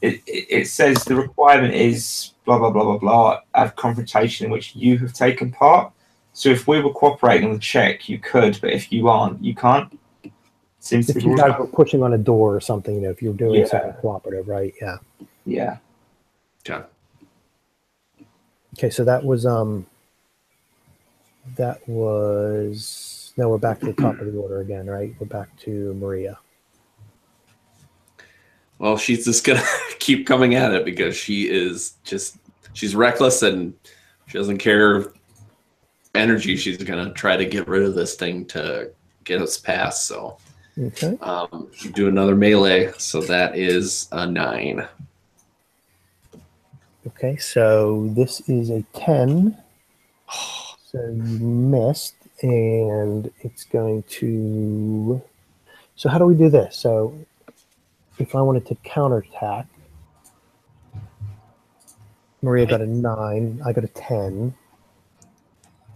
It says the requirement is blah blah blah blah blah at confrontation in which you have taken part. So if we were cooperating on the check, you could, but if you aren't, you can't. Seems if you guys were pushing on a door or something, if you're doing something cooperative, right? Yeah. Yeah. Okay. Okay, so that was now we're back to the top of the order again, right? We're back to Maria. Well, she's just gonna keep coming at it because she's reckless and she doesn't care energy. She's gonna try to get rid of this thing to get us past. So, okay, do another melee. So that is a 9. Okay, so this is a 10. So you missed, and it's going to. So how do we do this? So if I wanted to counterattack, Maria got a 9. I got a 10.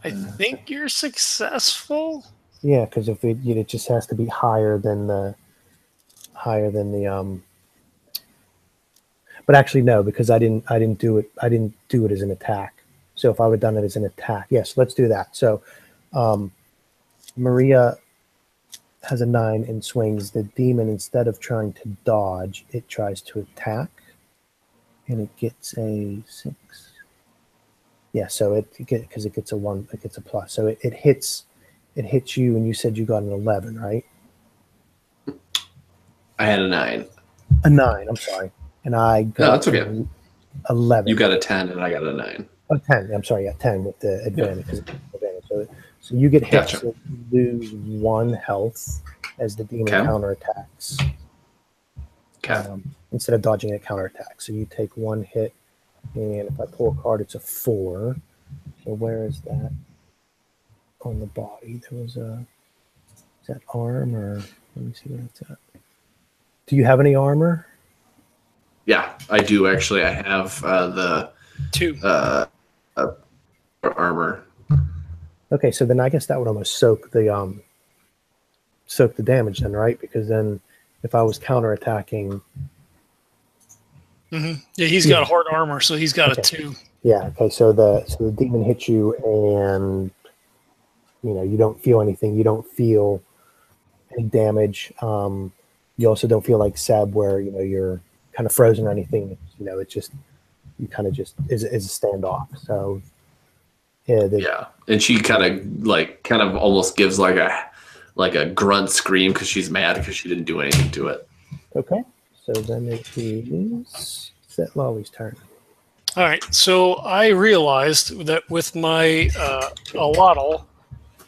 I think you're successful. Yeah, because if it just has to be higher than the. But actually, no, because I didn't do it. I didn't do it as an attack. So if I would have done it as an attack, yes, let's do that. So Maria has a 9 and swings. The demon, instead of trying to dodge, it tries to attack, and it gets a 6. Yeah, so because it gets a 1, it gets a plus. So it hits you, and you said you got an 11, right? I had a 9. A 9. I'm sorry, and I got. No, that's okay. 11. You got a 10, and I got a 9. Oh, 10. I'm sorry, yeah, 10 with the advantage. Yeah. So you get hit, Gotcha. so you lose 1 health as the demon counterattacks. Okay. Instead of dodging, it counterattacks. So you take 1 hit, and if I pull a card, it's a 4. So where is that on the body? There was is that arm, or let me see where it's at. Do you have any armor? Yeah, I do actually. I have the 2. Armor. Okay, so then I guess that would almost soak the damage then, right? Because then if I was counterattacking, Yeah, he's got hard armor, so he's got a 2. yeah. Okay, so the demon hits you, and you don't feel anything. You don't feel any damage. You also don't feel like Seb, where you're kind of frozen or anything. It's just you kind of just is a standoff. So yeah, and she kind of almost gives like a grunt scream because she's mad because she didn't do anything to it. Okay, so then it is Set Lolly's turn. All right, so I realized that with my allotl,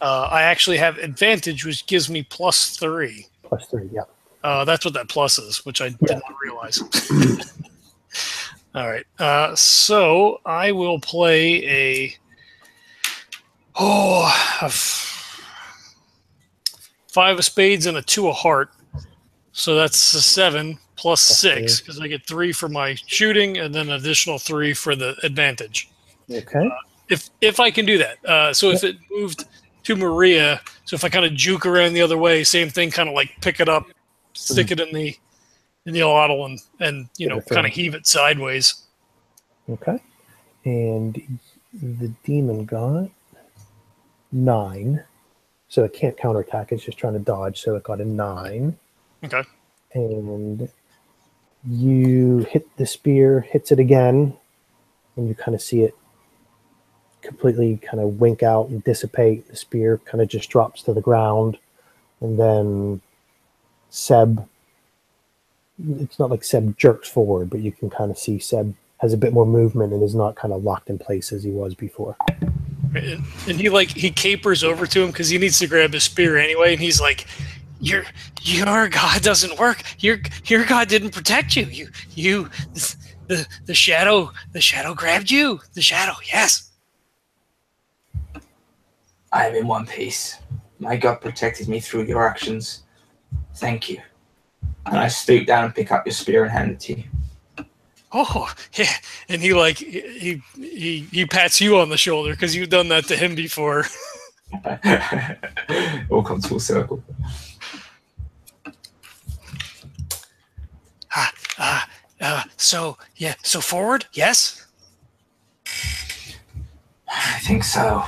I actually have advantage, which gives me +3. +3, yeah. That's what that plus is, which I did not realize. All right, so I will play a 5 of spades and a 2 of heart. So that's a 7 plus 6, because I get 3 for my shooting and then an additional 3 for the advantage. Okay. If I can do that. So if it moved to Maria, so if I kind of juke around the other way, same thing, kind of like pick it up, stick it in the allotl and kind of heave it sideways. Okay. And the demon got 9. So it can't counterattack. It's just trying to dodge. So it got a 9. Okay. And you hit the spear, hits it again, and you kind of see it completely kind of wink out and dissipate. The spear kind of just drops to the ground. And then Seb, it's not like Seb jerks forward, but you can kind of see Seb has a bit more movement and is not kind of locked in place as he was before. And he capers over to him because he needs to grab his spear anyway, and he's like, Your god doesn't work. Your god didn't protect you. The shadow grabbed you. The shadow, yes. I am in one piece. My god protected me through your actions. Thank you. And I stoop down and pick up your spear and hand it to you. Oh, yeah. And he pats you on the shoulder because you've done that to him before. All comes full circle. So forward, yes? I think so.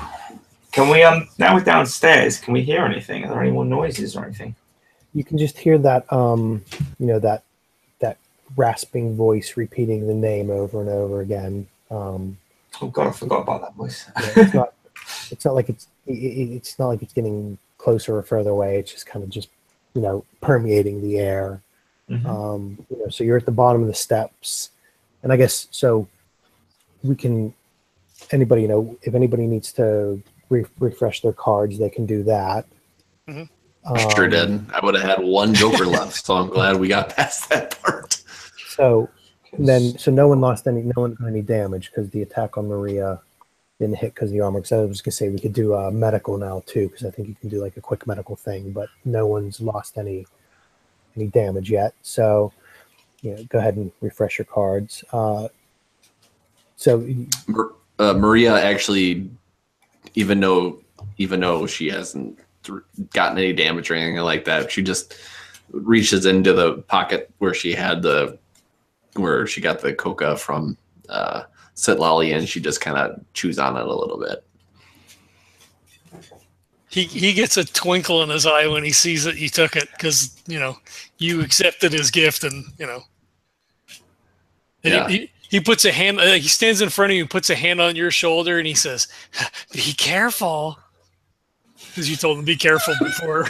Can we, now we're downstairs, can we hear anything? Are there any more noises or anything? You can just hear that, that rasping voice repeating the name over and over again. Oh god, I forgot about that voice. It's not like it's getting closer or further away. It's just kind of permeating the air. Mm-hmm. So you're at the bottom of the steps, and I guess so. We can anybody if anybody needs to refresh their cards, they can do that. Mm-hmm. Sure did. I would have had one joker left, so I'm glad we got past that part. So no one got any damage because the attack on Maria didn't hit because of the armor. Because I was gonna say we could do medical now too, because I think you can do like a quick medical thing, but no one's lost any damage yet. So go ahead and refresh your cards. Maria actually, even though she hasn't gotten any damage or anything like that, she just reaches into the pocket where she got the coca from Sitlali, and she just kind of chews on it a little bit. He gets a twinkle in his eye when he sees that you took it, because you accepted his gift, and he puts a hand. He stands in front of you, puts a hand on your shoulder, and he says, "Be careful," because you told him to be careful before.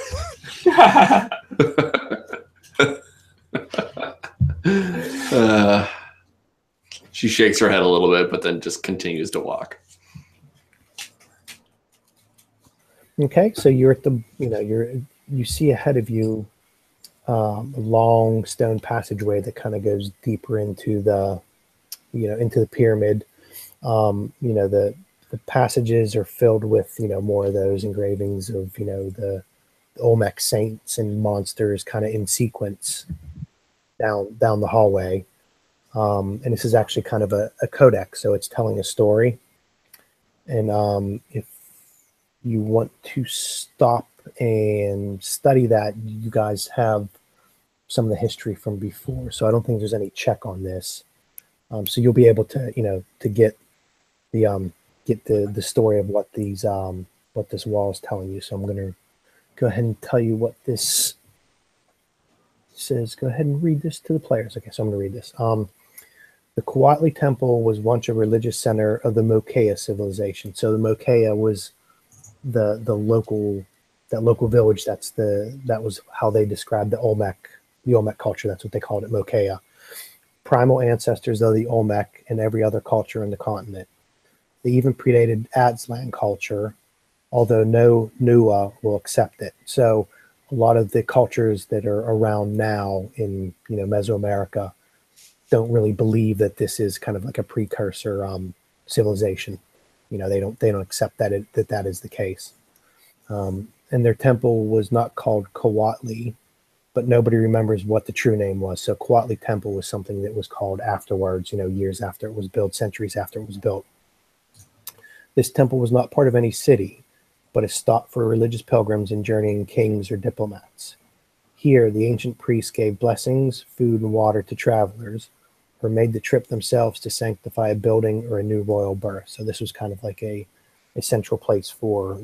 She shakes her head a little bit, but then just continues to walk. Okay, so you're at the you see ahead of you a long stone passageway that kind of goes deeper into the into the pyramid. The passages are filled with more of those engravings of the Olmec saints and monsters kind of in sequence down the hallway. And this is actually kind of a codex, so it's telling a story. And if you want to stop and study that, you guys have some of the history from before, so I don't think there's any check on this. So you'll be able to, to get the story of what this wall is telling you. So I'm going to go ahead and tell you what this says. Go ahead and read this to the players. Okay, so I'm going to read this. The Kuatli Temple was once a religious center of the Mokeya civilization. So the Mokeya was the local village. That was how they described the Olmec culture. That's what they called it, Mokeya. Primal ancestors of the Olmec and every other culture in the continent. They even predated Aztlan culture, although no Nuwa will accept it. So a lot of the cultures that are around now in Mesoamerica don't really believe that this is kind of like a precursor civilization. They don't accept that is the case. And their temple was not called Kuatli, but nobody remembers what the true name was. So Kuatli Temple was something that was called afterwards, years after it was built, centuries after it was built. This temple was not part of any city, but a stop for religious pilgrims and journeying kings or diplomats. Here, the ancient priests gave blessings, food, and water to travelers, or made the trip themselves to sanctify a building or a new royal birth. So this was kind of like a central place for,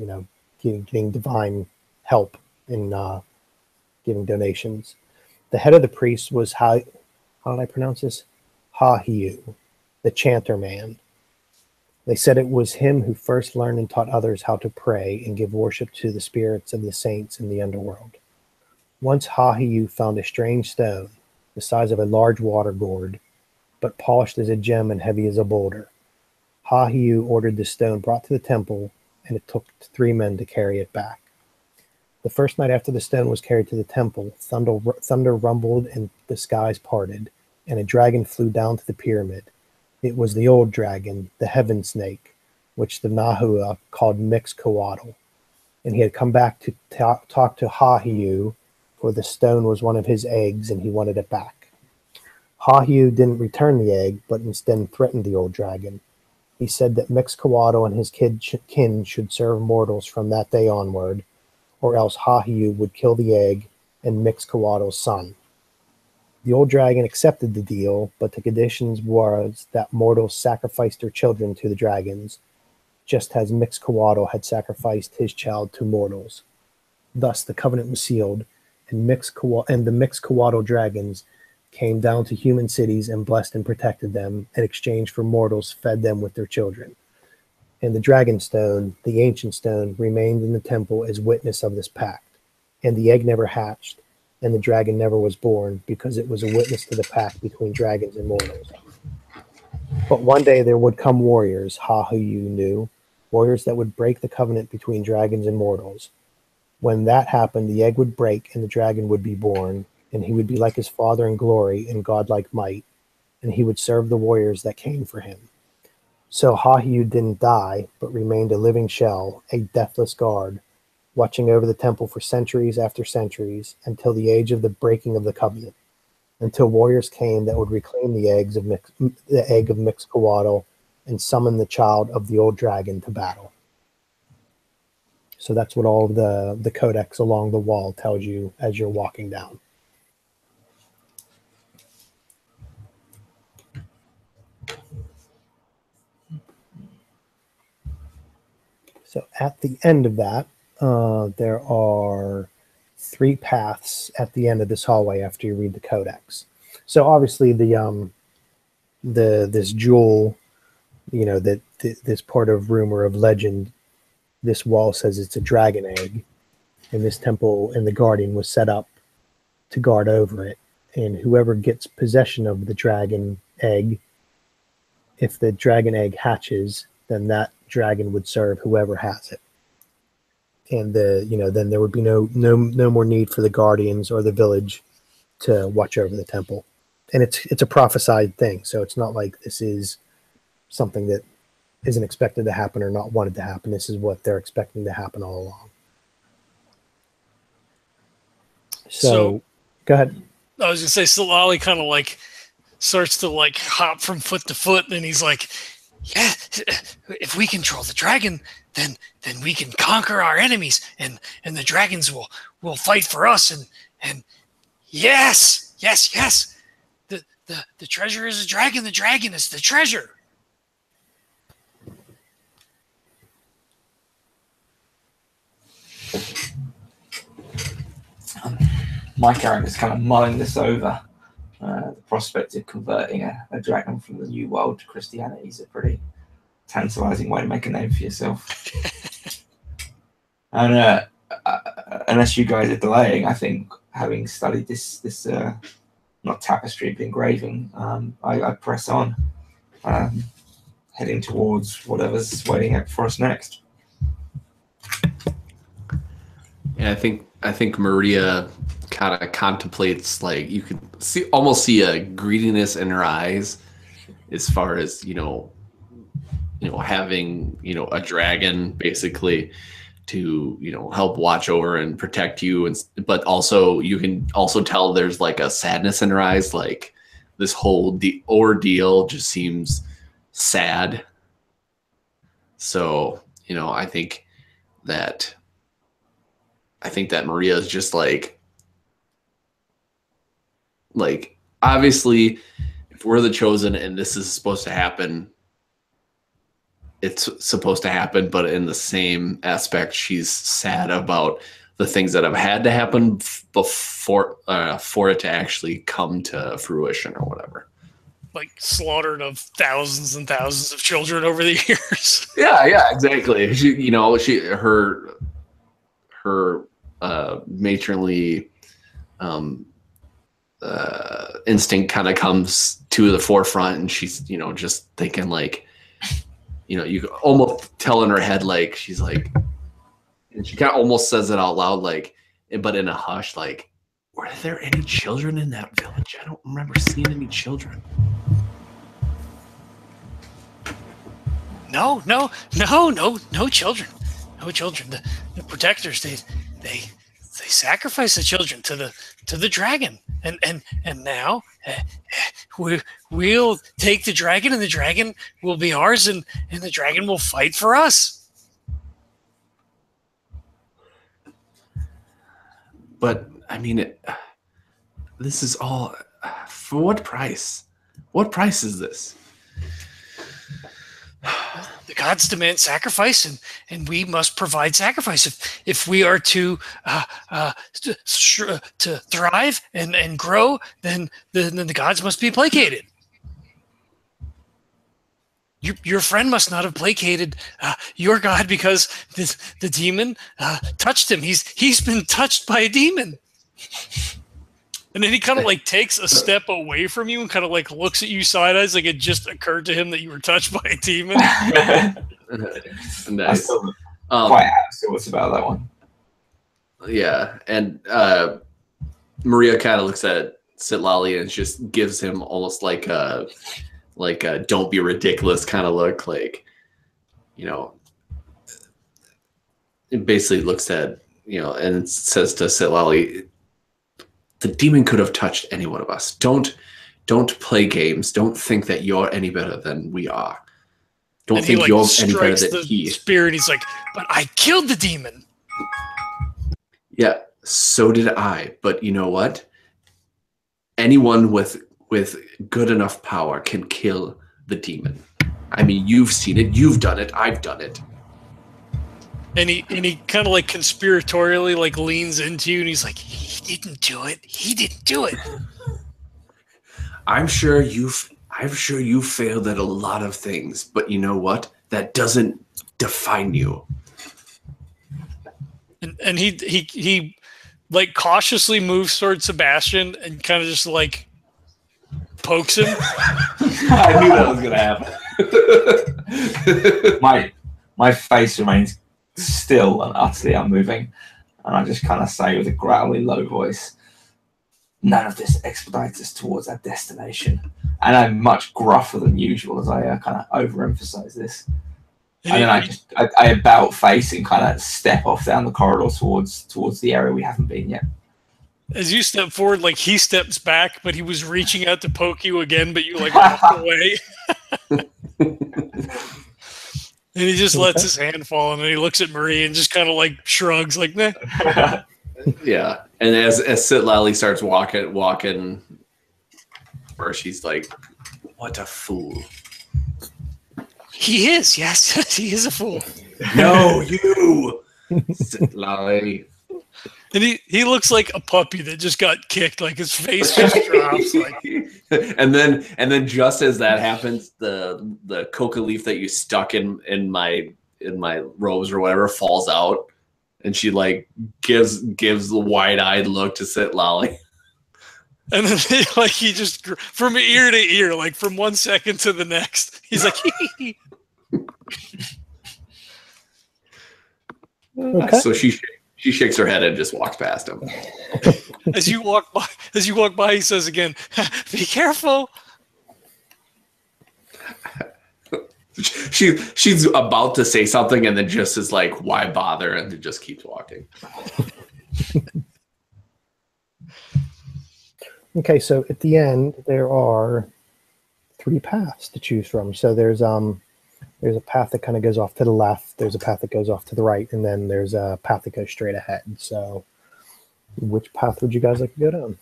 getting divine help in giving donations. The head of the priests was, how did I pronounce this? Hahiu, the chanter man. They said it was him who first learned and taught others how to pray and give worship to the spirits of the saints in the underworld. Once Hahiu found a strange stone, the size of a large water gourd, but polished as a gem and heavy as a boulder. Hahiu ordered the stone brought to the temple, and it took 3 men to carry it back. The first night after the stone was carried to the temple, thunder rumbled and the skies parted, and a dragon flew down to the pyramid. It was the old dragon, the heaven snake, which the Nahua called Mixcoatl, and he had come back to talk to Hahiu, for the stone was one of his eggs, and he wanted it back. Hahiu didn't return the egg, but instead threatened the old dragon. He said that Mixcoatl and his kin should serve mortals from that day onward, or else Hahiu would kill the egg and Mixcoatl's son. The old dragon accepted the deal, but the conditions was that mortals sacrificed their children to the dragons, just as Mixcoatl had sacrificed his child to mortals. Thus the covenant was sealed, and the Mixcoatl dragons came down to human cities and blessed and protected them, in exchange for mortals fed them with their children. And the dragon stone, the ancient stone, remained in the temple as witness of this pact. And the egg never hatched, and the dragon never was born, because it was a witness to the pact between dragons and mortals. But one day there would come warriors, Hahiu knew, warriors that would break the covenant between dragons and mortals. When that happened, the egg would break and the dragon would be born, and he would be like his father in glory and godlike might, and he would serve the warriors that came for him. So Hahiu didn't die, but remained a living shell, a deathless guard, watching over the temple for centuries after centuries, until the age of the breaking of the covenant, until warriors came that would reclaim the egg of Mixcoatl and summon the child of the old dragon to battle. So that's what all of the codex along the wall tells you as you're walking down. So at the end of that, there are 3 paths at the end of this hallway after you read the codex. So obviously this jewel, this part of rumor of legend, this wall says it's a dragon egg, and this temple and the guardian was set up to guard over it. And whoever gets possession of the dragon egg, if the dragon egg hatches, then that dragon would serve whoever has it. And then there would be no more need for the guardians or the village to watch over the temple. And it's a prophesied thing, so it's not like this is something that isn't expected to happen or not wanted to happen. This is what they're expecting to happen all along. So go ahead. I was gonna say, so Lolly kind of like starts to like hop from foot to foot, and he's like, "Yeah, if we control the dragon, then we can conquer our enemies, and the dragons will fight for us, and yes, yes, yes, the treasure is a dragon. The dragon is the treasure." My character's kind of mulling this over. The prospect of converting a dragon from the New World to Christianity is a pretty tantalizing way to make a name for yourself. And unless you guys are delaying, I think having studied this not tapestry but engraving, I press on, heading towards whatever's waiting up for us next. Yeah, I think Maria kind of contemplates, like, you could almost see a greediness in her eyes as far as having a dragon basically to help watch over and protect you, but also you can also tell there's like a sadness in her eyes, like this whole ordeal just seems sad. So I think that Maria is just like obviously if we're the chosen and this is supposed to happen, it's supposed to happen, but in the same aspect, she's sad about the things that have had to happen before for it to actually come to fruition or whatever. Like slaughtered of thousands and thousands of children over the years. Yeah, exactly. Her matronly instinct kind of comes to the forefront, and she's just thinking like, you can almost tell in her head, like, she's like, and she kind of almost says it out loud, like, but in a hush, like, were there any children in that village? I don't remember seeing any children. No children. No children. The protectors, they sacrifice the children to the dragon, and now we'll take the dragon, and the dragon will be ours, and the dragon will fight for us. But I mean, this is all for what price? What price is this? The gods demand sacrifice, and we must provide sacrifice. If we are to thrive and grow, then the gods must be placated. Your friend must not have placated your god because the demon touched him. He's been touched by a demon. And then he kind of like takes a step away from you and kind of like looks at you side eyes, like it just occurred to him that you were touched by a demon. Nice. I'm still quite absolute about that one. Yeah, and Maria kind of looks at Sitlali and just gives him almost like a "don't be ridiculous" kind of look, like, it basically looks at and says to Sitlali, the demon could have touched any one of us. Don't play games. Don't think that you're any better than we are. Don't think you're any better than he. Spirit. He's like, but I killed the demon. Yeah, so did I. But you know what? Anyone with good enough power can kill the demon. I mean, you've seen it. You've done it. I've done it. And he kind of like conspiratorially like leans into you, and he's like, he didn't do it. He didn't do it. I'm sure you failed at a lot of things, but you know what? That doesn't define you. And he like cautiously moves towards Sebastian and kind of just like pokes him. I knew that was gonna happen. My face remains still and utterly unmoving, and I just kind of say with a growly, low voice, "None of this expedites us towards our destination." And I'm much gruffer than usual as I kind of overemphasize this. And then I about face and kind of step off down the corridor towards the area we haven't been yet. as you step forward, like he steps back, but he was reaching out to poke you again, but you like walked away. And he just lets his hand fall, and then he looks at Marie and just kind of like shrugs, like, nah. Yeah. And as Sitlali starts walking, where she's like, what a fool. He is, yes. He is a fool. No, you. Sitlali. And he looks like a puppy that just got kicked, like his face just drops. Like. And then just as that happens, the coca leaf that you stuck in my robes or whatever falls out, and she like gives the wide-eyed look to Sitlali. And then he just from ear to ear, like from 1 second to the next, he's like. Okay. So she shakes her head and just walks past him. As you walk by, he says again, "Be careful." She's about to say something and then just is like, "Why bother?" and then just keeps walking. Okay, so at the end there are 3 paths to choose from. So there's a path that kind of goes off to the left, there's a path that goes off to the right, and then there's a path that goes straight ahead. So which path would you guys like to go down?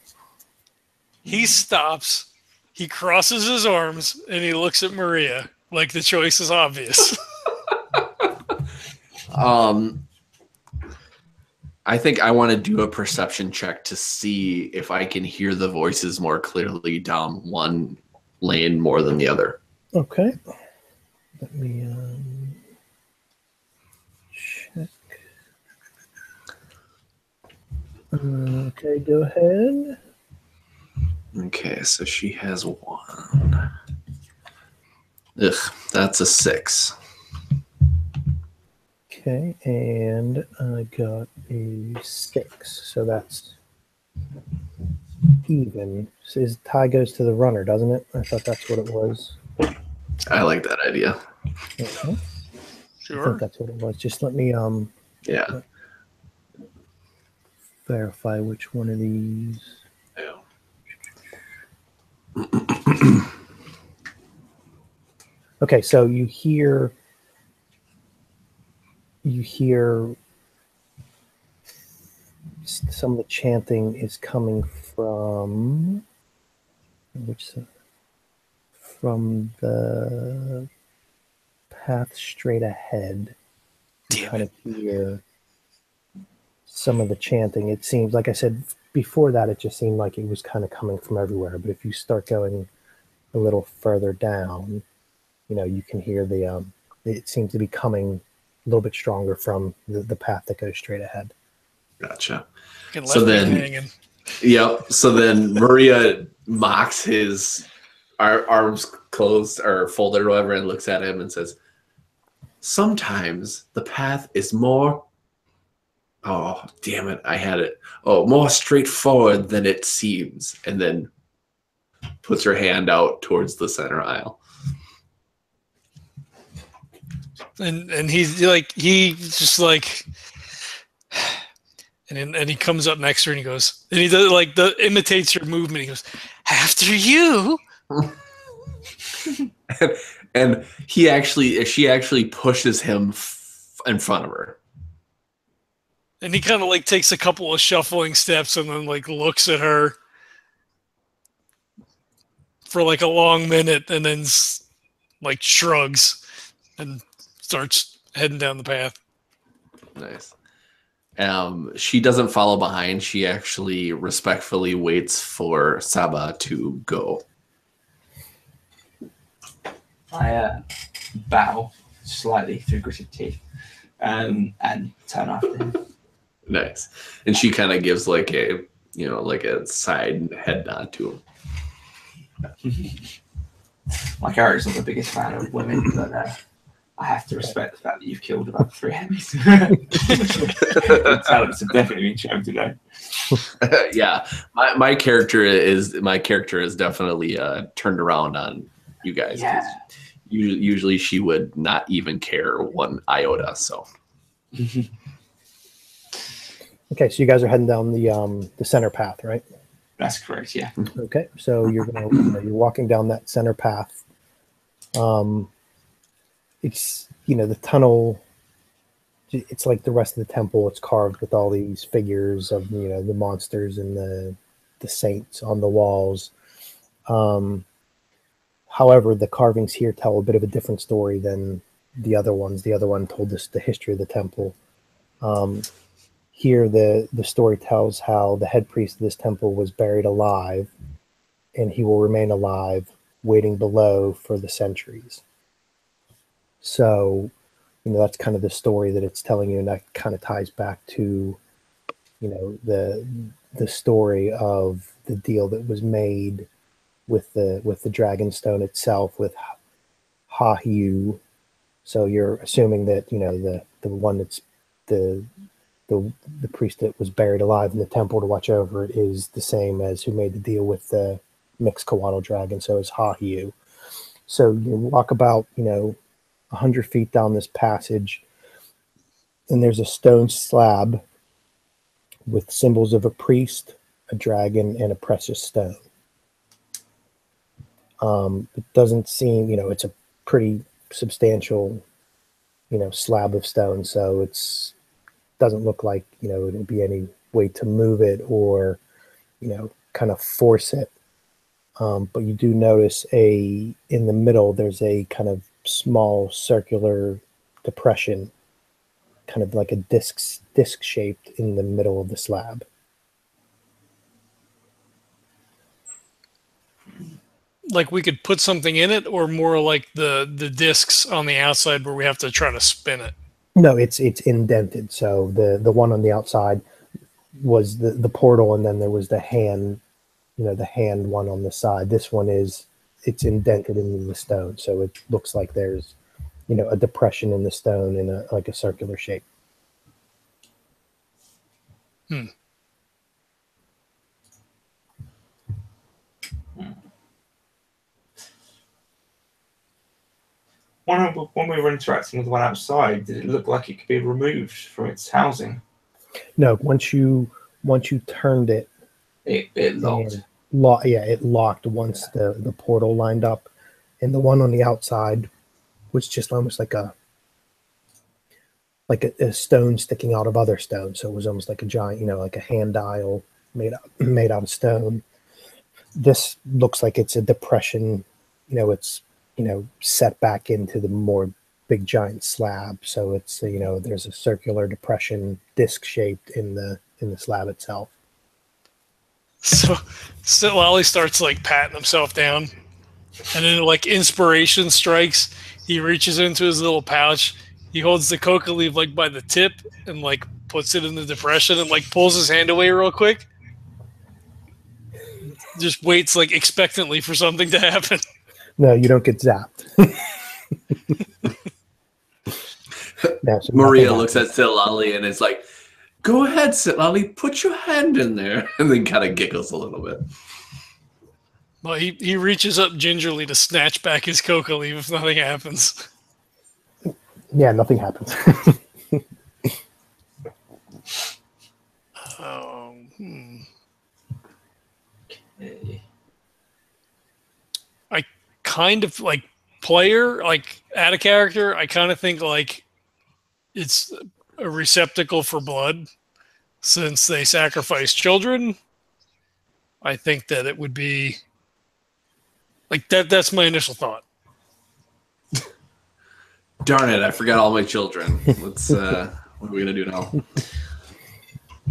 He stops, he crosses his arms, and he looks at Maria like the choice is obvious. I think I want to do a perception check to see if I can hear the voices more clearly down one lane more than the other. Okay. Let me check. Okay, go ahead. Okay, so she has 1. Ugh, that's a 6. Okay, and I got a 6, so that's even. So his tie goes to the runner, doesn't it? I thought that's what it was. I like that idea. Okay. Sure. I think that's what it was. Just let me Yeah. verify which one of these. Yeah. Okay, so you hear some of the chanting is coming from from the path straight ahead. You kind of hear some of the chanting. It seems, like I said before that, it just seemed like it was kind of coming from everywhere. But if you start going a little further down, you can hear it seems to be coming a little bit stronger from the path that goes straight ahead. Gotcha. So then, yep. So then Maria mocks his arms closed or folded or whatever and looks at him and says, sometimes the path is more, oh, damn it, I had it. Oh, more straightforward than it seems. And then puts her hand out towards the center aisle. And he's like, and he comes up next to her and he goes, and he does imitates her movement. He goes, after you. And she actually pushes him in front of her. And he kind of takes a couple of shuffling steps and then looks at her for a long minute and then shrugs and starts heading down the path. Nice. She doesn't follow behind. She actually respectfully waits for Saba to go. I bow slightly through gritted teeth and turn after him. Nice. And she kind of gives a side head nod to him. My character's not the biggest fan of women, but I have to respect the fact that you've killed about 3 enemies. Talents have definitely been shown today. Yeah, my character is definitely turned around on you guys. Yeah. Usually she would not even care 1 iota. So Okay, so you guys are heading down the center path, right? That's correct. Yeah. Okay, so you're you're walking down that center path. It's the tunnel. It's like the rest of the temple. It's carved with all these figures of the monsters and the saints on the walls. However, the carvings here tell a bit of a different story than the other ones. The other one told us the history of the temple. Here, the story tells how the head priest of this temple was buried alive, and he will remain alive, waiting below for the centuries. So, that's kind of the story that it's telling you, and that kind of ties back to, the story of the deal that was made with the dragon stone itself with Ha-Yu. So you're assuming that the one that's the priest that was buried alive in the temple to watch over it is the same as who made the deal with the mixed Kowato dragon. So it's Ha-Yu. So you walk about 100 feet down this passage, and there's a stone slab with symbols of a priest, a dragon, and a precious stone. It doesn't seem, it's a pretty substantial, slab of stone. So it's doesn't look like, it'll be any way to move it or, kind of force it. But you do notice in the middle, there's a kind of small circular depression, kind of like a disc shaped in the middle of the slab. Like we could put something in it, or more like the discs on the outside where we have to try to spin it? No, it's indented. So the one on the outside was the portal, and then there was the hand, the hand one on the side. This one it's indented into the stone, so it looks like there's a depression in the stone in a circular shape. When we were interacting with the one outside, did it look like it could be removed from its housing? No, once you turned it, it locked. It locked once the portal lined up, and the one on the outside was just almost like a stone sticking out of other stone. So it was almost like a giant, like a hand dial made out of stone. This looks like it's a depression. It's set back into the more big giant slab. So it's there's a circular depression, disc shaped in the slab itself. So Lolly starts like patting himself down, and then like inspiration strikes. He reaches into his little pouch. He holds the coca leaf like by the tip and like puts it in the depression and like pulls his hand away real quick. Just waits like expectantly for something to happen. No, you don't get zapped. Maria looks at Sitlali and is like, "Go ahead, Sitlali, put your hand in there," and then kind of giggles a little bit. Well, he reaches up gingerly to snatch back his coca leaf if nothing happens. Yeah, nothing happens. I kind of like player, like add a character. I kind of think like it's a receptacle for blood since they sacrifice children. I think that it would be like that. That's my initial thought. Darn it! I forgot all my children. Let's. What are we gonna do now?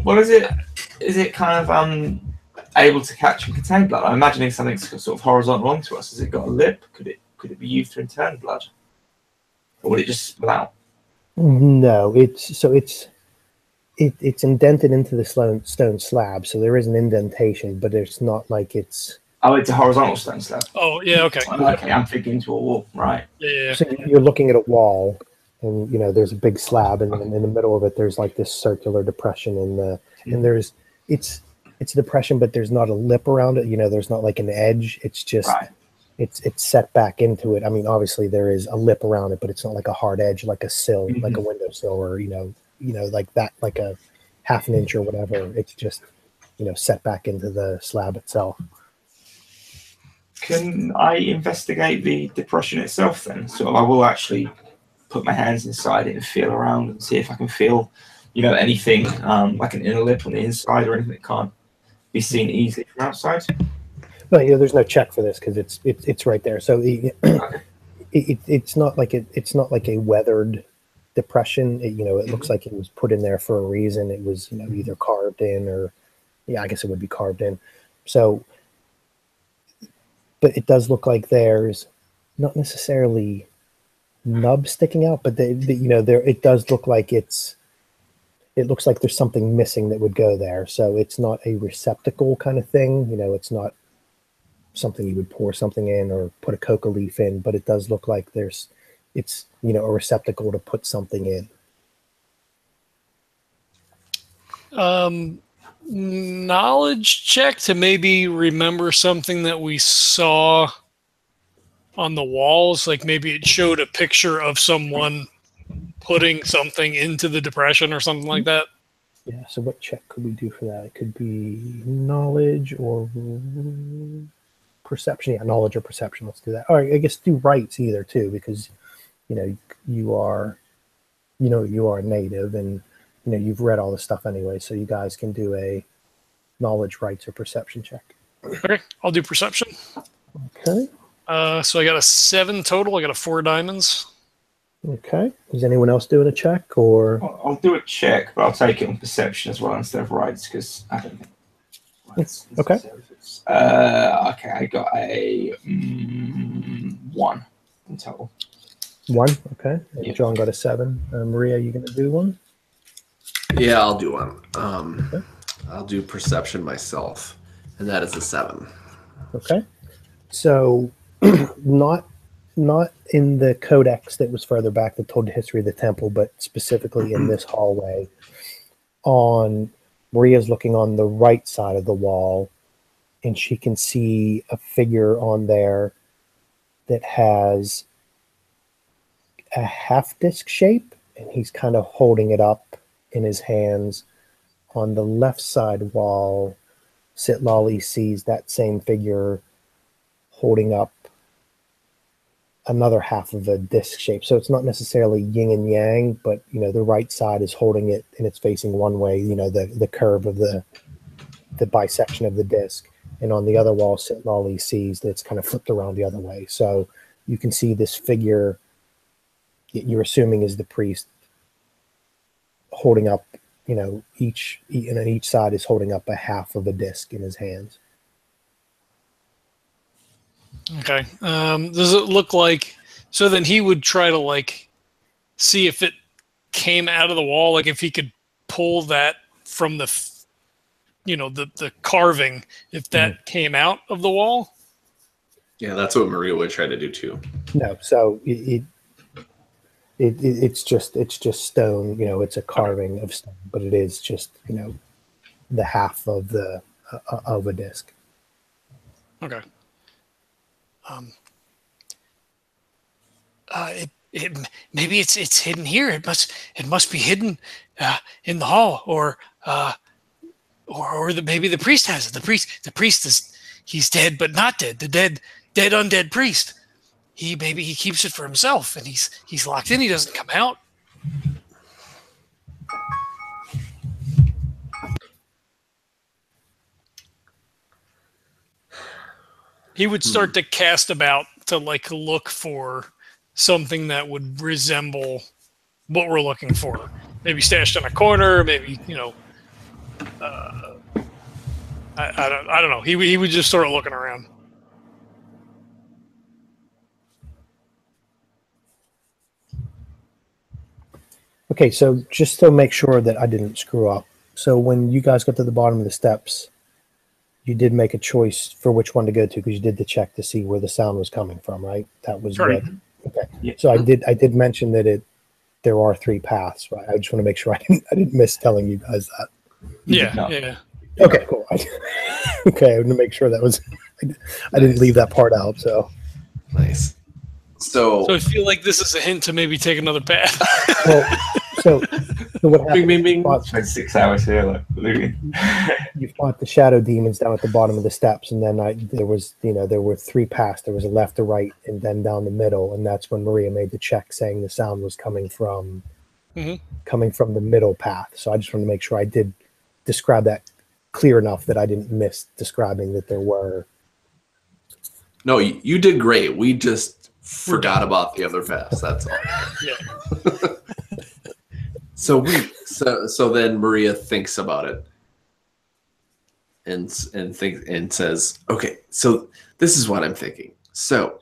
Well, is it kind of able to catch and contain blood? I'm imagining something sort of horizontal onto us. Has it got a lip? Could it be used to intern blood, or would it just spill out? No, it's indented into the stone slab, so there is an indentation, but it's not like it's. Oh, it's a horizontal stone slab. Oh, yeah, okay. Okay, I'm thinking into a wall, right? Yeah. So you're looking at a wall, and there's a big slab, and in the middle of it, there's like this circular depression, and there's it's a depression, but there's not a lip around it. There's not like an edge. It's just it's set back into it. I mean, obviously there is a lip around it, but it's not like a hard edge, like a sill, like a windowsill, or like that, like a half an inch or whatever. It's just, set back into the slab itself. Can I investigate the depression itself then? So I will actually put my hands inside it and feel around and see if I can feel, anything like an inner lip on the inside or anything that can't be seen easily from outside. Well, there's no check for this because it's right there. So it's not like a weathered depression. It looks like it was put in there for a reason. It was either carved in or I guess it would be carved in. So, but it does look like there's not necessarily nubs sticking out, but it does look like it looks like there's something missing that would go there. So it's not a receptacle kind of thing. It's not something you would pour something in or put a coca leaf in, but it does look like it's a receptacle to put something in. Knowledge check to maybe remember something that we saw on the walls, like maybe it showed a picture of someone putting something into the depression or something like that. Yeah, so what check could we do for that? It could be knowledge or perception. Yeah, knowledge or perception. Let's do that. All right, I guess do rights either too, because you are native and you've read all this stuff anyway, so you guys can do a knowledge, rights, or perception check. Okay, I'll do perception. Okay. So I got a 7 total. I got a 4 diamonds. Okay. Is anyone else doing a check or? I'll do a check, but I'll take it on perception as well instead of rights because I don't think. Okay. Okay, I got a 1 in total. 1. Okay. And Yeah. John got a 7. Maria, you gonna do one? Yeah, I'll do one. Okay. I'll do perception myself, and that is a 7. Okay. So not in the codex that was further back that told the history of the temple, but specifically in this hallway. Maria's looking on the right side of the wall, and she can see a figure on there that has a half disc shape, and he's kind of holding it up in his hands. On the left side wall, Sitlali sees that same figure holding up another half of a disc shape. So it's not necessarily yin and yang, but the right side is holding it and it's facing one way, the curve of the bisection of the disc. And on the other wall, Sitlali sees that it's kind of flipped around the other way. So you can see this figure you're assuming is the priest holding up, each side is holding up a half of a disc in his hands. Okay. Does it look like, so then he would try to see if it came out of the wall, like if he could pull that from the carving, if that came out of the wall? Yeah, that's what Maria would try to do too. No, so it's just stone, it's a carving of stone, but it is just, the half of a disc. Okay. Maybe it's hidden here. It must be hidden in the hall, or maybe the priest has it. The priest he's dead but not dead. The dead undead priest. Maybe he keeps it for himself and he's locked in. He doesn't come out. He would start to cast about to look for something that would resemble what we're looking for. Maybe stashed in a corner. Maybe I don't know. He would just start looking around. Okay, so just to make sure that I didn't screw up. So when you guys got to the bottom of the steps, you did make a choice for which one to go to because you did the check to see where the sound was coming from, right? That was right. Okay. Yeah. So I did mention that there are 3 paths, right? I just want to make sure I didn't miss telling you guys that. Yeah. Okay, cool. Okay, I want to make sure that was I didn't leave that part out. So Nice. So I feel like this is a hint to maybe take another path. well, So what happened? Bing, bing, bing. Spent 6 hours here, like looting. You fought the shadow demons down at the bottom of the steps, and then there were 3 paths. There was a left, a right, and then down the middle. And that's when Maria made the check, saying the sound was coming from the middle path. So I just wanted to make sure I did describe that clear enough that I didn't miss describing that there were. No, you did great. We just forgot about the other paths. That's all. Yeah. So then Maria thinks about it and says, okay, so this is what I'm thinking. So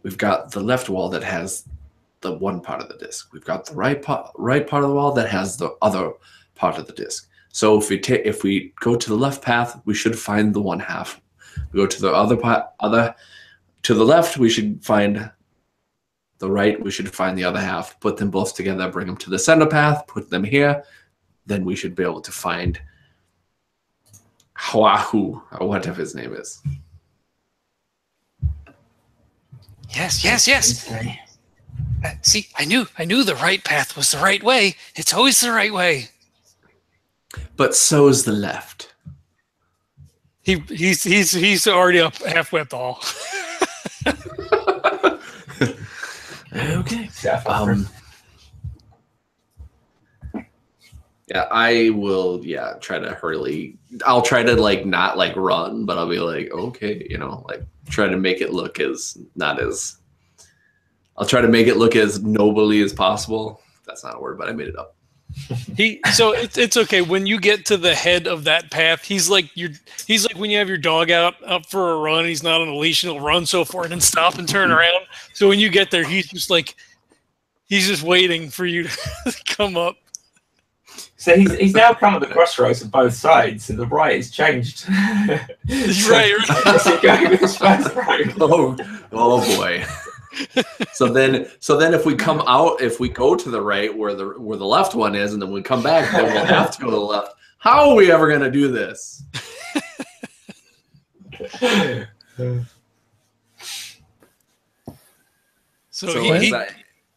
we've got the left wall that has the one part of the disc. We've got the right part of the wall that has the other part of the disc. So if we go to the left path, we should find the one half. We go to the to the left, we should find the right, we should find the other half, put them both together, bring them to the center path, put them here. Then we should be able to find Hawahu, or whatever his name is. Yes. See, I knew the right path was the right way. It's always the right way. But so is the left. He's already up halfway up the hall. Okay. Yeah, I will. Yeah, try to hurriedly. I'll try to not run, but I'll be like, okay, try to make it look as not as. I'll try to make it look as nobly as possible. That's not a word, but I made it up. So it's okay when you get to the head of that path. He's like when you have your dog out for a run. He's not on a leash and he'll run so far and then stop and turn around. So when you get there, he's just waiting for you to come up. So he's now come at the crossroads of both sides, and the right has changed. Right. Going with his first road. Oh boy. So then if we come out, if we go to the right where the left one is, and then we come back, then we'll have to go to the left. How are we ever going to do this?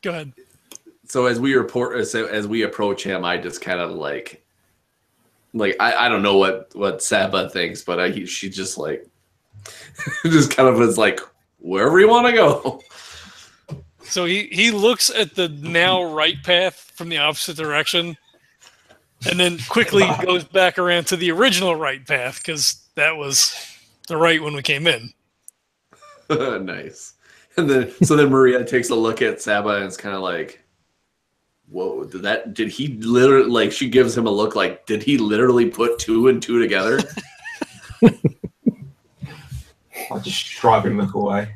Go ahead. So as we approach him, I just kind of I don't know what Saba thinks, but she just just kind of is wherever you want to go. So he looks at the now right path from the opposite direction, and then quickly goes back around to the original right path because that was the right when we came in. Nice. And then Maria takes a look at Saba and it's kind of whoa, did he literally she gives him a look did he literally put 2 and 2 together? I'll just shrug and look away.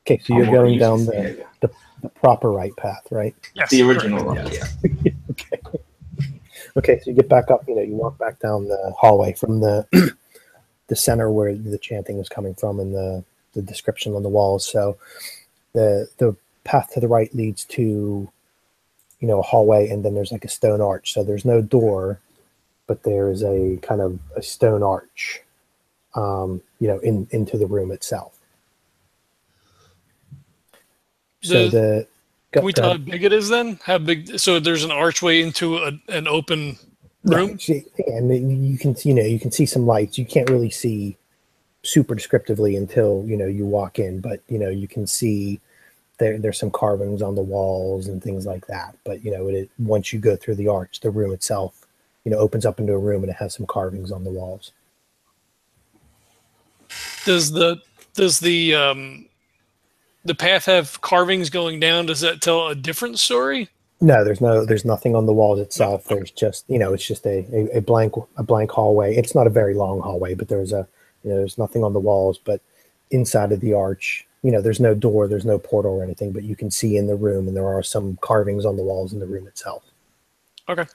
Okay, so you're going down the proper right path, right? Yes, the original one. Yes. Yeah. Okay, so you get back up. You walk back down the hallway from the center where the chanting was coming from, and the description on the walls. So the path to the right leads to a hallway, and then there's a stone arch. So there's no door, but there is a kind of a stone arch. Into the room itself. So can we tell how big it is then? How big? So there's an archway into an open room, and you can see some lights. You can't really see super descriptively until you walk in, but you can see there's some carvings on the walls and things like that. But once you go through the arch, the room itself opens up into a room and it has some carvings on the walls. Does the path have carvings going down? Does that tell a different story? No, there's nothing on the walls itself. There's just it's just a blank hallway. It's not a very long hallway, but there's nothing on the walls. But inside of the arch, there's no door, there's no portal or anything. But you can see in the room, and there are some carvings on the walls in the room itself. Okay.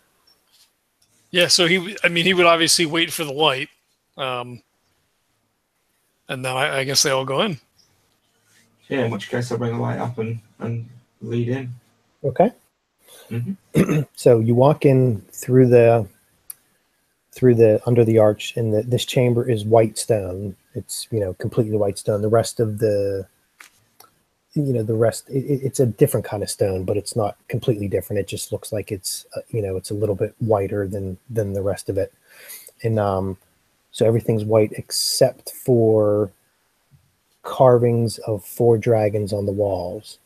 Yeah, so he would obviously wait for the light. And then I guess they all go in. Yeah, in which case I'll bring the light up and lead in. Okay. Mm-hmm. So you walk in through the under the arch, and this chamber is white stone. It's completely white stone. The rest of the the rest, it's a different kind of stone, but it's not completely different. It just looks like it's it's a little bit whiter than the rest of it. And so everything's white except for carvings of 4 dragons on the walls.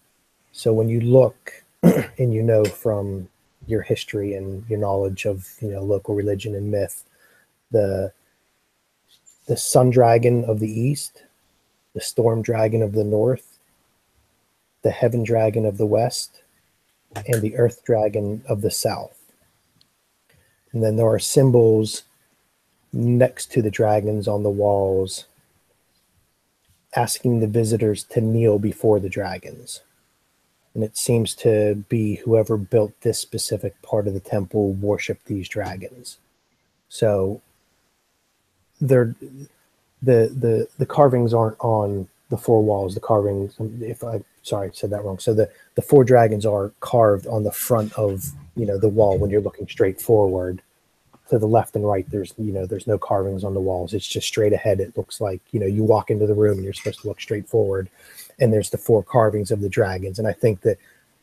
So when you look and from your history and your knowledge of local religion and myth, the sun dragon of the east, the storm dragon of the north, the heaven dragon of the west, and the earth dragon of the south. And then there are symbols next to the dragons on the walls asking the visitors to kneel before the dragons. And it seems to be whoever built this specific part of the temple worshiped these dragons. So the carvings aren't on the 4 walls. The carvings, I said that wrong. So the 4 dragons are carved on the front of the wall when you're looking straight forward. To the left and right, there's no carvings on the walls. It's just straight ahead. It looks like you walk into the room and you're supposed to look straight forward, and there's the 4 carvings of the dragons. And I think that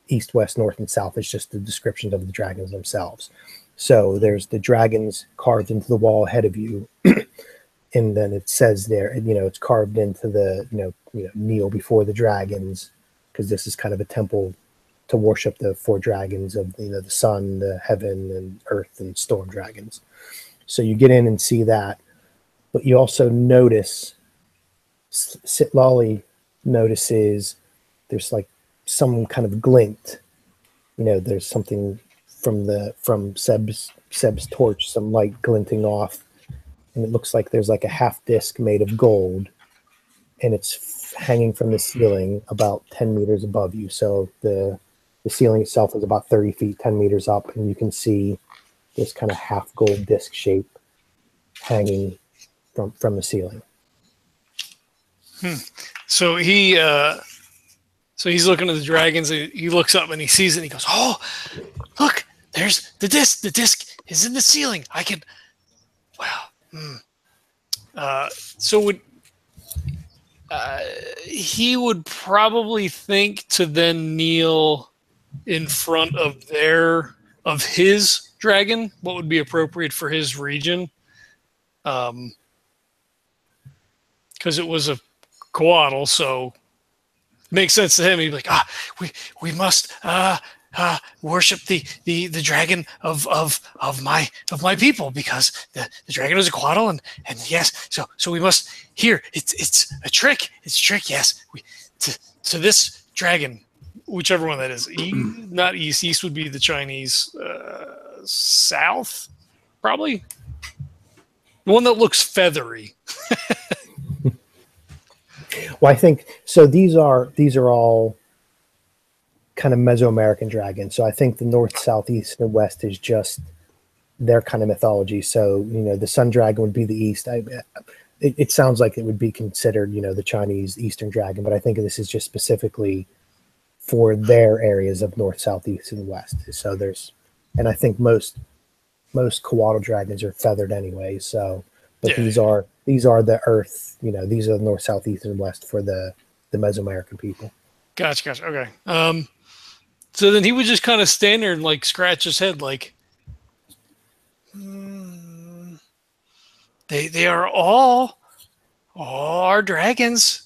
east, west, north, and south is just the description of the dragons themselves. So there's the dragons carved into the wall ahead of you, and then it says there, it's carved into the kneel before the dragons, because this is kind of a temple to worship the 4 dragons of the sun, the heaven, and earth, and storm dragons. So you get in and see that, but you also notice, Sitlali notices there's like some kind of glint. There's something from Seb's torch, some light glinting off, and it looks like there's like a half disc made of gold, and it's hanging from the ceiling about 10 meters above you. So the ceiling itself is about 30 feet, 10 meters up, and you can see this kind of half gold disc shape hanging from the ceiling. So he's looking at the dragons, and he looks up and he sees it and he goes, "Oh, look, there's the disc. The disc is in the ceiling. I can, wow." So he would probably think to then kneel in front of his dragon, what would be appropriate for his region, because it was a coatl, so it makes sense to him. He'd be like, we must worship the dragon of my people, because the dragon is a coatl, and yes, so we must here. It's a trick. It's a trick. Yes, to this dragon. Whichever one that is. Not east. East would be the Chinese. South, probably. The one that looks feathery. Well, I think so. These are all kind of Mesoamerican dragons. So I think the north, south, east, and west is just their kind of mythology. So the sun dragon would be the east. It sounds like it would be considered the Chinese eastern dragon, but I think this is just specifically for their areas of north, south, east, and west. So and I think most coatl dragons are feathered anyway. So, but these are the earth. These are the north, south, east, and west for the Mesoamerican people. Gotcha. Okay. So then he would just kind of stand there and like scratch his head, like, they are all our dragons.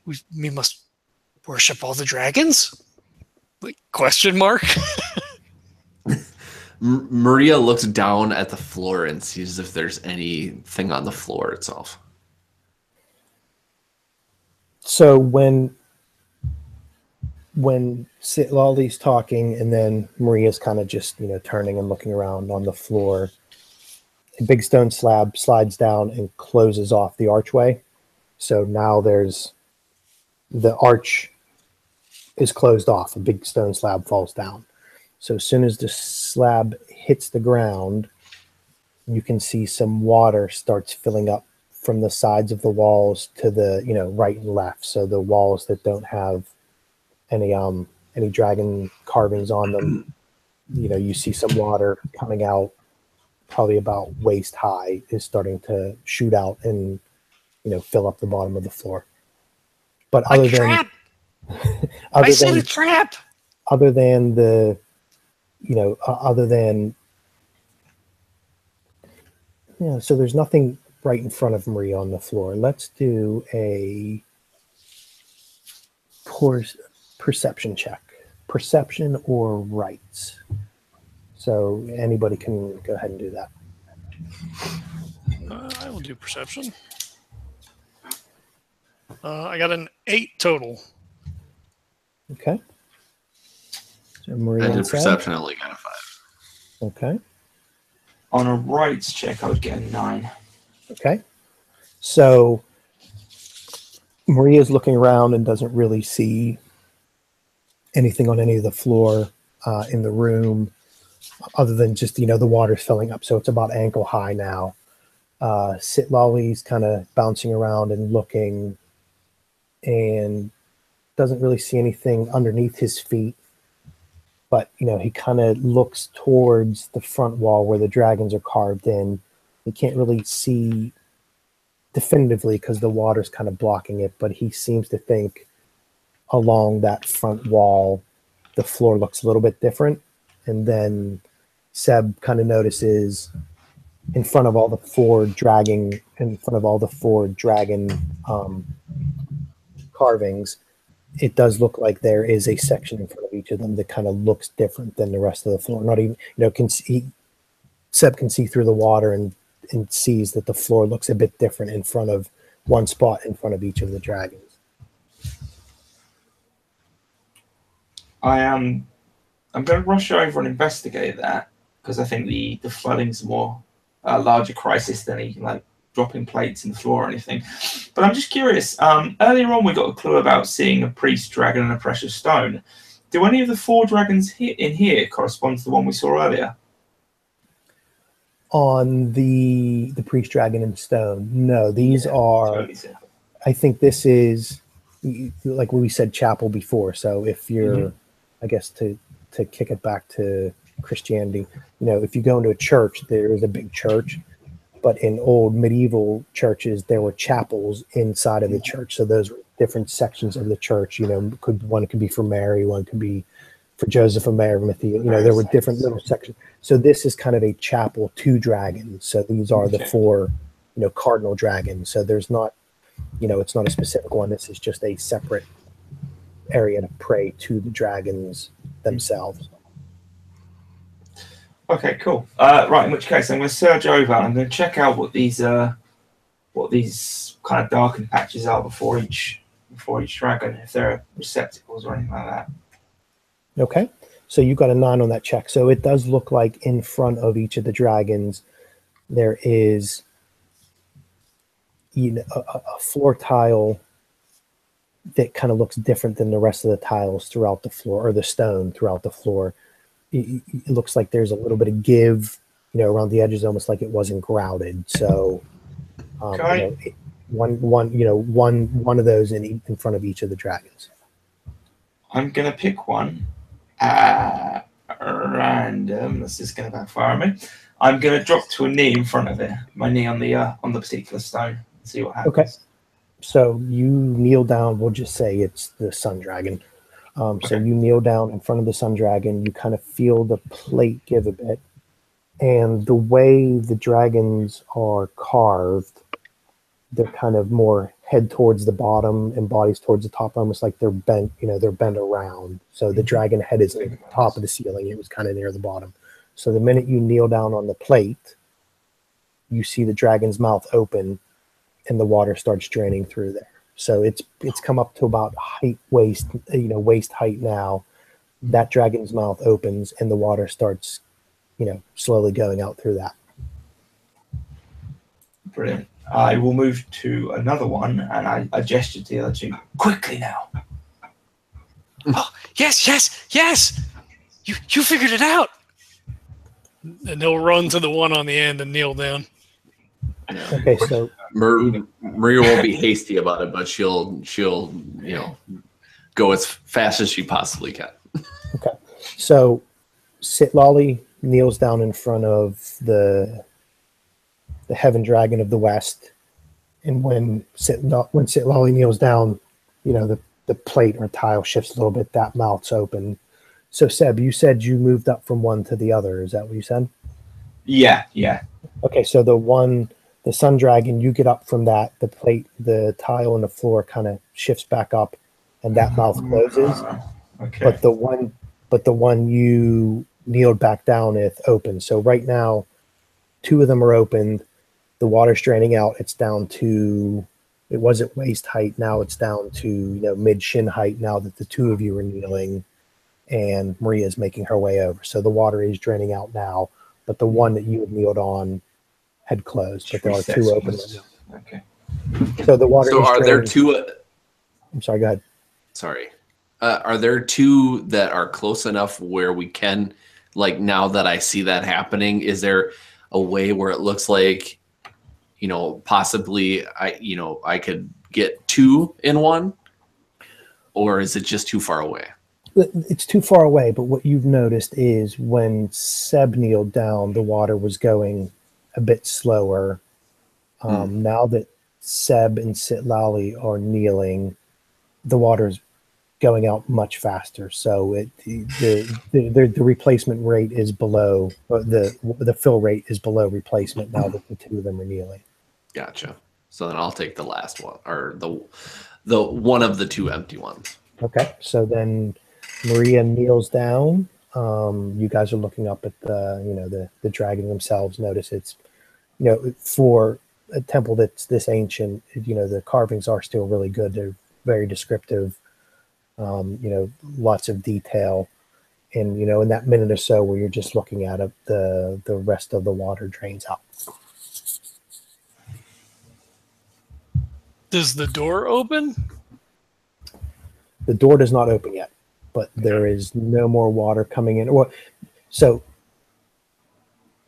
We must worship all the dragons? Like, question mark? Maria looks down at the floor and sees if there's anything on the floor itself. So when Sitlali's talking, and then Maria's kind of just turning and looking around on the floor, a big stone slab slides down and closes off the archway. So now the arch is closed off. A big stone slab falls down. So as soon as the slab hits the ground, you can see some water starts filling up from the sides of the walls to the right and left. So the walls that don't have any dragon carvings on them, you see some water coming out, probably about waist high, is starting to shoot out and fill up the bottom of the floor. But other than I said a trap. Other than the, other than, so there's nothing right in front of Maria on the floor. Let's do a perception check. Perception or rights. So anybody can go ahead and do that. I will do perception. I got an 8 total. Okay. So Maria I did perception, I only got a 5. Okay. On a rights check, I would get a 9. Okay. So Maria's looking around and doesn't really see anything on any of the floor in the room, other than just, the water's filling up. So it's about ankle high now. Sitlali's kind of bouncing around and looking, and doesn't really see anything underneath his feet. But, he kind of looks towards the front wall where the dragons are carved in. He can't really see definitively because the water's kind of blocking it, but he seems to think along that front wall, the floor looks a little bit different. And then Seb kind of notices in front of all the four dragon carvings, it does look like there is a section in front of each of them that kind of looks different than the rest of the floor. Not even, Seb can see through the water and sees that the floor looks a bit different in front of one spot in front of each of the dragons. I'm going to rush over and investigate that, because I think the flooding's a more larger crisis than any dropping plates in the floor or anything. But I'm just curious. Earlier on, we got a clue about seeing a priest dragon and a precious stone. Do any of the 4 dragons in here correspond to the one we saw earlier? On the priest dragon and stone, no. These are. Totally. I think this is like we said, chapel before. So if you're, I guess to kick it back to Christianity, if you go into a church, there is a big church, but in old medieval churches, there were chapels inside of the church. So those were different sections of the church. One could be for Mary, one could be for Joseph of Arimathea. There were different little sections. So this is kind of a chapel to dragons. So these are the 4, cardinal dragons. So there's not, it's not a specific one. This is just a separate area to pray to the dragons themselves. Okay, cool. Right, in which case I'm going to surge over. I'm going to check out what these kind of darkened patches are before each dragon, if there are receptacles or anything like that. Okay, so you got a 9 on that check. So it does look like in front of each of the dragons there is a floor tile that kind of looks different than the rest of the tiles throughout the floor, or the stone throughout the floor. It looks like there's a little bit of give, around the edges, almost like it wasn't grouted. So, one of those in front of each of the dragons. I'm gonna pick one random. This is gonna backfire on me. I'm gonna drop to a knee in front of it. My knee on the particular stone. And see what happens. Okay. So you kneel down. We'll just say it's the sun dragon. So you kneel down in front of the sun dragon. You kind of feel the plate give a bit, and the way the dragons are carved, they're kind of more head towards the bottom and bodies towards the top, almost like they're bent. They're bent around. So the dragon head is at the top of the ceiling. It was kind of near the bottom. So the minute you kneel down on the plate, you see the dragon's mouth open, and the water starts draining through there. So it's come up to about waist height now. That dragon's mouth opens and the water starts, slowly going out through that. Brilliant. I will move to another one, and I gesture to the other 2. Quickly now. Oh, yes! You figured it out. And they'll run to the one on the end and kneel down. Okay, so Maria won't be hasty about it, but she'll go as fast as she possibly can. Okay, so Sitlali kneels down in front of the heaven dragon of the west, and when Sitlali kneels down, the the plate or tile shifts a little bit, that mouth's open. So Seb, you said you moved up from one to the other. Is that what you said? Yeah. Okay, so the sun dragon, you get up from that, the plate, the tile on the floor kind of shifts back up, and that mouth closes. Okay. But the one you kneeled back down with opens. So right now, two of them are opened. The water's draining out. It's down to, it was at waist height. Now it's down to mid shin height. Now that the two of you are kneeling, and Maria's making her way over. So the water is draining out now, but the one that you had kneeled on had closed. But there are two open. Okay. So the water. So is are draining. there two? I'm sorry. Go ahead. Sorry. Are there two that are close enough where we can, like, now that I see that happening, is there a way where it looks like, possibly I could get two in one, or is it just too far away? It's too far away, but what you've noticed is when Seb kneeled down, the water was going a bit slower. Now that Seb and Sitlali are kneeling, the water's going out much faster. So the replacement rate is below, the fill rate is below replacement now that the two of them are kneeling. Gotcha. So then I'll take the last one, or the one of the two empty ones. Okay, so then Maria kneels down. You guys are looking up at the dragon themselves. Notice it's for a temple that's this ancient, the carvings are still really good. They're very descriptive. Lots of detail, and in that minute or so where you're just looking at it, the rest of the water drains out. Does the door open? The door does not open yet, but there is no more water coming in. So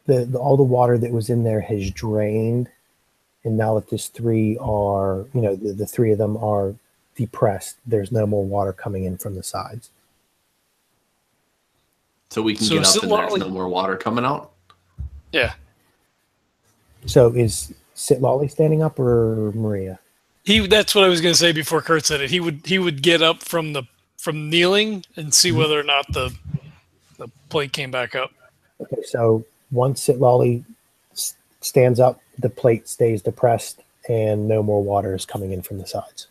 all the water that was in there has drained, and now that these three are, the three of them are depressed, there's no more water coming in from the sides. So we can get up and there's no more water coming out? Yeah. So is Sitlali standing up or Maria? That's what I was going to say before Kurt said it. He would get up from kneeling and see whether or not the plate came back up. Okay, so once Sitlali stands up, the plate stays depressed and no more water is coming in from the sides.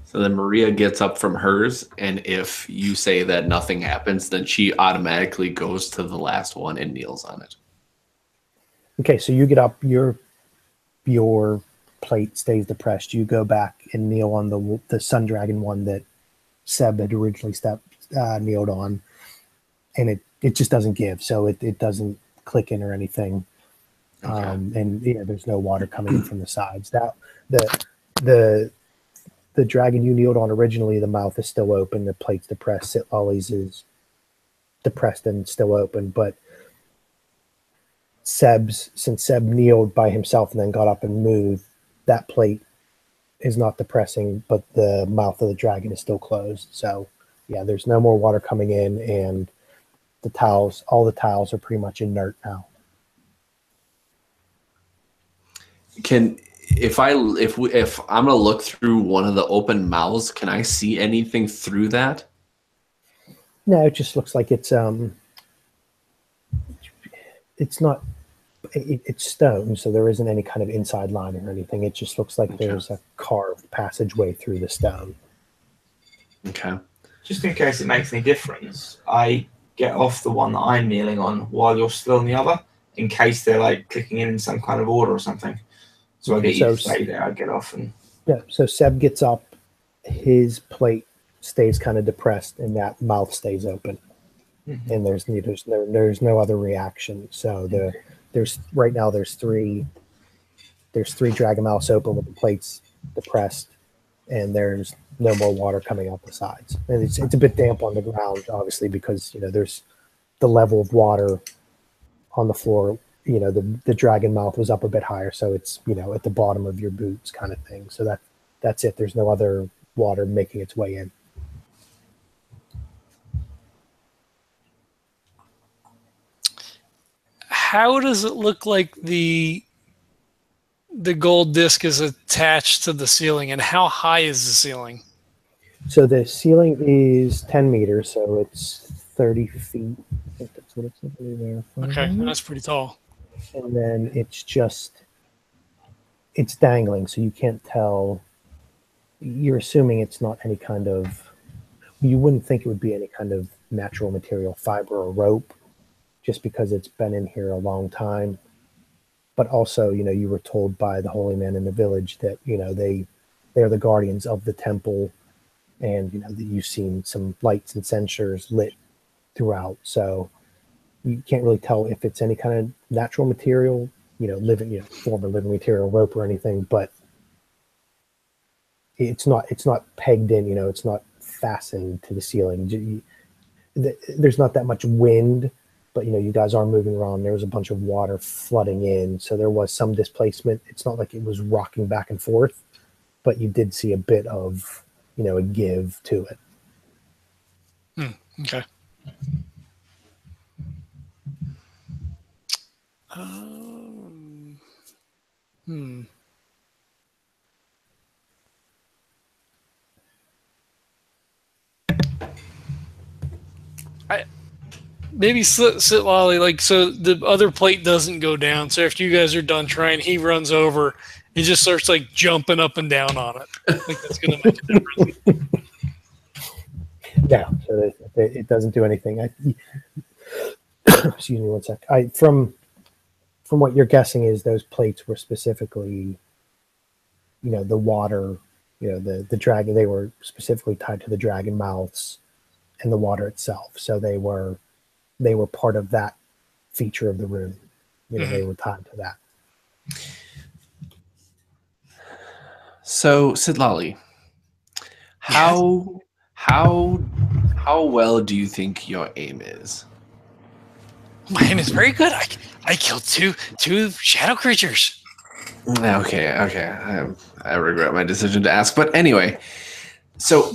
So then Maria gets up from hers, and if you say that nothing happens, then she automatically goes to the last one and kneels on it. Okay, so you get up, your plate stays depressed. You go back and kneel on the sun dragon one that Seb had originally kneeled on, and it just doesn't give, so it doesn't click in or anything. Okay. And there's no water coming in from the sides. That the dragon you kneeled on originally, the mouth is still open, the plate's depressed. Sitlali's is depressed and still open, but since Seb kneeled by himself and then got up and moved, that plate is not depressing, but the mouth of the dragon is still closed. So there's no more water coming in, and all the tiles are pretty much inert now. If I'm gonna look through one of the open mouths, can I see anything through that? No, it just looks like it's not. It's stone, so there isn't any kind of inside lining or anything. It just looks like there's a carved passageway through the stone. Okay. Just in case it makes any difference, I get off the one that I'm kneeling on while you're still on the other, in case they're like clicking in some kind of order or something. So I get you to stay there. I get off and So Seb gets up, his plate stays kind of depressed, and that mouth stays open. Mm-hmm. And there's no other reaction. So there's three dragon mouths open with the plates depressed, and there's no more water coming out the sides. And it's a bit damp on the ground, obviously, because there's the level of water on the floor. The dragon mouth was up a bit higher, so it's at the bottom of your boots kind of thing. So that's it. There's no other water making its way in. How does it look like the the gold disc is attached to the ceiling, and how high is the ceiling? So the ceiling is 10 meters, so it's 30 feet. I think that's what it's there. Okay, that's pretty tall. And then it's dangling, so you can't tell. You're assuming it's not any kind of, you wouldn't think it would be any kind of natural material, fiber or rope, just because it's been in here a long time. But also, you were told by the holy man in the village that, they're the guardians of the temple, and, that you've seen some lights and sensors lit throughout. So you can't really tell if it's any kind of natural material, living, form of living material, rope or anything, but it's not pegged in, it's not fastened to the ceiling. There's not that much wind, but you guys are moving around. There was a bunch of water flooding in, so there was some displacement. It's not like it was rocking back and forth, but you did see a bit of a give to it. Okay. Maybe sit lolly, like, so the other plate doesn't go down. So after you guys are done trying, he runs over and just starts like jumping up and down on it. I think that's going to make a difference. Yeah, so it doesn't do anything. Excuse me one sec. From what you're guessing is those plates were specifically, the water, the dragon. They were specifically tied to the dragon mouths and the water itself. So they were part of that feature of the room. They were tied to that. So, Sidlali, how well do you think your aim is? My aim is very good. I killed two shadow creatures. Okay. I regret my decision to ask, but anyway. So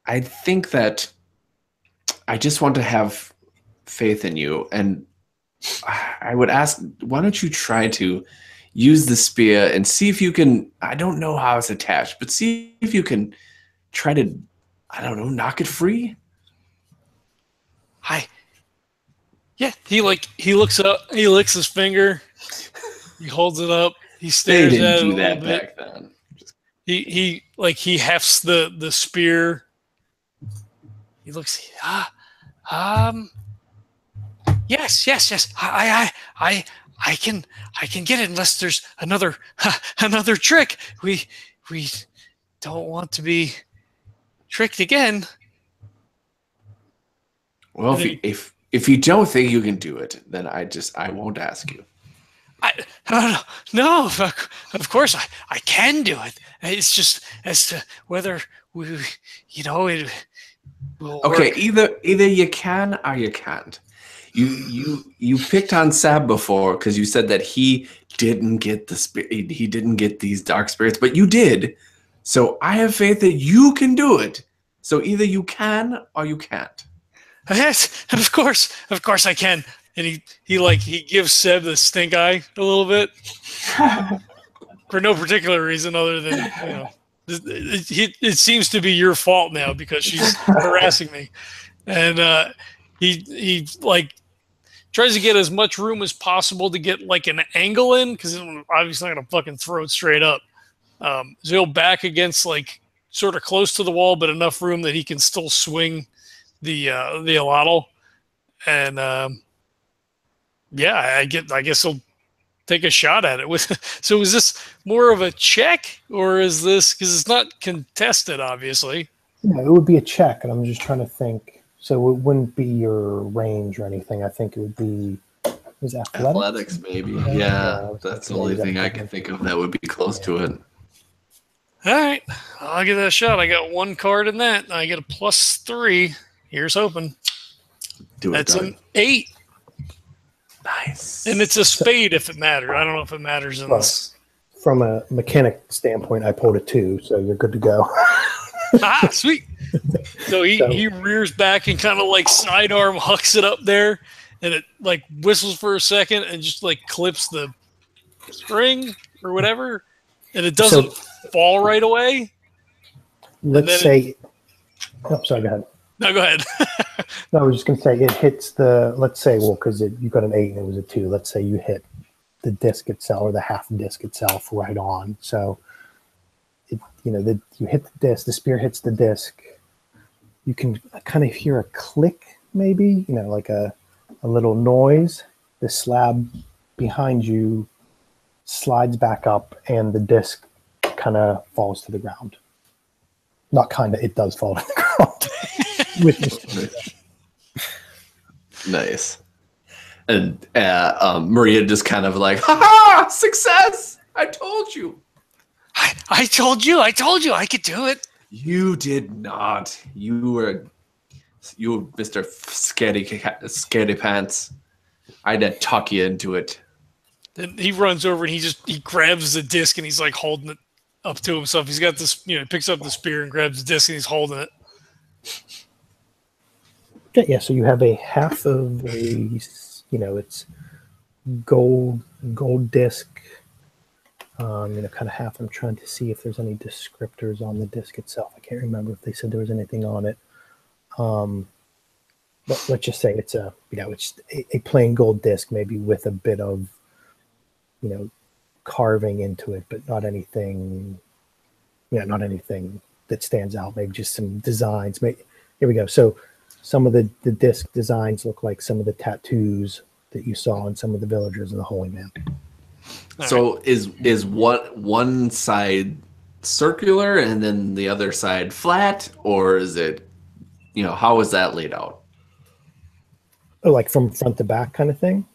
I think that I just want to have faith in you, and I would ask, why don't you try to use the spear and see if you can, I don't know how it's attached, but see if you can try to, I don't know, knock it free? Yeah, he looks up, he licks his finger, he holds it up, he stares they didn't at it do a that little back bit. then. He hefts the spear. He looks, yes. I can get it unless there's another trick. We don't want to be tricked again. Well, if you don't think you can do it, then I won't ask you. No, of course I can do it. It's just as to whether we, it will Okay, work. either you can or you can't. You picked on Sab before because you said that he didn't get he didn't get these dark spirits, but you did. So I have faith that you can do it. So either you can or you can't. Yes, of course I can. And he gives Seb the stink eye a little bit for no particular reason other than it seems to be your fault now because she's harassing me, and he tries to get as much room as possible to get like an angle in because I'm obviously not gonna fucking throw it straight up. So he'll back against like sort of close to the wall, but enough room that he can still swing the alotl, and I guess he'll take a shot at it. So is this more of a check, or is this, because it's not contested, obviously? No, it would be a check, and I'm just trying to think. So it wouldn't be your range or anything. I think it would be athletics, maybe. Yeah, that's the only thing I can think of that would be close to it. All right, I'll give that a shot. I got one card in that. I get a +3. Here's hoping. That's an 8. Nice. And it's a spade if it matters. I don't know if it matters in this. From a mechanic standpoint, I pulled a 2, so you're good to go. Sweet. So he rears back and kind of like sidearm hucks it up there, and it like whistles for a second and just like clips the string or whatever, and it doesn't fall right away. Let's say, oh, sorry, go ahead. No, go ahead. No, I was just going to say it hits the, let's say, well, because you got an 8 and it was a 2. Let's say you hit the disc itself or the half disc itself right on. So, you hit the disc, the spear hits the disc. You can kind of hear a click, maybe, like a little noise. The slab behind you slides back up and the disc kind of falls to the ground. Not kind of, it does fall to the ground. Nice. And Maria just kind of like, ha ha, success! I told you. I told you I could do it. You did not. You were Mr. Scaredy Pants. I had to talk you into it. Then he runs over and he grabs the disc and he's like holding it up to himself. He's got this, picks up the spear and grabs the disc and he's holding it. Okay, yeah, so you have a half of a, it's gold disc, kind of half. I'm trying to see if there's any descriptors on the disc itself. I can't remember if they said there was anything on it. But let's just say it's it's a plain gold disc, maybe with a bit of, carving into it, but not anything, not anything that stands out. Maybe just some designs. Here we go. So some of the disc designs look like some of the tattoos that you saw on some of the villagers of the Holy Man. So is what one side circular and then the other side flat, or is it, how is that laid out? Oh, like from front to back kind of thing?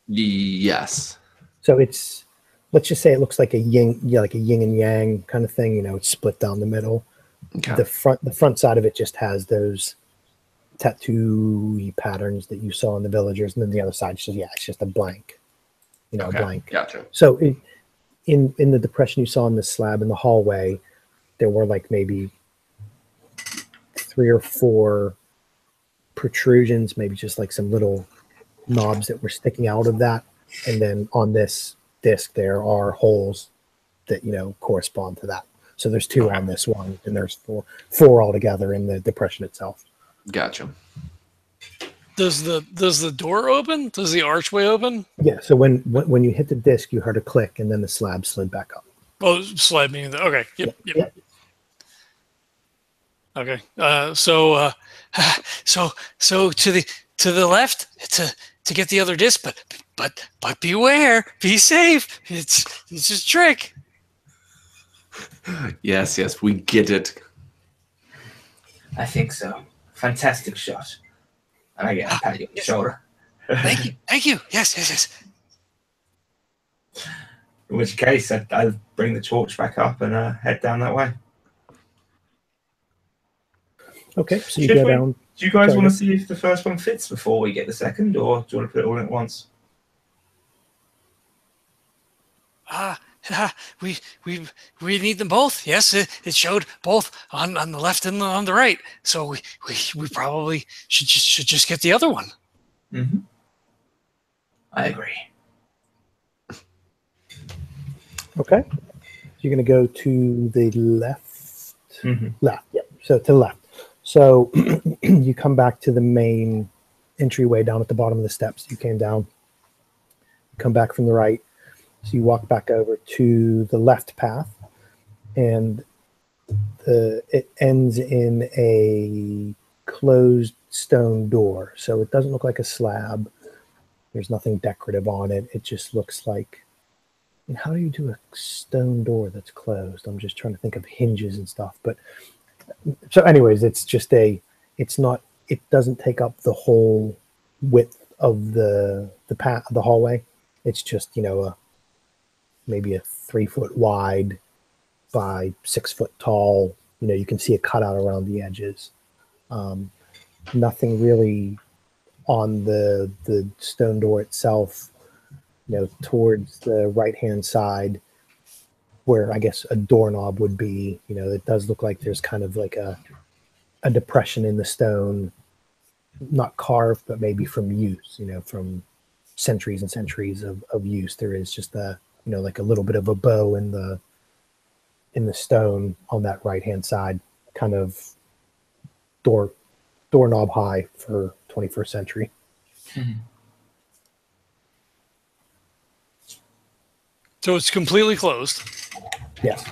Yes. So let's just say it looks like a yin and yang kind of thing. It's split down the middle. Okay. The front side of it just has those tattoo patterns that you saw in the villagers, and then the other side is it's just a blank. Okay. Blank. Gotcha. So in the depression you saw in the slab in the hallway, there were like maybe 3 or 4 protrusions, maybe just like some little knobs that were sticking out of that. And then on this disc, there are holes that, correspond to that. So there's 2 on this one, and there's 4 altogether in the depression itself. Gotcha. Does the door open? Does the archway open? Yeah. So when you hit the disc, you heard a click, and then the slab slid back up. Oh, slide meaning that. Okay. Yep. Okay. So to the left to get the other disc, but beware, be safe. It's just a trick. Yes, we get it. I think so. Fantastic shot. And I get a pat you on the shoulder. Thank you. Yes. In which case, I'll bring the torch back up and head down that way. Okay, so you go down. Do you guys want to see if the first one fits before we get the second, or do you want to put it all in at once? We need them both. Yes, it showed both on the left and on the right. So we probably should just get the other one. Mm-hmm. I agree. Okay, so you're going to go to the left. Mm-hmm. Left, yep. So to the left. So you come back to the main entryway down at the bottom of the steps. You came down. Come back from the right. So you walk back over to the left path, and it ends in a closed stone door. So it doesn't look like a slab. There's nothing decorative on it. It just looks like, how do you do a stone door that's closed? I'm just trying to think of hinges and stuff. But so anyways, it doesn't take up the whole width of the path, the hallway. It's just, maybe a 3 foot wide by 6 foot tall. You can see a cutout around the edges. Nothing really on the stone door itself, towards the right-hand side where I guess a doorknob would be. It does look like there's kind of like a depression in the stone not carved, but maybe from use, from centuries and centuries of use. There is just like a little bit of a bow in the stone on that right-hand side, kind of doorknob high for 21st century. So it's completely closed. Yes.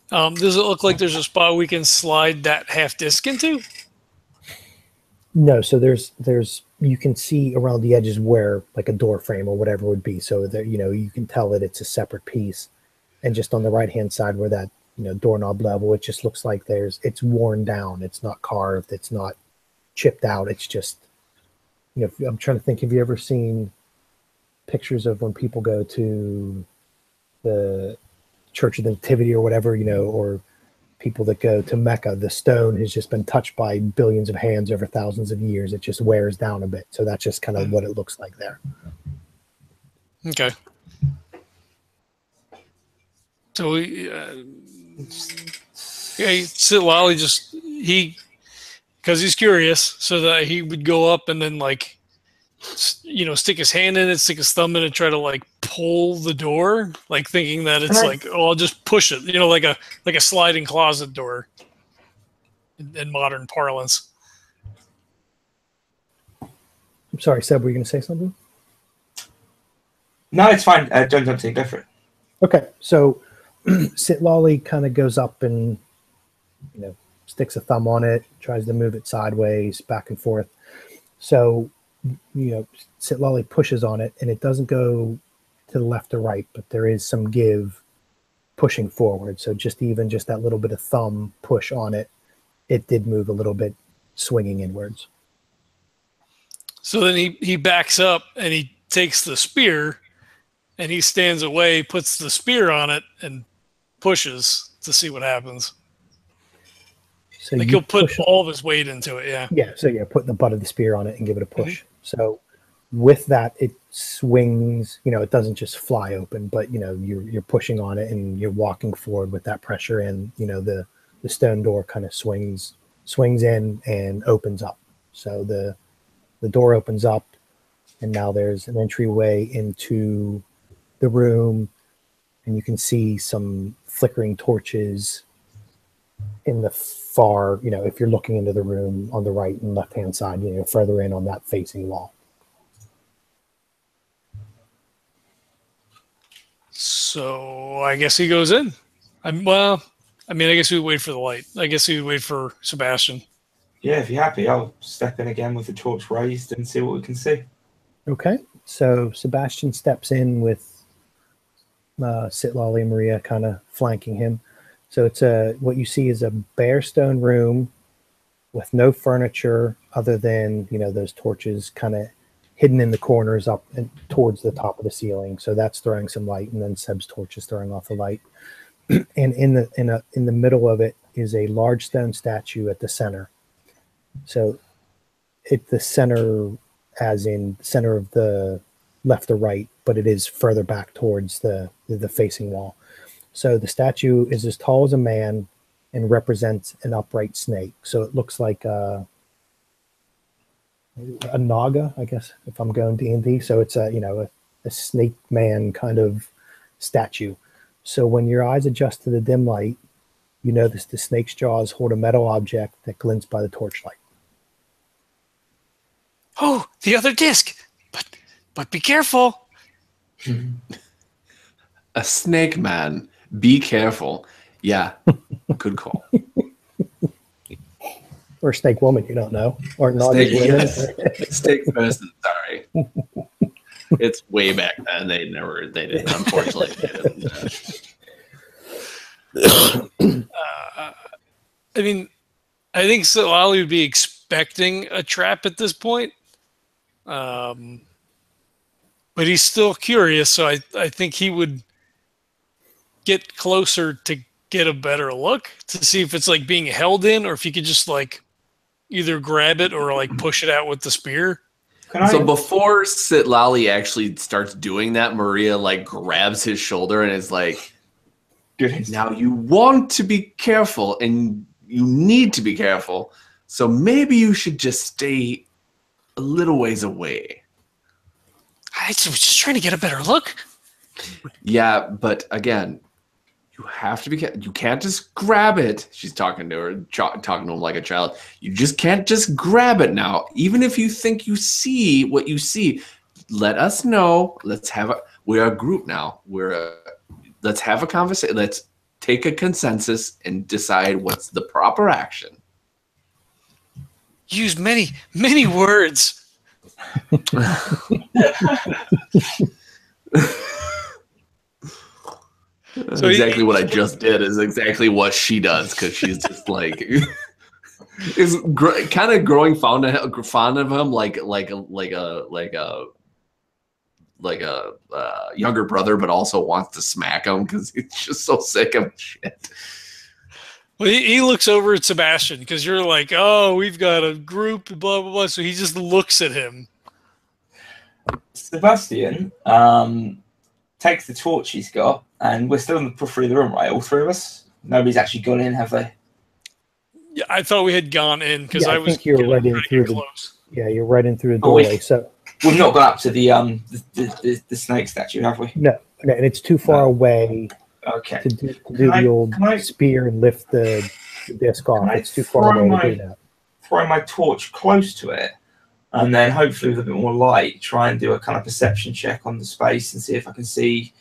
Does it look like there's a spot we can slide that half disc into? No, so there's you can see around the edges where like a door frame or whatever would be. So that you can tell that it's a separate piece. And just on the right hand side where that doorknob level, it just looks like it's worn down. It's not carved. It's not chipped out. It's just I'm trying to think. Have you ever seen pictures of when people go to the Church of the Nativity or whatever, or people that go to Mecca? The stone has just been touched by billions of hands over thousands of years. It just wears down a bit. So that's just kind of what it looks like there. Okay. So Lolly because he's curious, so that he would go up and then stick his hand in it, stick his thumb in it, try to pull the door, thinking that it's I'll just push it, like a sliding closet door in modern parlance. I'm sorry, Seb, were you going to say something? No, it's fine. Don't go for it. Okay, so Sitlolly kind of goes up and sticks a thumb on it, tries to move it sideways, back and forth. So Sitlolly pushes on it, and it doesn't go to the left or right, but there is some give pushing forward. So just that little bit of thumb push on it, it did move a little bit, swinging inwards. So then he backs up and he takes the spear and he stands away, puts the spear on it, and pushes to see what happens. So he'll put all of his weight into it, yeah. Yeah, so put the butt of the spear on it and give it a push. Mm-hmm. So with that, it swings, it doesn't just fly open, but, you're pushing on it and you're walking forward with that pressure, and, the stone door kind of swings in and opens up. So the door opens up, and now there's an entryway into the room, and you can see some flickering torches in the far, if you're looking into the room on the right and left hand side, further in on that facing wall. So I guess he goes in. I guess we wait for the light. I guess we wait for Sebastian. Yeah, if you're happy, I'll step in again with the torch raised and see what we can see. Okay, so Sebastian steps in with Sitlolly and Maria kind of flanking him. So it's what you see is a bare stone room with no furniture other than, those torches kind of hidden in the corners up and towards the top of the ceiling. So that's throwing some light, and then Seb's torch is throwing off the light. And in the middle of it is a large stone statue at the center. So at the center, as in center of the left or right, but it is further back towards the facing wall. So the statue is as tall as a man and represents an upright snake. So it looks like a naga, I guess, if I'm going D&D. So it's a snake man kind of statue. So when your eyes adjust to the dim light, you notice the snake's jaws hold a metal object that glints by the torchlight. Oh, the other disc! But be careful! A snake man. Be careful. Yeah, good call. Or snake woman, you don't know. Or not snake, yes. Snake person, sorry. It's way back then. They didn't, unfortunately. I think Sitlolly would be expecting a trap at this point. But he's still curious, so I think he would get closer to get a better look to see if it's being held in, or if you could just either grab it or push it out with the spear. So before Sitlolly actually starts doing that, Maria grabs his shoulder and is like, now you want to be careful and you need to be careful, So maybe you should just stay a little ways away. I was just trying to get a better look. Yeah, but again, you have to be. You can't just grab it. She's talking to her, talking to him like a child. You just can't just grab it now. Even if you think you see what you see, let us know. We're a group now. Let's have a conversation. Let's take a consensus and decide what's the proper action. Use many, many words. So exactly what I just did is exactly what she does, because she's just like is kind of growing fond of him, like a younger brother, but also wants to smack him because he's just so sick of shit. Well, he looks over at Sebastian because you're like, oh, we've got a group, blah, blah, blah. So he just looks at him. Sebastian takes the torch he's got, and we're still in the periphery of the room, right? All three of us? Nobody's actually gone in, have they? Yeah, I thought we had gone in because I think you're right in through the. Yeah, you're right in through the doorway. So we've not gone up to the snake statue, have we? No, and it's too far away. Okay. To do the old spear and lift the disc off. It's too far away to do that. Throw my torch close to it, and then hopefully with a bit more light, try and do a kind of perception check on the space and see if I can see,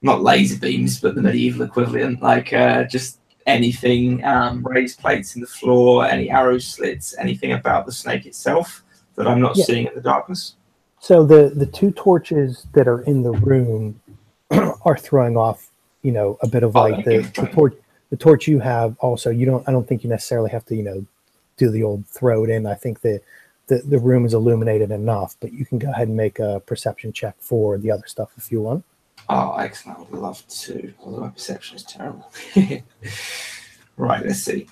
not laser beams, but the medieval equivalent, like just anything, raised plates in the floor, any arrow slits, anything about the snake itself that I'm not seeing in the darkness. So the two torches that are in the room are throwing off, a bit of light. The torch you have also, I don't think you necessarily have to, do the old throw it in. I think the room is illuminated enough, but you can go ahead and make a perception check for the other stuff if you want. Oh, excellent. I would love to, although my perception is terrible. Right, let's see.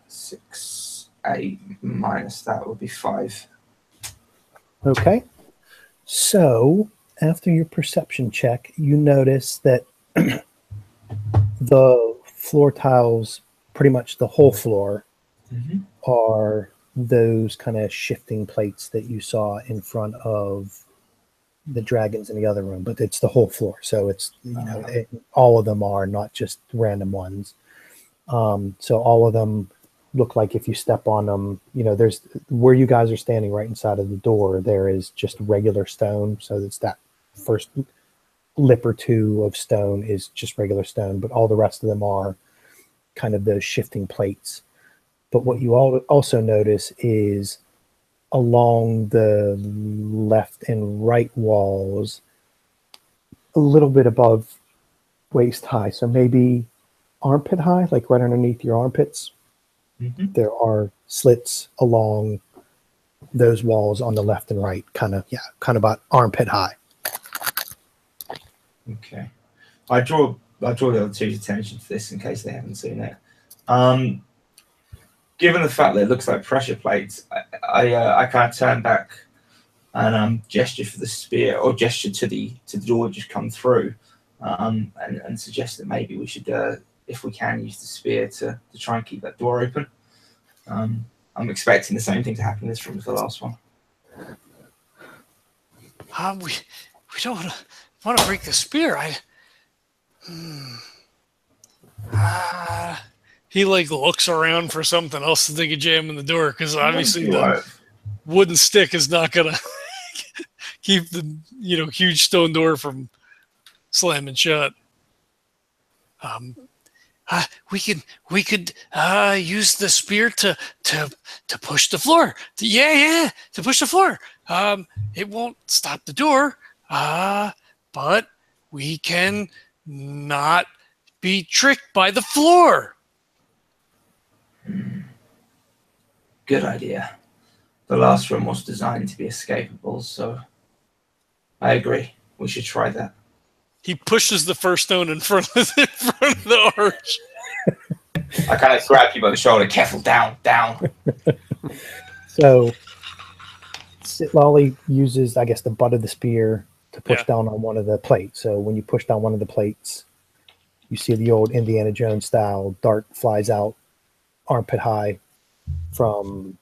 6, 8 minus that would be 5. Okay. So after your perception check, you notice that the floor tiles, pretty much the whole floor, are those kind of shifting plates that you saw in front of the dragons in the other room, but it's the whole floor. So it's, all of them are, not just random ones. So all of them look like if you step on them, there's where you guys are standing right inside of the door, there is just regular stone. So it's that first lip or two of stone is just regular stone, but all the rest of them are kind of those shifting plates. But what you also notice is along the left and right walls, a little bit above waist high, so maybe armpit high, like right underneath your armpits, there are slits along those walls on the left and right, kind of about armpit high. Okay, I draw the other two's attention to this in case they haven't seen it. Given the fact that it looks like pressure plates, I kind of turn back and gesture for the spear, or gesture to the door just come through, and suggest that maybe we should, if we can, use the spear to try and keep that door open. I'm expecting the same thing to happen in this room as the last one. We don't want to break the spear. He looks around for something else that they could jam in the door, because obviously the wooden stick is not gonna keep the huge stone door from slamming shut. We could use the spear to push the floor. To push the floor. It won't stop the door, but we can not be tricked by the floor. Good idea. The last room was designed to be escapable, so I agree. We should try that. He pushes the first stone in front of the arch. I kind of grab you by the shoulder. Careful, down. So Sitlolly uses, I guess, the butt of the spear to push down on one of the plates. So when you push down one of the plates, you see the old Indiana Jones style dart flies out armpit high from,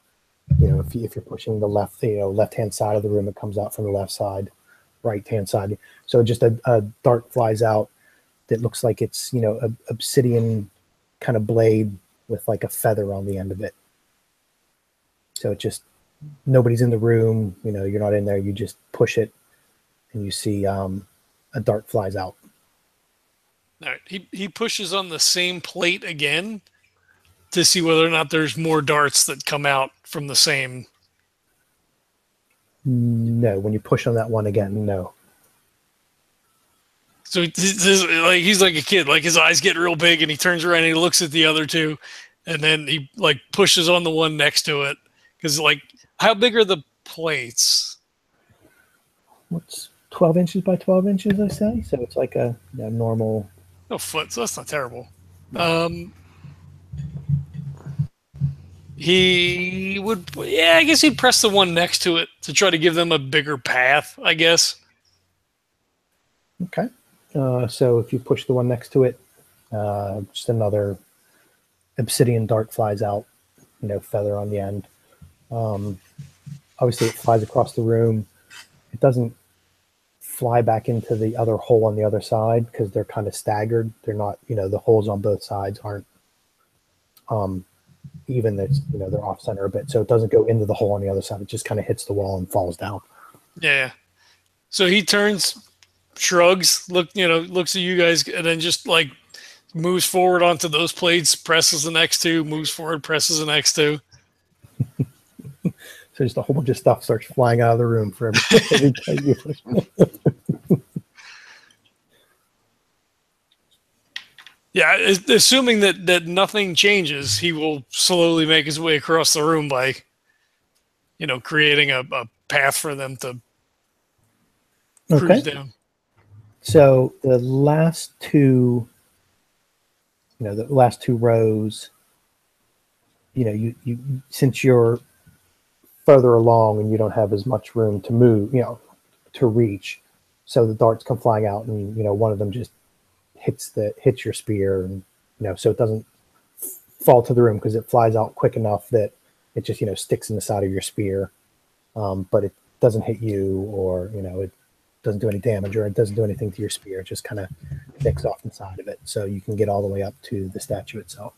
if you're pushing the left-hand side of the room, it comes out from the left side, right-hand side. So just a dart flies out that looks like it's, a obsidian kind of blade with like a feather on the end of it. So it just, nobody's in the room, you're not in there, you just push it and you see a dart flies out. All right. He pushes on the same plate again to see whether or not there's more darts that come out from the same. No, when you push on that one again, no. So he's like a kid, like his eyes get real big and he turns around and he looks at the other two and then he like pushes on the one next to it. Because like, how big are the plates? What's 12 inches by 12 inches, I say? So it's like a normal... No foot, so that's not terrible. He would, I guess he'd press the one next to it to try to give them a bigger path, I guess. Okay. So if you push the one next to it, just another obsidian dart flies out, feather on the end. Obviously it flies across the room. It doesn't fly back into the other hole on the other side because they're kind of staggered. They're not, the holes on both sides aren't even. That's, they're off center a bit. So it doesn't go into the hole on the other side. It just kind of hits the wall and falls down. Yeah. So he turns, shrugs, looks at you guys, and then just like moves forward onto those plates, presses the next two, moves forward, presses the next two. So just a whole bunch of stuff starts flying out of the room for every time you push. Yeah, assuming that nothing changes, he will slowly make his way across the room by, creating a path for them to cruise down. So the last two, the last two rows, you since you're further along and you don't have as much room to move, to reach, so the darts come flying out and one of them just hits your spear, and so it doesn't fall to the room because it flies out quick enough that it just sticks in the side of your spear, but it doesn't hit you, or it doesn't do any damage, or it doesn't do anything to your spear. It just kind of nicks off the side of it, so you can get all the way up to the statue itself.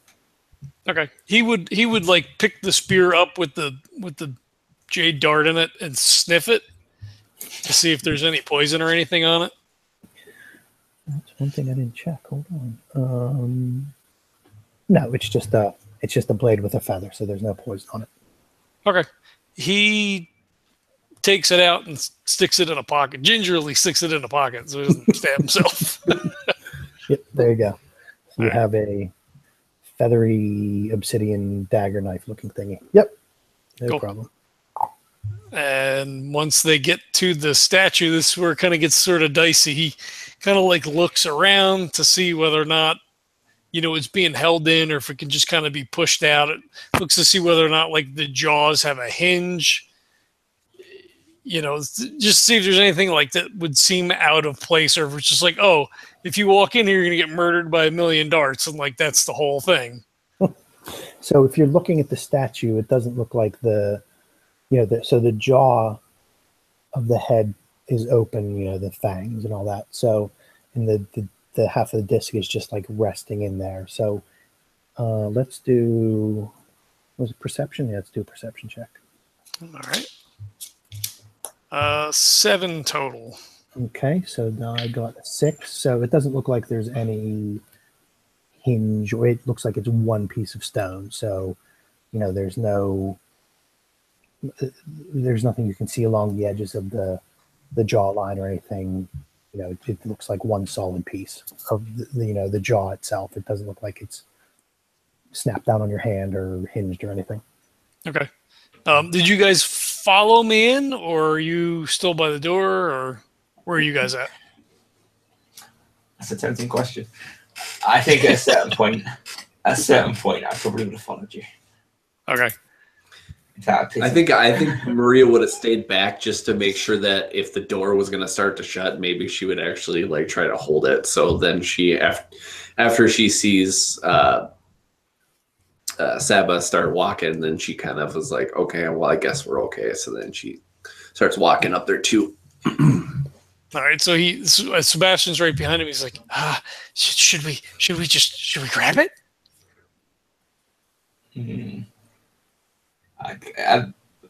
Okay, he would like pick the spear up with the jade dart in it and sniff it to see if there's any poison or anything on it. That's one thing I didn't check. Hold on. No, it's just a blade with a feather, so there's no poison on it. Okay. He takes it out and sticks it in a pocket. Gingerly sticks it in a pocket so he doesn't stab himself. Yep, there you go. So you have a feathery obsidian dagger knife looking thingy. Yep. No problem. And once they get to the statue, this is where it kind of gets sort of dicey. He kind of like looks around to see whether or not, it's being held in, or if it can just kind of be pushed out. It looks to see whether or not like the jaws have a hinge, just see if there's anything like that would seem out of place, or if it's just like, oh, if you walk in here, you're going to get murdered by a million darts. And like, that's the whole thing. So if you're looking at the statue, it doesn't look like so the jaw of the head is open, the fangs and all that. So, and the half of the disc is just like resting in there. So let's do, was it perception? Yeah, let's do a perception check. All right. 7 total. Okay, so now I got a 6. So it doesn't look like there's any hinge, or it looks like it's one piece of stone. So, there's nothing you can see along the edges of the jawline or anything. It looks like one solid piece of the jaw itself. It doesn't look like it's snapped down on your hand or hinged or anything. Okay. Did you guys follow me in, or are you still by the door, or where are you guys at? That's a tempting question. I think at a certain point, I probably would have followed you. Okay. I think Maria would have stayed back just to make sure that if the door was going to start to shut, maybe she would actually like try to hold it. So then she, after she sees Saba started walking, and then she kind of was like, okay, well, I guess we're okay. So then she starts walking up there too. All right, so Sebastian's right behind him. He's like, should we grab it?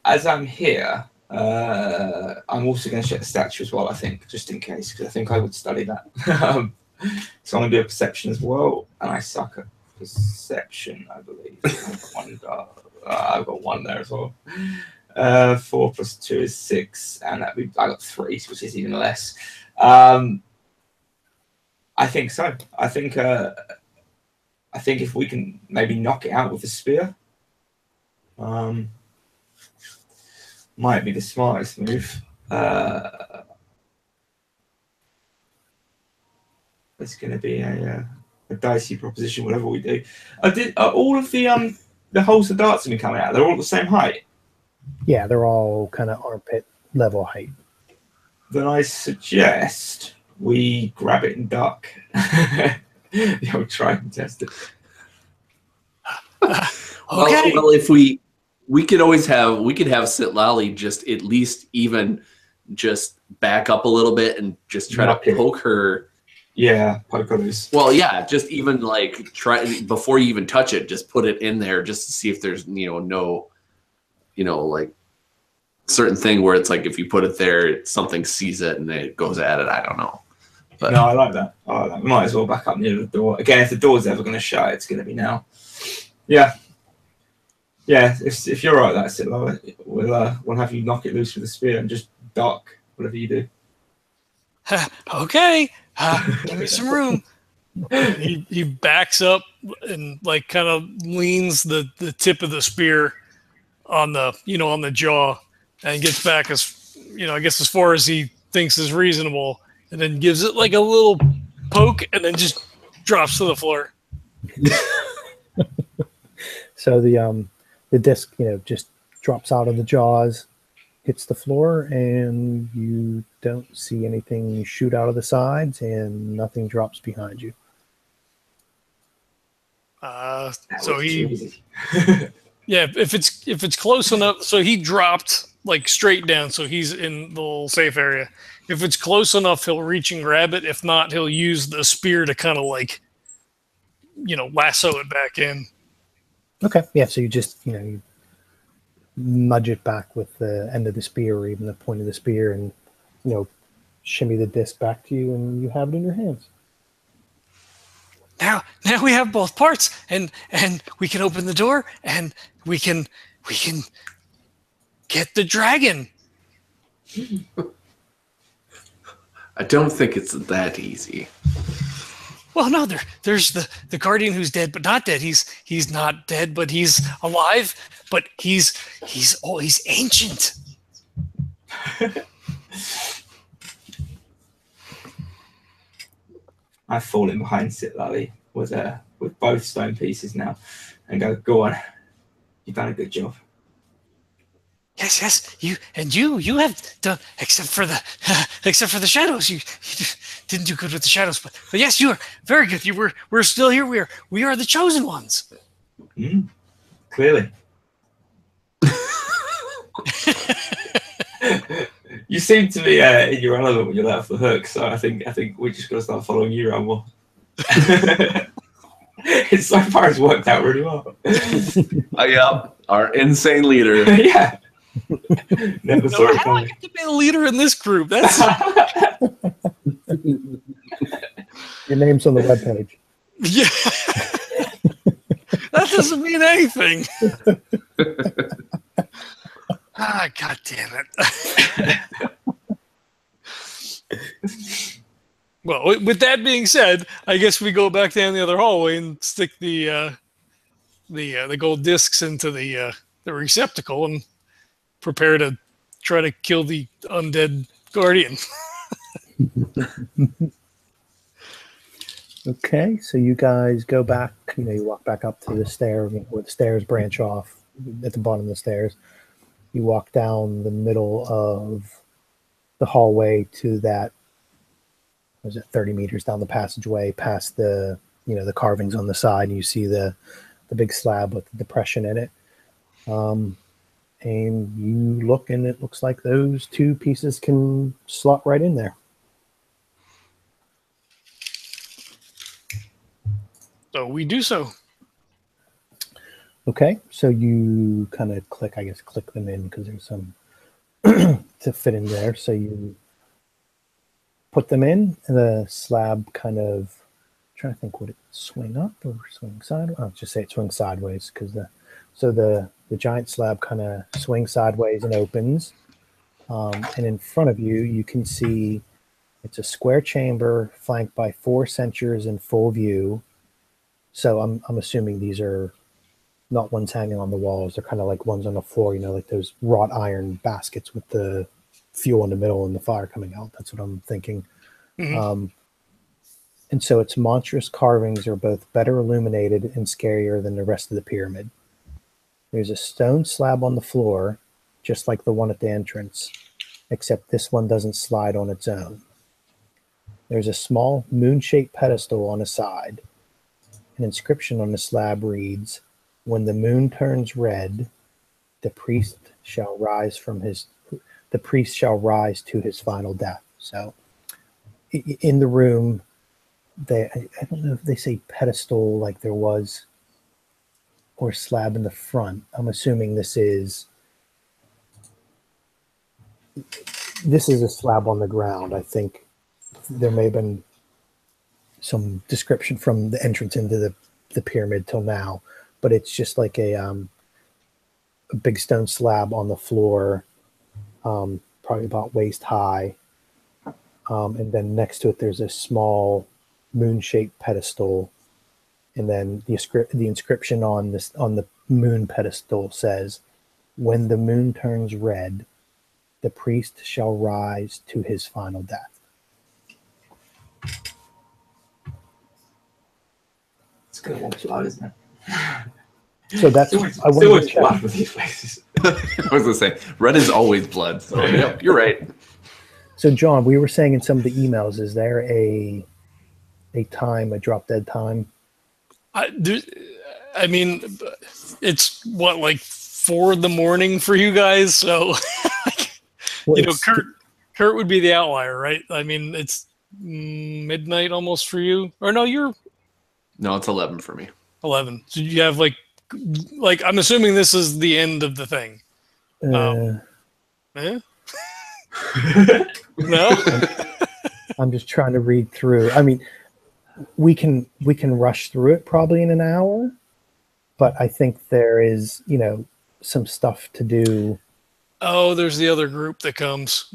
As I'm here, I'm also going to check the statue as well, I think, just in case, because I think I would study that. So I'm going to do a perception as well, and I suck at perception, I believe. I've got one there as well. 4 + 2 is 6, and I got 3, which is even less. I think so. I think if we can maybe knock it out with a spear, might be the smartest move. It's going to be a dicey proposition, whatever we do. Are all of the holes of darts have been coming out? They're all at the same height. Yeah, they're all kind of armpit level height. Then I suggest we grab it and duck. I'll try and test it. Okay. Well, if we could always have Sitlali just at least even just back up a little bit and just try to poke her. Yeah, poke her loose. Well, yeah, just even like try before you even touch it, just put it in there just to see if there's no like certain thing where it's like if you put it there, something sees it and it goes at it. I don't know. But no, I like that. We might as well back up near the door. Again, if the door's ever going to shut, it's going to be now. Yeah. Yeah, if you're right, that's it. We'll have you knock it loose with a spear and just duck, whatever you do. Okay. Give me some room. He backs up and like kind of leans the tip of the spear on the jaw and gets back as I guess as far as he thinks is reasonable, and then gives it like a little poke and then just drops to the floor. So the disc just drops out of the jaws, hits the floor, and you don't see anything shoot out of the sides, and nothing drops behind you. So he yeah, if it's close enough, so he dropped like straight down, so he's in the little safe area. If it's close enough, he'll reach and grab it. If not, he'll use the spear to kind of like lasso it back in. Okay, yeah, so you just you nudge it back with the end of the spear or even the point of the spear, and shimmy the disc back to you, and you have it in your hands. Now we have both parts, and we can open the door, and we can get the dragon. I don't think it's that easy. Well, no, there's the guardian who's dead but not dead. He's not dead, but he's alive. But he's ancient. I fall in behind Sitlali with both stone pieces now, and go on. You've done a good job. Yes, you have done, except for the shadows. You didn't do good with the shadows, but yes, you are very good. We're still here. We are the chosen ones. Clearly. You seem to be in your element when you're let off the hook, so I think we just got to start following you around more. It's so far it's worked out really well. Yeah, our insane leader. Yeah. Never saw it How do I coming. get to be the leader in this group? That's Your name's on the webpage. yeah. That doesn't mean anything. God damn it. Well, with that being said, I guess we go back down the other hallway and stick the gold discs into the receptacle and prepare to try to kill the undead guardian. Okay, so you guys go back, you walk back up to the stair where the stairs branch off at the bottom of the stairs. You walk down the middle of the hallway to that, was it 30 meters down the passageway past the, the carvings on the side, and you see the big slab with the depression in it. And you look, and it looks like those two pieces can slot right in there. So we do so. Okay, so you kind of click them in because there's some to fit in there. So you put them in, and the slab kind of, I'm trying to think, would it swing up or swing sideways? I'll just say it swings sideways because the giant slab kind of swings sideways and opens. And in front of you, you can see it's a square chamber flanked by 4 censures in full view. So I'm assuming these are not ones hanging on the walls. They're kind of like ones on the floor, like those wrought iron baskets with the fuel in the middle and the fire coming out. That's what I'm thinking. Mm-hmm. And so its monstrous carvings are both better illuminated and scarier than the rest of the pyramid. There's a stone slab on the floor, just like the one at the entrance, except this one doesn't slide on its own. There's a small moon-shaped pedestal on the side. An inscription on the slab reads, "When the moon turns red, the priest shall rise to his final death." So in the room, I don't know if they say pedestal like there was, or slab in the front. I'm assuming this is a slab on the ground. I think there may have been some description from the entrance into the pyramid till now, but it's just like a big stone slab on the floor, probably about waist high. And then next to it, there's a small moon-shaped pedestal. And then the inscription on the moon pedestal says, "When the moon turns red, the priest shall rise to his final death." It's good one blood, isn't it? So that's I wanted to check with these places. I was gonna say red is always blood. So yep, you're right. So John, we were saying in some of the emails, is there a drop dead time? I mean, it's what, like 4 a.m. for you guys, so Kurt would be the outlier, right? I mean, it's midnight almost for you, or no, it's 11 for me. 11. So you have like I'm assuming this is the end of the thing. No. I'm just trying to read through. I mean, we can rush through it probably in an hour, but I think there is, some stuff to do. Oh, there's the other group that comes.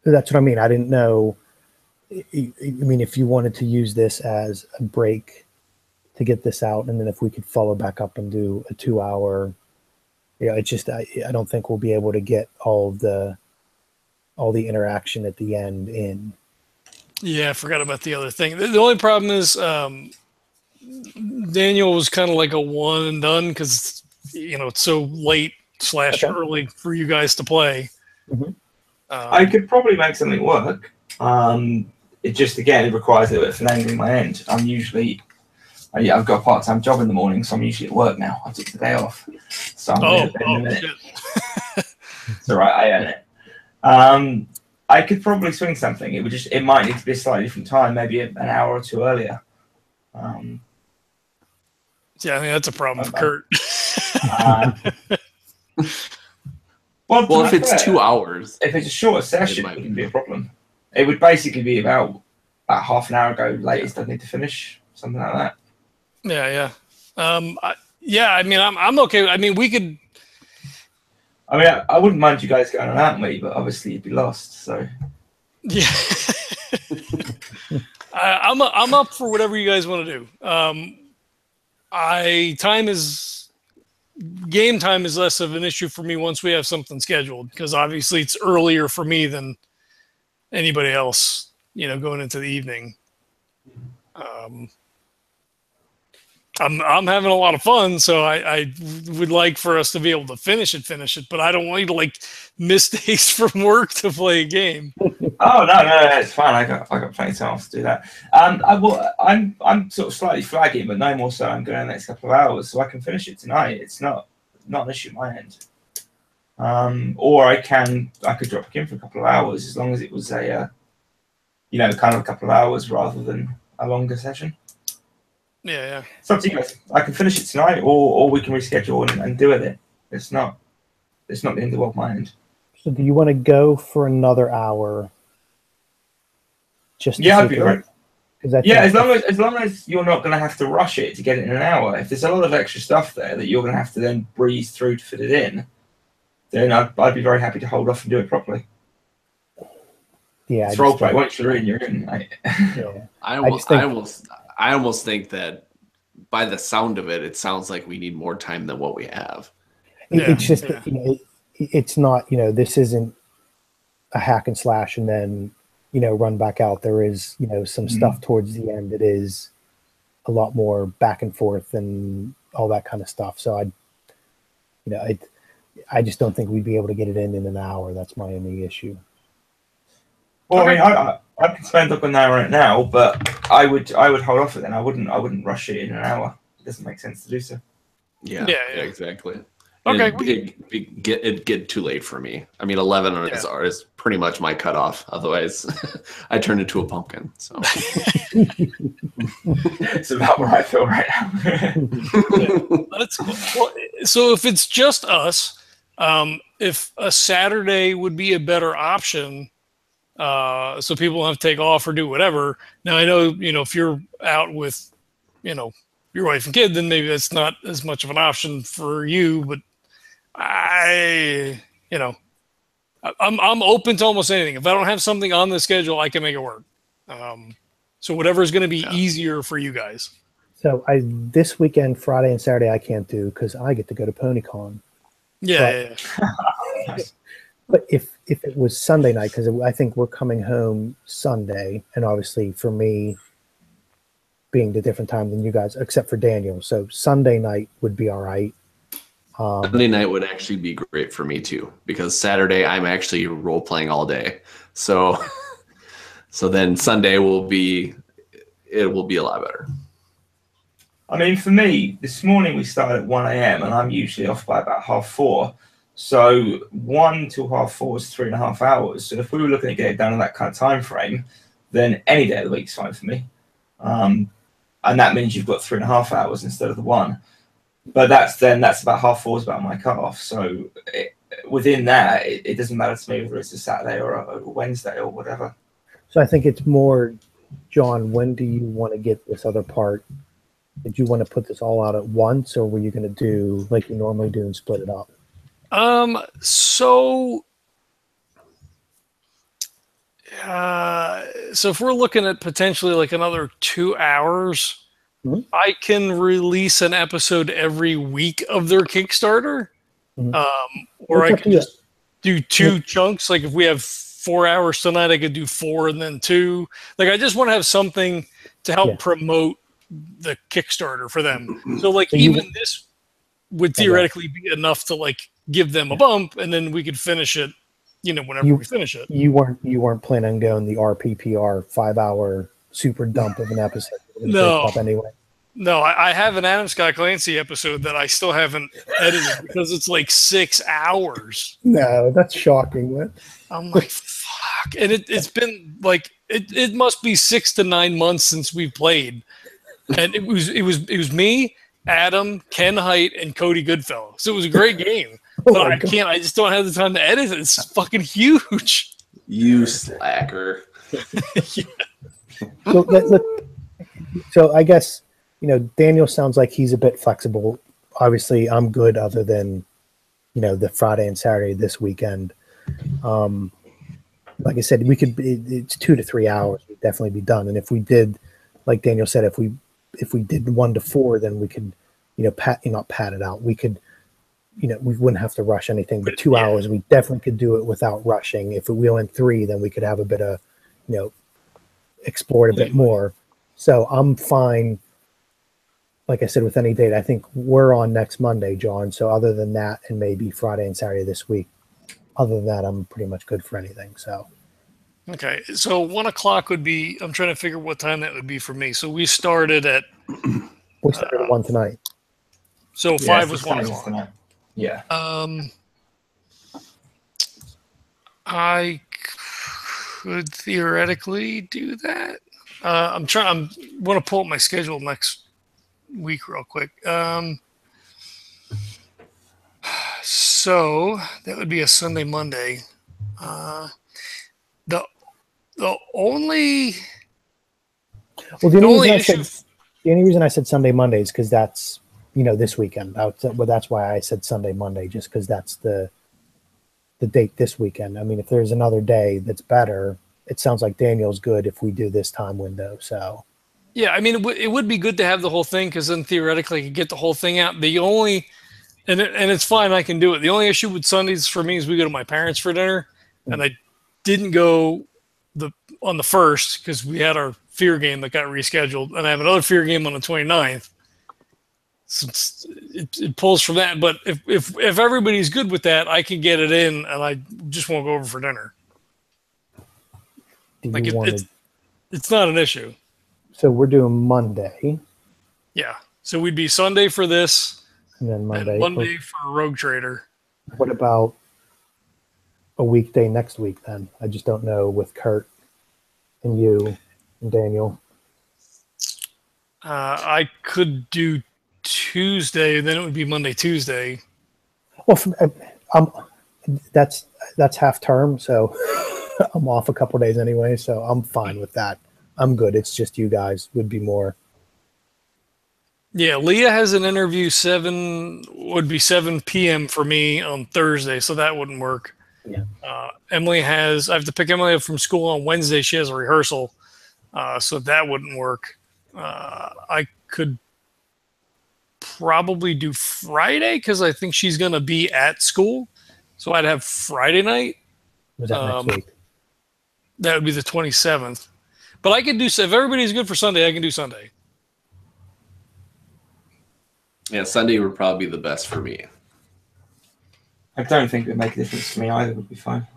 That's what I mean. I didn't know. I mean, if you wanted to use this as a break to get this out, and then if we could follow back up and do a 2-hour, it's just I don't think we'll be able to get all the interaction at the end in. Yeah, I forgot about the other thing. The only problem is Daniel was kind of like a one and done because it's so late / early for you guys to play. Mm-hmm. I could probably make something work. It just, again, it requires a bit of finagling my end. I've got a part-time job in the morning, so I'm usually at work now. I took the day off, so I'm in a minute. It's all right, I earn it. I could probably swing something. It might need to be a slightly different time, maybe an hour or two earlier. Yeah, I think that's a problem for Kurt. Well, if it's 2 hours, if it's a shorter session, it wouldn't be a problem. It would basically be about half an hour ago latest. I need to finish something like that. Yeah. I mean, I'm okay. I mean, we could. I mean, I wouldn't mind you guys going on that way, but obviously you'd be lost. So. Yeah. I'm up for whatever you guys want to do. Game time is less of an issue for me once we have something scheduled, because obviously it's earlier for me than anybody else, going into the evening. I'm having a lot of fun, so I would like for us to be able to finish it, but I don't want you to like miss days from work to play a game. Oh no, it's fine. I got plenty of time to do that. I'm sort of slightly flagging, but no more so. I'm going the next couple of hours, so I can finish it tonight. It's not an issue at my end. Or I could drop in for a couple of hours as long as it was a kind of a couple of hours rather than a longer session. Yeah. It's up to you guys. I can finish it tonight, or we can reschedule and do it. It's not the end of the world my end. So do you want to go for another hour? I'd be right. Yeah, as long as you're not going to have to rush it to get it in an hour. If there's a lot of extra stuff there that you're going to have to then breeze through to fit it in, then I'd be very happy to hold off and do it properly. Yeah, it's roleplay. Once you're in, mate. Yeah. I almost think that by the sound of it, it sounds like we need more time than what we have. It's just it's not, this isn't a hack and slash and then, run back out. There is, some stuff towards the end that is a lot more back and forth and all that kind of stuff. So I just don't think we'd be able to get it in an hour. That's my only issue. Well, okay. I can spend up an hour right now, but I would hold off it then. I wouldn't rush it in an hour. It doesn't make sense to do so. Yeah, exactly. Okay. It'd get too late for me. I mean, 11 is pretty much my cutoff. Otherwise, I turn into a pumpkin. So it's about where I feel right now. So if it's just us, if a Saturday would be a better option, so people don't have to take off or do whatever. Now I know, if you're out with, your wife and kid, then maybe that's not as much of an option for you, but I'm open to almost anything. If I don't have something on the schedule, I can make it work. So whatever is going to be easier for you guys. So this weekend, Friday and Saturday, I can't do because I get to go to PonyCon. Yeah. But if it was Sunday night, because I think we're coming home Sunday, and obviously for me, being the different time than you guys, except for Daniel, so Sunday night would be all right. Sunday night would actually be great for me too, because Saturday I'm actually role playing all day. So then Sunday will be a lot better. I mean, for me, this morning we started at 1 a.m. and I'm usually off by about 3:30. So 1 till 4:30 is 3.5 hours. So if we were looking to get it down in that kind of time frame, then any day of the week is fine for me. And that means you've got 3.5 hours instead of the 1. But that's about 3:30 is about my cutoff. So within that, it doesn't matter to me whether it's a Saturday or a Wednesday or whatever. So I think it's more, John, when do you want to get this other part? Did you want to put this all out at once, or were you going to do like you normally do and split it up? So if we're looking at potentially like another 2 hours, I can release an episode every week of their Kickstarter. Or I could just do 2 chunks. Like if we have 4 hours tonight, I could do 4 and then 2. Like I just want to have something to help promote the Kickstarter for them. So like this would theoretically be enough to like give them a bump, and then we could finish it, whenever we finish it. You weren't planning on going the RPPR 5-hour super dump of an episode. No. Anyway. No, I have an Adam Scott Clancy episode that I still haven't edited because it's like 6 hours. No, that's shocking. What? I'm like, fuck. And it's been like it must be 6 to 9 months since we played. And it was me, Adam, Ken Height, and Cody Goodfellow. So it was a great game. But I just don't have the time to edit it. It's fucking huge. You slacker. So I guess, Daniel sounds like he's a bit flexible. Obviously, I'm good other than, the Friday and Saturday this weekend. Like I said, it's 2 to 3 hours. We'd definitely be done. And if we did, like Daniel said, if we did 1 to 4, then we could, not pad it out. We could, we wouldn't have to rush anything. But 2 hours, we definitely could do it without rushing. If we went 3, then we could have a bit of, explore it a bit more. So I'm fine. like I said, with any date, I think we're on next Monday, John. So other than that, and maybe Friday and Saturday this week, other than that, I'm pretty much good for anything. So. Okay, so 1 o'clock would be. I'm trying to figure what time that would be for me. So we started at. We started at 1 tonight. So Yeah, 5 was 1 o'clock. tonight. Yeah. I could theoretically do that. I'm want to pull up my schedule next week real quick. So that would be a Sunday, Monday. The only The only reason I said Sunday, Monday is because that's this weekend. That's why I said Sunday, Monday, just because that's the date this weekend. I mean, if there's another day that's better, it sounds like Daniel's good if we do this time window. So yeah, I mean, it would be good to have the whole thing because then theoretically I could get the whole thing out. The only and it's fine, I can do it. The only issue with Sundays for me is we go to my parents for dinner, and I didn't go on the 1st because we had our fear game that got rescheduled, and I have another fear game on the 29th. So it pulls from that. But if everybody's good with that, I can get it in, and I just won't go over for dinner. It's not an issue. So we're doing Monday. Yeah. So we'd be Sunday for this, and then Monday for Rogue Trader. What about a weekday next week then? I just don't know with Kurt and you and Daniel. I could do Tuesday, then it would be Monday, Tuesday. Well, that's half term, so I'm off a couple days anyway, so I'm fine with that. I'm good. It's just you guys would be more. Yeah, Leah has an interview 7 p.m. for me on Thursday, so that wouldn't work. Yeah. I have to pick Emily up from school on Wednesday. She has a rehearsal, so that wouldn't work. I could probably do Friday because I think she's going to be at school. So I'd have Friday night. Was that next week? That would be the 27th. But I could do, if everybody's good for Sunday, I can do Sunday. Yeah, Sunday would probably be the best for me. I don't think it would make a difference to me either. Would be fine.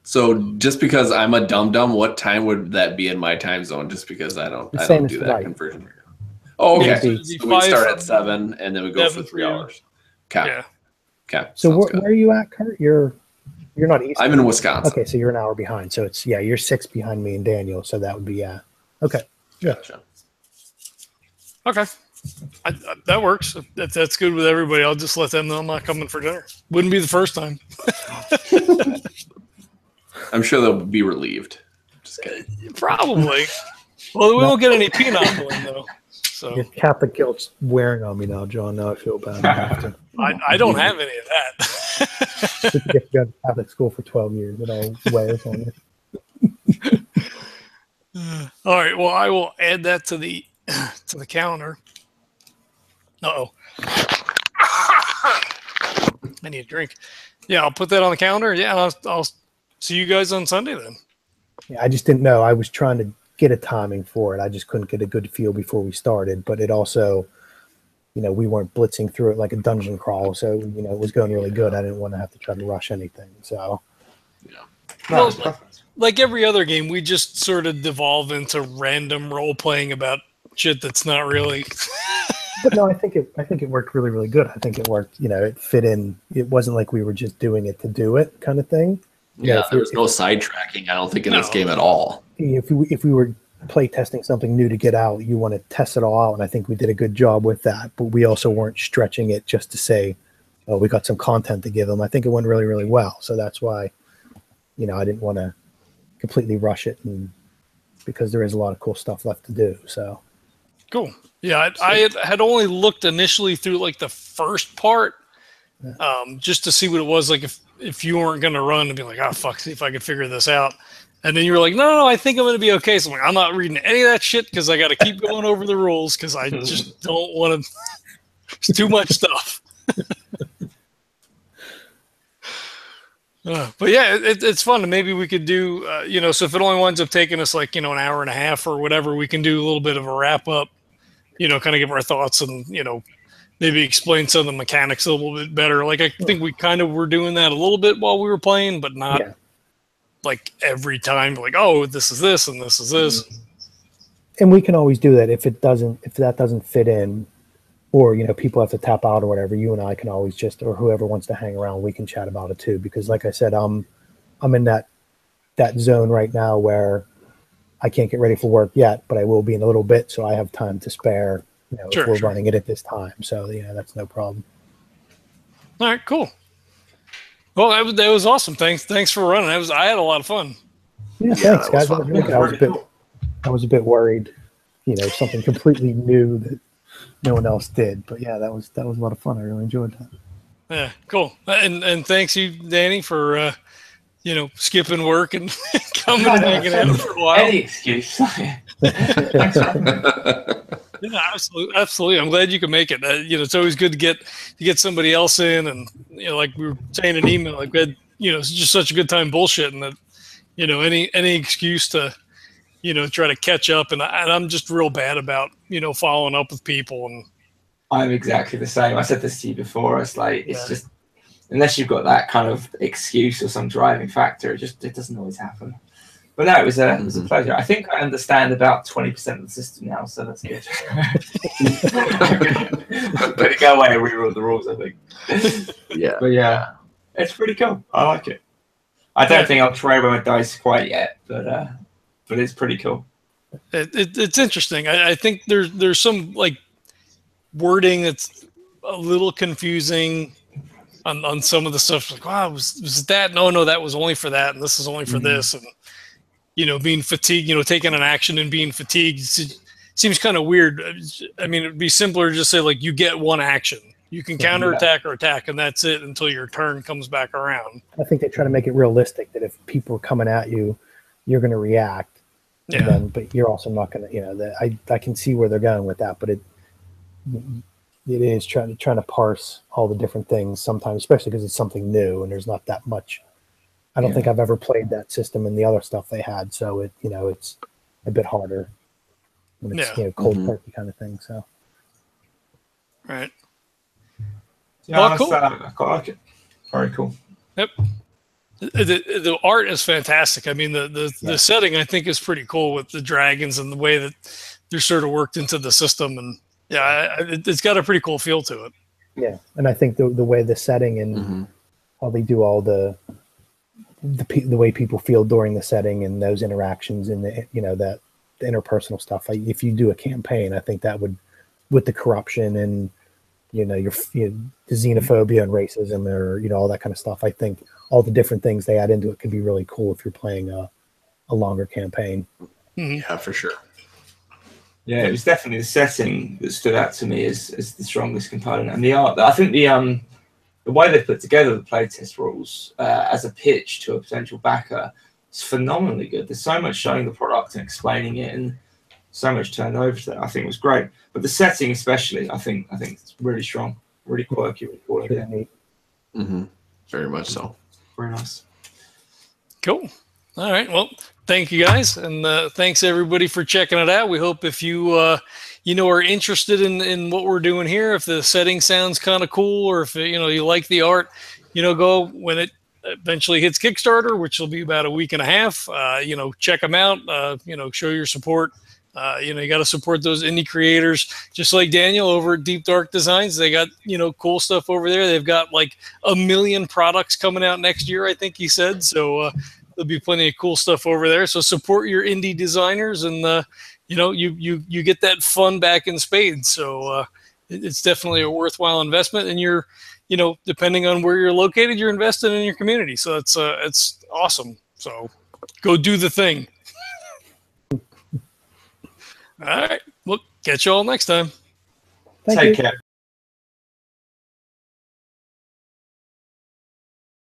So just because I'm a dum-dum, what time would that be in my time zone? Just because I don't do that conversion. Oh, okay. So we start at 7 and then we go for 3 hours. Okay. Yeah. Okay. So where are you at, Kurt? You're not East. I'm in Wisconsin. Okay, so you're an hour behind. So it's you're 6 behind me and Daniel. So that would be okay. Gotcha. Okay. That works. That's good with everybody. I'll just let them know I'm not coming for dinner. Wouldn't be the first time. I'm sure they'll be relieved. Just kidding. Probably. Well, we won't get any peanut pulling though. So your Catholic guilt's wearing on me now, John. Now I feel bad. I don't have any of that. You get to go to Catholic school for 12 years. It all wears on you. All right. Well, I will add that to the calendar. Uh-oh. I need a drink. Yeah, I'll put that on the calendar. Yeah, I'll see you guys on Sunday then. Yeah, I just didn't know. I was trying to get a timing for it. I just couldn't get a good feel before we started. But it also, we weren't blitzing through it like a dungeon crawl. So, it was going really good. I didn't want to have to try to rush anything. So, Well, like every other game, we just sort of devolve into random role playing about shit that's not really. But no, I think it worked really, really good. I think it worked. It fit in. It wasn't like we were just doing it to do it kind of thing. Yeah, there was no sidetracking. I don't think in this game at all. If we were play testing something new to get out, you want to test it all out, and I think we did a good job with that. But we also weren't stretching it just to say, "Oh, we got some content to give them." I think it went really, really well. So that's why, I didn't want to completely rush it, and because there is a lot of cool stuff left to do. So cool. Yeah, I had only looked initially through like the first part, just to see what it was like. If you weren't going to run and be like, oh fuck, see if I can figure this out, and then you were like, no, I think I'm going to be okay. So I'm like, I'm not reading any of that shit because I got to keep going over the rules because I just don't want to. It's too much stuff. But yeah, it's fun. And maybe we could do, so if it only winds up taking us like, an hour and a half or whatever, we can do a little bit of a wrap up kind of give our thoughts and, maybe explain some of the mechanics a little bit better. Like, I think we kind of were doing that a little bit while we were playing, but not like every time, like, oh, this is this and this is this. And we can always do that if that doesn't fit in, or, people have to tap out or whatever. You and I can always or whoever wants to hang around, we can chat about it too. Because like I said, I'm in that zone right now where I can't get ready for work yet, but I will be in a little bit. So I have time to spare, if we're running it at this time. So, that's no problem. All right, cool. Well, that was awesome. Thanks for running. I had a lot of fun. Yeah, thanks, guys. I was a bit worried, something completely new that no one else did. But yeah, that was a lot of fun. I really enjoyed that. Yeah, cool. And thanks you, Danny, for skipping work and coming and hanging out for a while. Any excuse. Thanks, yeah, absolutely. I'm glad you could make it. It's always good to get somebody else in, and like we were saying in email, like we had, it's just such a good time bullshitting that, any excuse to, try to catch up, and I'm just real bad about, following up with people. And I'm exactly the same. I said this to you before. It's like it's just, unless you've got that kind of excuse or some driving factor, it doesn't always happen. But no, it was a pleasure. I think I understand about 20% of the system now, so that's good. Better go away and rewrite the rules, I think. Yeah. But yeah, it's pretty cool. I like it. I don't think I'll try with my dice quite yet, but it's pretty cool. It's interesting. I think there's some like wording that's a little confusing on some of the stuff. Like, wow, was that? No, that was only for that, and this is only for this, and being fatigued, taking an action and being fatigued seems kind of weird. I mean, it'd be simpler to just say, like, you get one action. You can counterattack or attack, and that's it until your turn comes back around. I think they try to make it realistic that if people are coming at you, you're going to react. Yeah. But you're also not going to, I can see where they're going with that, but it is trying to parse all the different things sometimes, especially because it's something new and there's not that much. I don't think I've ever played that system and the other stuff they had, so it's a bit harder when it's cold turkey kind of thing. So, right. Yeah, cool. I quite like it. Very cool. Yep. The art is fantastic. I mean, the setting I think is pretty cool with the dragons and the way that they're sort of worked into the system, and it's got a pretty cool feel to it. Yeah, and I think the way the setting and how they do all the way people feel during the setting and those interactions and the that the interpersonal stuff. If you do a campaign, I think that would, with the corruption and your the xenophobia and racism or all that kind of stuff. I think all the different things they add into it could be really cool if you're playing a longer campaign. Yeah, for sure. Yeah, it was definitely the setting that stood out to me as the strongest component, and the art. I think the way they put together the playtest rules as a pitch to a potential backer is phenomenally good. There's so much showing the product and explaining it, and so much turned over to that. I think it was great. But the setting, especially, I think it's really strong, really quirky, really cool. Very much so. Very nice. Cool. All right. Well, thank you guys, and thanks everybody for checking it out. We hope if you are interested in what we're doing here, if the setting sounds kind of cool, or if you like the art, go when it eventually hits Kickstarter, which will be about a week and a half. Check them out. Show your support. You got to support those indie creators, just like Daniel over at Deep Dark Designs. They got cool stuff over there. They've got like 1 million products coming out next year, I think he said. So there'll be plenty of cool stuff over there. So support your indie designers, and you get that fun back in spades. So it's definitely a worthwhile investment, and you're depending on where you're located, you're invested in your community. So it's awesome. So go do the thing. All right. Well, catch you all next time. Take care.